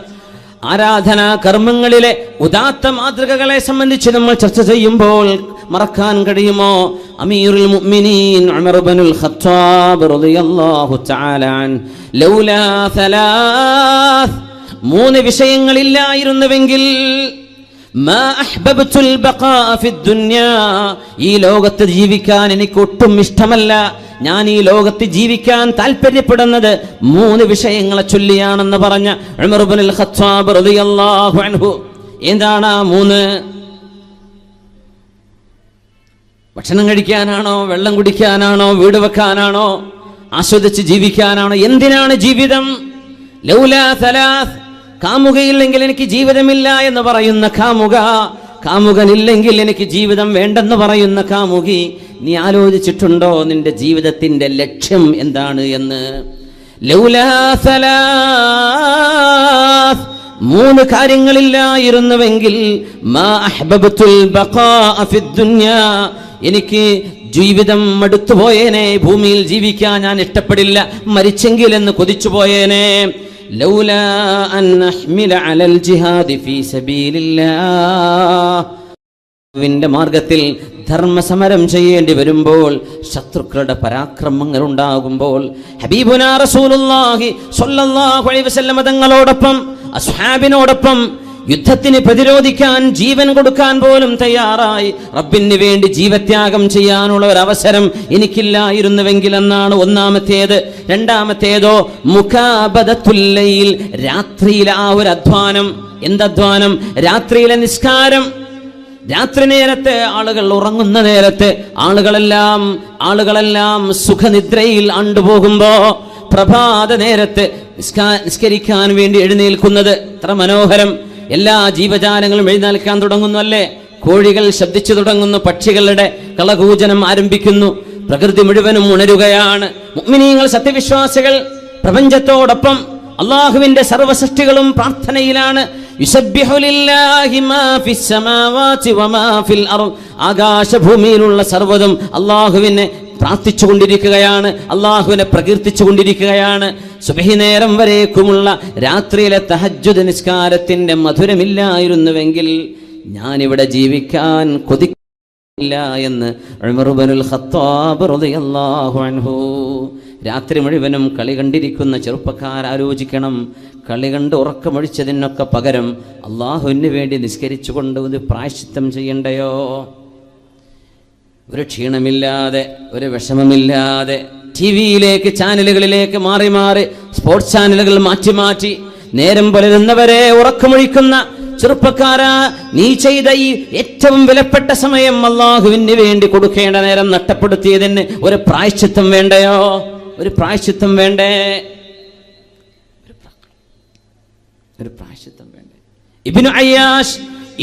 ആരാധനാ കർമ്മങ്ങളിലെ ഉദാത്ത മാതൃകകളെ സംബന്ധിച്ച് നമ്മൾ ചർച്ച ചെയ്യുമ്പോൾ മറക്കാൻ കഴിയുമോ? അമീറുൽ മുഅ്മിനീൻ ഉമർ ഇബ്നുൽ ഖത്താബ് റളിയല്ലാഹു തആല അൻ ലൗലാ സലാസ്, മൂന്ന് വിഷയങ്ങളില്ലായിരുന്നുവെങ്കിൽ മാ അഹ്ബബ്തുൽ ബഖാ ഫിദ്ദുനിയാ, ഈ ലോകത്ത് ജീവിക്കാൻ എനിക്ക് ഒട്ടും ഇഷ്ടമല്ല, ഞാൻ ഈ ലോകത്ത് ജീവിക്കാൻ താല്പര്യപ്പെടുന്നത് മൂന്ന് വിഷയങ്ങളെ ചൊല്ലിയാണെന്ന് പറഞ്ഞ ഉമർ ഇബ്നുൽ ഖത്താബ് റളിയല്ലാഹു അൻഹു. എന്താണ് ആ മൂന്ന്? ഭക്ഷണം കഴിക്കാനാണോ, വെള്ളം കുടിക്കാനാണോ, വീട് വെക്കാനാണോ, ആസ്വദിച്ച് ജീവിക്കാനാണോ? എന്തിനാണ് ജീവിതം? ലൗലാ സലാസ്, കാമുകയില്ലെങ്കിൽ എനിക്ക് ജീവിതമില്ല എന്ന് പറയുന്ന കാമുക, കാമുകനില്ലെങ്കിൽ എനിക്ക് ജീവിതം വേണ്ടെന്ന് പറയുന്ന കാമുകി, നീ ആലോചിച്ചിട്ടുണ്ടോ നിന്റെ ജീവിതത്തിന്റെ ലക്ഷ്യം എന്താണ് എന്ന്? ലൗലാ സലാസ്, മൂന്ന് കാര്യങ്ങളില്ലായിരുന്നുവെങ്കിൽ മാ അഹ്ബബ്തുൽ ബഖാ ഫിദ്ദുനിയാ, എനിക്ക് ജീവിതം മടുത്തുപോയേനെ, ഭൂമിയിൽ ജീവിക്കാൻ ഞാൻ ഇഷ്ടപ്പെടില്ല, മരിച്ചെങ്കിൽ എന്ന് കൊതിച്ചുപോയേനെ. ലൗലാ അൻ അഹ്മില അലൽ ജിഹാദി ഫീ സബീലില്ലാഹ്, വിന്റെ മാർഗത്തിൽ ധർമ്മസമരം ചെയ്യേണ്ടി വരുമ്പോൾ, ശത്രുക്കളുടെ പരാക്രമങ്ങൾ ഉണ്ടാകുമ്പോൾ, ഹബീബുനാ റസൂലുള്ളാഹി സ്വല്ലല്ലാഹു അലൈഹി വസല്ലം തങ്ങളോടൊപ്പം അസ്ഹാബിനോടൊപ്പം യുദ്ധത്തിന് പ്രതിരോധിക്കാൻ ജീവൻ കൊടുക്കാൻ പോലും തയ്യാറായി റബ്ബിന് വേണ്ടി ജീവത്യാഗം ചെയ്യാനുള്ള ഒരു അവസരം എനിക്കില്ലായിരുന്നുവെങ്കിൽ എന്നാണ് ഒന്നാമത്തേത്. രണ്ടാമത്തേതോ മുകാബദത്തുൽ ലൈൽ, രാത്രിയിലെ ആ ഒരു അധ്വാനം. എന്തധ്വാനം? രാത്രിയിലെ നിസ്കാരം. രാത്രി നേരത്തെ, ആളുകൾ ഉറങ്ങുന്ന നേരത്തെ ആളുകളെല്ലാം സുഖനിദ്രയിൽ ആണ്ടുപോകുമ്പോ പ്രഭാത നേരത്തെ നിസ്കരിക്കാൻ വേണ്ടി എഴുന്നേൽക്കുന്നത് എത്ര മനോഹരം. എല്ലാ ജീവജാലങ്ങളും എഴുന്നേൽക്കാൻ തുടങ്ങുന്നു അല്ലേ? കോഴികൾ ശബ്ദിച്ചു തുടങ്ങുന്നു, പക്ഷികളുടെ കളകൂജനം ആരംഭിക്കുന്നു, പ്രകൃതി മുഴുവനും ഉണരുകയാണ്. മുഅ്മിനീങ്ങൾ, സത്യവിശ്വാസികൾ പ്രപഞ്ചത്തോടൊപ്പം അള്ളാഹുവിന്റെ സർവ്വസൃഷ്ടികളും പ്രാർത്ഥനയിലാണ്. യുസബ്ബിഹു ലില്ലാഹി മാ ഫിസ് സമാവാതി വമാ ഫിൽ അർദ്. ആകാശഭൂമിയിലുള്ള സർവ്വതും അള്ളാഹുവിനെ പ്രാർത്ഥിച്ചുകൊണ്ടിരിക്കുകയാണ്, അള്ളാഹുവിനെ പ്രകീർത്തിച്ചുകൊണ്ടിരിക്കുകയാണ്. സുബ്ഹി നേരം വരേക്കുമുള്ള രാത്രിയിലെ തഹജ്ജുദ് നിസ്കാരത്തിന്റെ മധുരമില്ലായിരുന്നുവെങ്കിൽ ഞാനിവിടെ ജീവിക്കാൻ കൊതിക്കില്ല എന്ന് ഉമർ ഇബ്നുൽ ഖത്താബ് റളിയല്ലാഹു അൻഹു. രാത്രി മുഴുവനും കളി കണ്ടിരിക്കുന്ന ചെറുപ്പക്കാർ ആലോചിക്കണം, കളി കണ്ട് ഉറക്കമൊഴിച്ചതിനൊക്കെ പകരം അള്ളാഹുവിന് വേണ്ടി നിസ്കരിച്ചുകൊണ്ട് ഒരു പ്രായശ്ചിത്തം ചെയ്യണ്ടയോ? ഒരു ക്ഷീണമില്ലാതെ, ഒരു വിഷമമില്ലാതെ ടിവിയിലേക്ക്, ചാനലുകളിലേക്ക് മാറി സ്പോർട്സ് ചാനലുകൾ മാറ്റി നേരം പുലരുന്നവരെ ഉറക്കമൊഴിക്കുന്ന ചെറുപ്പക്കാരാ, നീ ചെയ്ത ഈ ഏറ്റവും വിലപ്പെട്ട സമയം അള്ളാഹുവിന് വേണ്ടി കൊടുക്കേണ്ട നേരം നഷ്ടപ്പെടുത്തിയതിന് ഒരു പ്രായശ്ചിത്തം വേണ്ടയോ? ഒരു പ്രായശ്ചിത്തം വേണ്ടേ? ഒരു പ്രായശ്ചിത്തം വേണ്ടേ? ഇബ്നു അയ്യാഷ്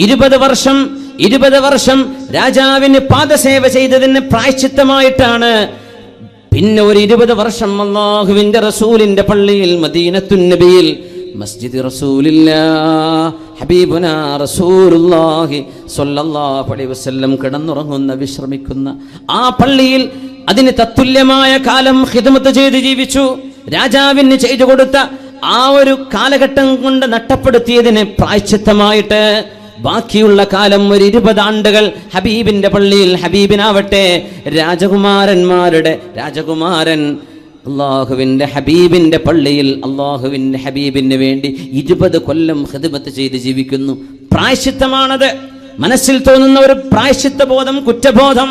20 വർഷം രാജാവിന് പാദസേവ ചെയ്തതിന് പ്രായശ്ചിത്തമായിട്ടാണ് പിന്നെ ഒരു 20 വർഷം അല്ലാഹുവിന്റെ റസൂലിന്റെ പള്ളിയിൽ മദീനത്തുൻ നബിയിൽ മസ്ജിദ് റസൂലില്ലാഹ് ഹബീബുനാ റസൂലുള്ളാഹി സ്വല്ലല്ലാഹു അലൈഹി വസല്ലം കിടന്നുറങ്ങുന്ന, വിശ്രമിക്കുന്ന ആ പള്ളിയിൽ അതിന് തത്തുല്യമായ കാലം ഖിദ്മത്ത് ചെയ്ത് ജീവിച്ചു. രാജാവിന് ചെയ്തു കൊടുത്ത ആ ഒരു കാലഘട്ടം കൊണ്ട് നഷ്ടപ്പെടുത്തിയതിന് പ്രായശ്ചിത്തമായിട്ട് ബാക്കിയുള്ള കാലം ഒരു 20 ആണ്ടുകൾ ഹബീബിന്റെ പള്ളിയിൽ, ഹബീബിനാവട്ടെ രാജകുമാരൻ അള്ളാഹുവിന്റെ ഹബീബിന്റെ പള്ളിയിൽ അള്ളാഹുവിന്റെ ഹബീബിന് വേണ്ടി 20 കൊല്ലം ഖിദ്മത്ത് ചെയ്ത് ജീവിക്കുന്നു. പ്രായശ്ചിത്തമാണത്. മനസ്സിൽ തോന്നുന്ന ഒരു പ്രായശ്ചിത്ത ബോധം, കുറ്റബോധം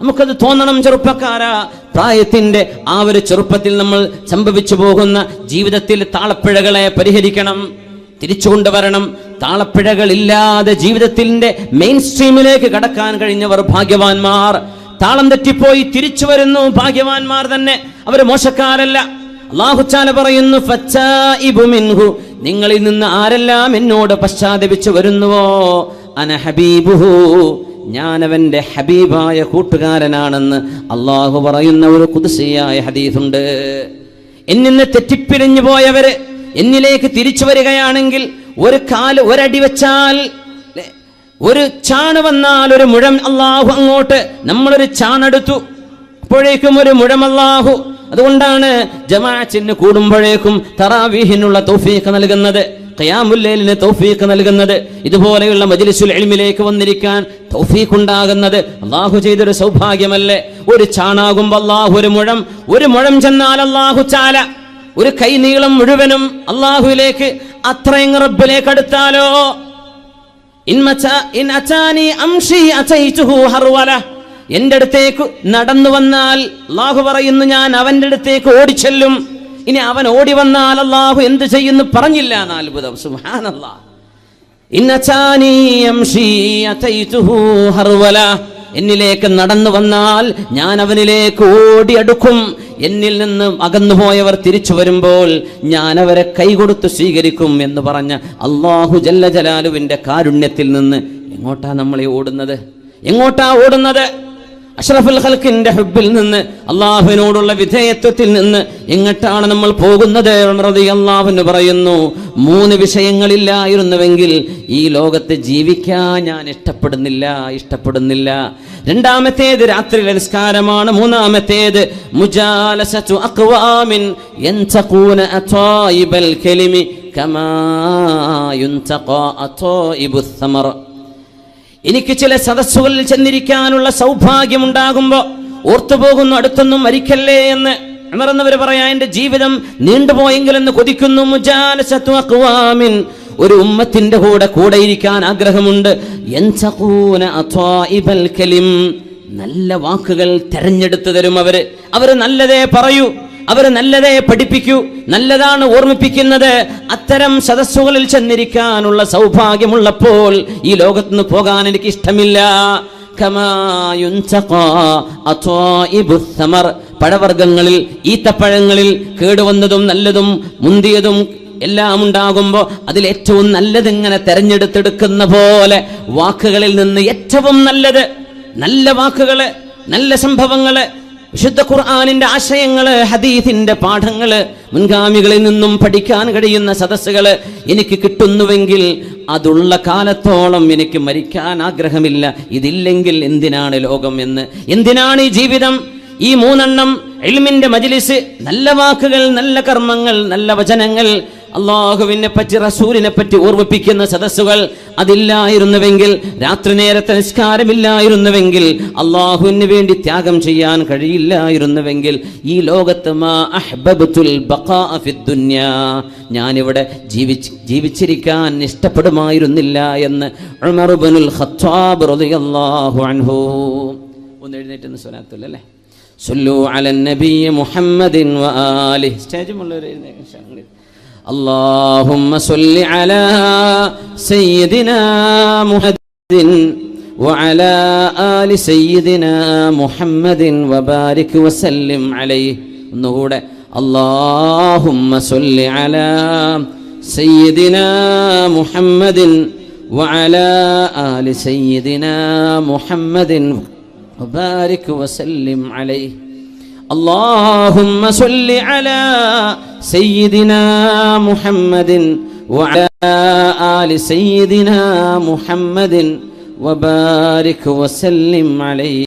നമുക്കത് തോന്നണം. ചെറുപ്പക്കാരാ, പ്രായത്തിന്റെ ആ ഒരു ചെറുപ്പത്തിൽ നമ്മൾ സംഭവിച്ചു പോകുന്ന ജീവിതത്തിൽ താളപ്പിഴകളെ പരിഹരിക്കണം, തിരിച്ചു കൊണ്ടുവരണം. താളപ്പിഴകളില്ലാതെ ജീവിതത്തിന്റെ മെയിൻ സ്ട്രീമിലേക്ക് കടക്കാൻ കഴിഞ്ഞവർ ഭാഗ്യവാന്മാർ. താളം തെറ്റിപ്പോയി തിരിച്ചു വരുന്നു, ഭാഗ്യവാന്മാർ തന്നെ, അവർ മോശക്കാരല്ല. അല്ലാഹു തആല പറയുന്നു, ഫച്ചാഇബു മിൻഹു, നിങ്ങളിൽ നിന്ന് ആരെല്ലാം എന്നോട് പശ്ചാത്തപിച്ചു വരുന്നുവോ, അന ഹബീബുഹു, ഞാൻ അവന്റെ ഹബീബായ കൂട്ടുകാരനാണെന്ന് അള്ളാഹു പറയുന്ന ഒരു ഖുദ്സിയായ ഹദീസുണ്ട്. എന്നിൽ നിന്ന് തെറ്റിപ്പിരിഞ്ഞു പോയവര് എന്നിലേക്ക് തിരിച്ചു വരികയാണെങ്കിൽ ഒരടി വെച്ചാൽ, ഒരു ചാണ് വന്നാൽ ഒരു മുഴം അള്ളാഹു അങ്ങോട്ട്, നമ്മളൊരു ചാണെടുത്തു അപ്പോഴേക്കും ഒരു മുഴം അള്ളാഹു. അതുകൊണ്ടാണ് ജമാഅത്തിന് കൂടുമ്പോഴേക്കും തറാവീഹിനുള്ള തൗഫീഖ് നൽകുന്നത്, ഖിയാമുൽ ലൈലിന് തൗഫീഖ് നൽകുന്നത്, ഇതുപോലെയുള്ള മജ്ലിസുൽ ഇൽമിലേക്ക് വന്നിരിക്കാൻ തൗഫീഖ് ഉണ്ടാകുന്നത് അള്ളാഹു ചെയ്തൊരു സൗഭാഗ്യമല്ലേ? ഒരു ചാണാകുമ്പോൾ അള്ളാഹു ഒരു മുഴം ചെന്നാൽ അള്ളാഹു ചാല ഒരു കൈനീളം മുഴുവനും അള്ളാഹുവിലേക്ക്, അത്രയും റബ്ബിലേക്ക് അടുത്താലോ. എന്റെ അടുത്തേക്ക് നടന്നു വന്നാൽ അള്ളാഹു പറയുന്നു, ഞാൻ അവന്റെ അടുത്തേക്ക് ഓടിച്ചെല്ലും. ഇനി അവൻ ഓടി വന്നാൽ അള്ളാഹു എന്ത് ചെയ്യുന്നു പറഞ്ഞില്ല. അത്ഭുതം, സുബ്ഹാനല്ലാഹ്. എന്നിലേക്ക് നടന്നു വന്നാൽ ഞാൻ അവനിലേക്ക് ഓടിയടുക്കും. എന്നിൽ നിന്ന് അകന്നുപോയവർ തിരിച്ചു വരുമ്പോൾ ഞാൻ അവരെ കൈകൊടുത്ത് സ്വീകരിക്കും എന്ന് പറഞ്ഞ അല്ലാഹു ജല്ല ജലാലുവിന്റെ കാരുണ്യത്തിൽ നിന്ന് എങ്ങോട്ടാ നമ്മളെ ഓടുന്നത്? എങ്ങോട്ടാ ഓടുന്നത്? അഷ്റഫുൽ ഖൽഖിന്റെ ഹുബ്ബിൽ നിന്ന്, അള്ളാഹുവിനോടുള്ള വിധേയത്വത്തിൽ നിന്ന് എങ്ങോട്ടാണ് നമ്മൾ പോകുന്നത്? റളിയല്ലാഹു അൻഹു പറയുന്നു, 3 വിഷയങ്ങളില്ലായിരുന്നുവെങ്കിൽ ഈ ലോകത്ത് ജീവിക്കാൻ ഞാൻ ഇഷ്ടപ്പെടുന്നില്ല. രണ്ടാമത്തേത് രാത്രിയിലെ നിസ്കാരമാണ്. മൂന്നാമത്തേത് മുജാലസതു അഖ്വാമിൻ യൻതഖൂന അതായിബൽ കലിമി കമാ യുൻതഖാ അതായിബുസ് സമർ. എനിക്ക് ചില സദസ്സുകളിൽ ചെന്നിരിക്കാനുള്ള സൗഭാഗ്യമുണ്ടാകുമ്പോ ഓർത്തുപോകുന്നു, അടുത്തൊന്നും മരിക്കല്ലേ എന്ന് ഉണർന്നവർ പറയാ, എന്റെ ജീവിതം നീണ്ടുപോയെങ്കിലെന്ന് കൊതിക്കുന്നു. മുജാലസതു അഖ്വാമിൻ, ഒരു ഉമ്മത്തിന്റെ കൂടെ ഇരിക്കാൻ ആഗ്രഹമുണ്ട്. യൻതഖൂന അതായിബൽ കലിം, നല്ല വാക്കുകൾ തെരഞ്ഞെടുത്തു തരും അവര് നല്ലതേ പറയൂ. അവർ നല്ലതേ പഠിപ്പിക്കൂ, നല്ലതാണ് ഓർമ്മിപ്പിക്കുന്നത്. അത്തരം സദസ്സുകളിൽ ചെന്നിരിക്കാനുള്ള സൗഭാഗ്യമുള്ളപ്പോൾ ഈ ലോകത്തുനിന്ന് പോകാൻ എനിക്ക് ഇഷ്ടമില്ല. പഴവർഗ്ഗങ്ങളിൽ, ഈത്തപ്പഴങ്ങളിൽ കേടുവന്നതും നല്ലതും മുന്തിയതും എല്ലാം ഉണ്ടാകുമ്പോൾ അതിലേറ്റവും നല്ലതിങ്ങനെ തെരഞ്ഞെടുത്തെടുക്കുന്ന പോലെ വാക്കുകളിൽ നിന്ന് ഏറ്റവും നല്ലത്, നല്ല വാക്കുകള്, നല്ല സംഭവങ്ങള്, വിശുദ്ധ ഖുർആനിന്റെ ആശയങ്ങള്, ഹദീസിന്റെ പാഠങ്ങള്, മുൻഗാമികളിൽ നിന്നും പഠിക്കാൻ കഴിയുന്ന സദസ്സുകള് എനിക്ക് കിട്ടുന്നുവെങ്കിൽ അതുള്ള കാലത്തോളം എനിക്ക് മരിക്കാൻ ആഗ്രഹമില്ല. ഇതില്ലെങ്കിൽ എന്തിനാണ് ലോകം എന്ന്, എന്തിനാണ് ഈ ജീവിതം? ഈ 3 ഇൽമിന്റെ മജ്ലിസ്, നല്ല വാക്കുകൾ, നല്ല കർമ്മങ്ങൾ, നല്ല വചനങ്ങൾ, അള്ളാഹുവിനെ പറ്റി റസൂലിനെ പറ്റി ഓർമ്മിപ്പിക്കുന്ന സദസ്സുകൾ അതില്ലായിരുന്നുവെങ്കിൽ, രാത്രി നേരത്തെ നിസ്കാരമില്ലായിരുന്നുവെങ്കിൽ, അള്ളാഹുവിന് വേണ്ടി ത്യാഗം ചെയ്യാൻ കഴിയില്ലായിരുന്നുവെങ്കിൽ, ഈ ലോകത്ത് മാ അഹ്ബബ്തുൽ ബഖാഅ ഫിദ്ദുനിയാ, ഞാനിവിടെ ജീവിച്ചിരിക്കാൻ ഇഷ്ടപ്പെടുമായിരുന്നില്ല എന്ന് ഉമർ ഇബ്നുൽ ഖത്താബ് റളിയല്ലാഹു അൻഹു. ഒന്ന് എഴുന്നേറ്റ് സ്വലാത്തുൽ അല്ലേ, സല്ലു അലൻ നബി മുഹമ്മദിൻ വആലിഹി. സ്റ്റേജുമുള്ളവർ എഴുന്നേൽക്കാൻ. اللهم صل على سيدنا محمد وعلى آل سيدنا محمد وبارك وسلم عليه. ഒന്നുകൂടെ, اللهم صل على سيدنا محمد وعلى آل سيدنا محمد وبارك وسلم عليه. اللهم صل على سيدنا محمد وعلى آل سيدنا محمد وبارك وسلم عليه.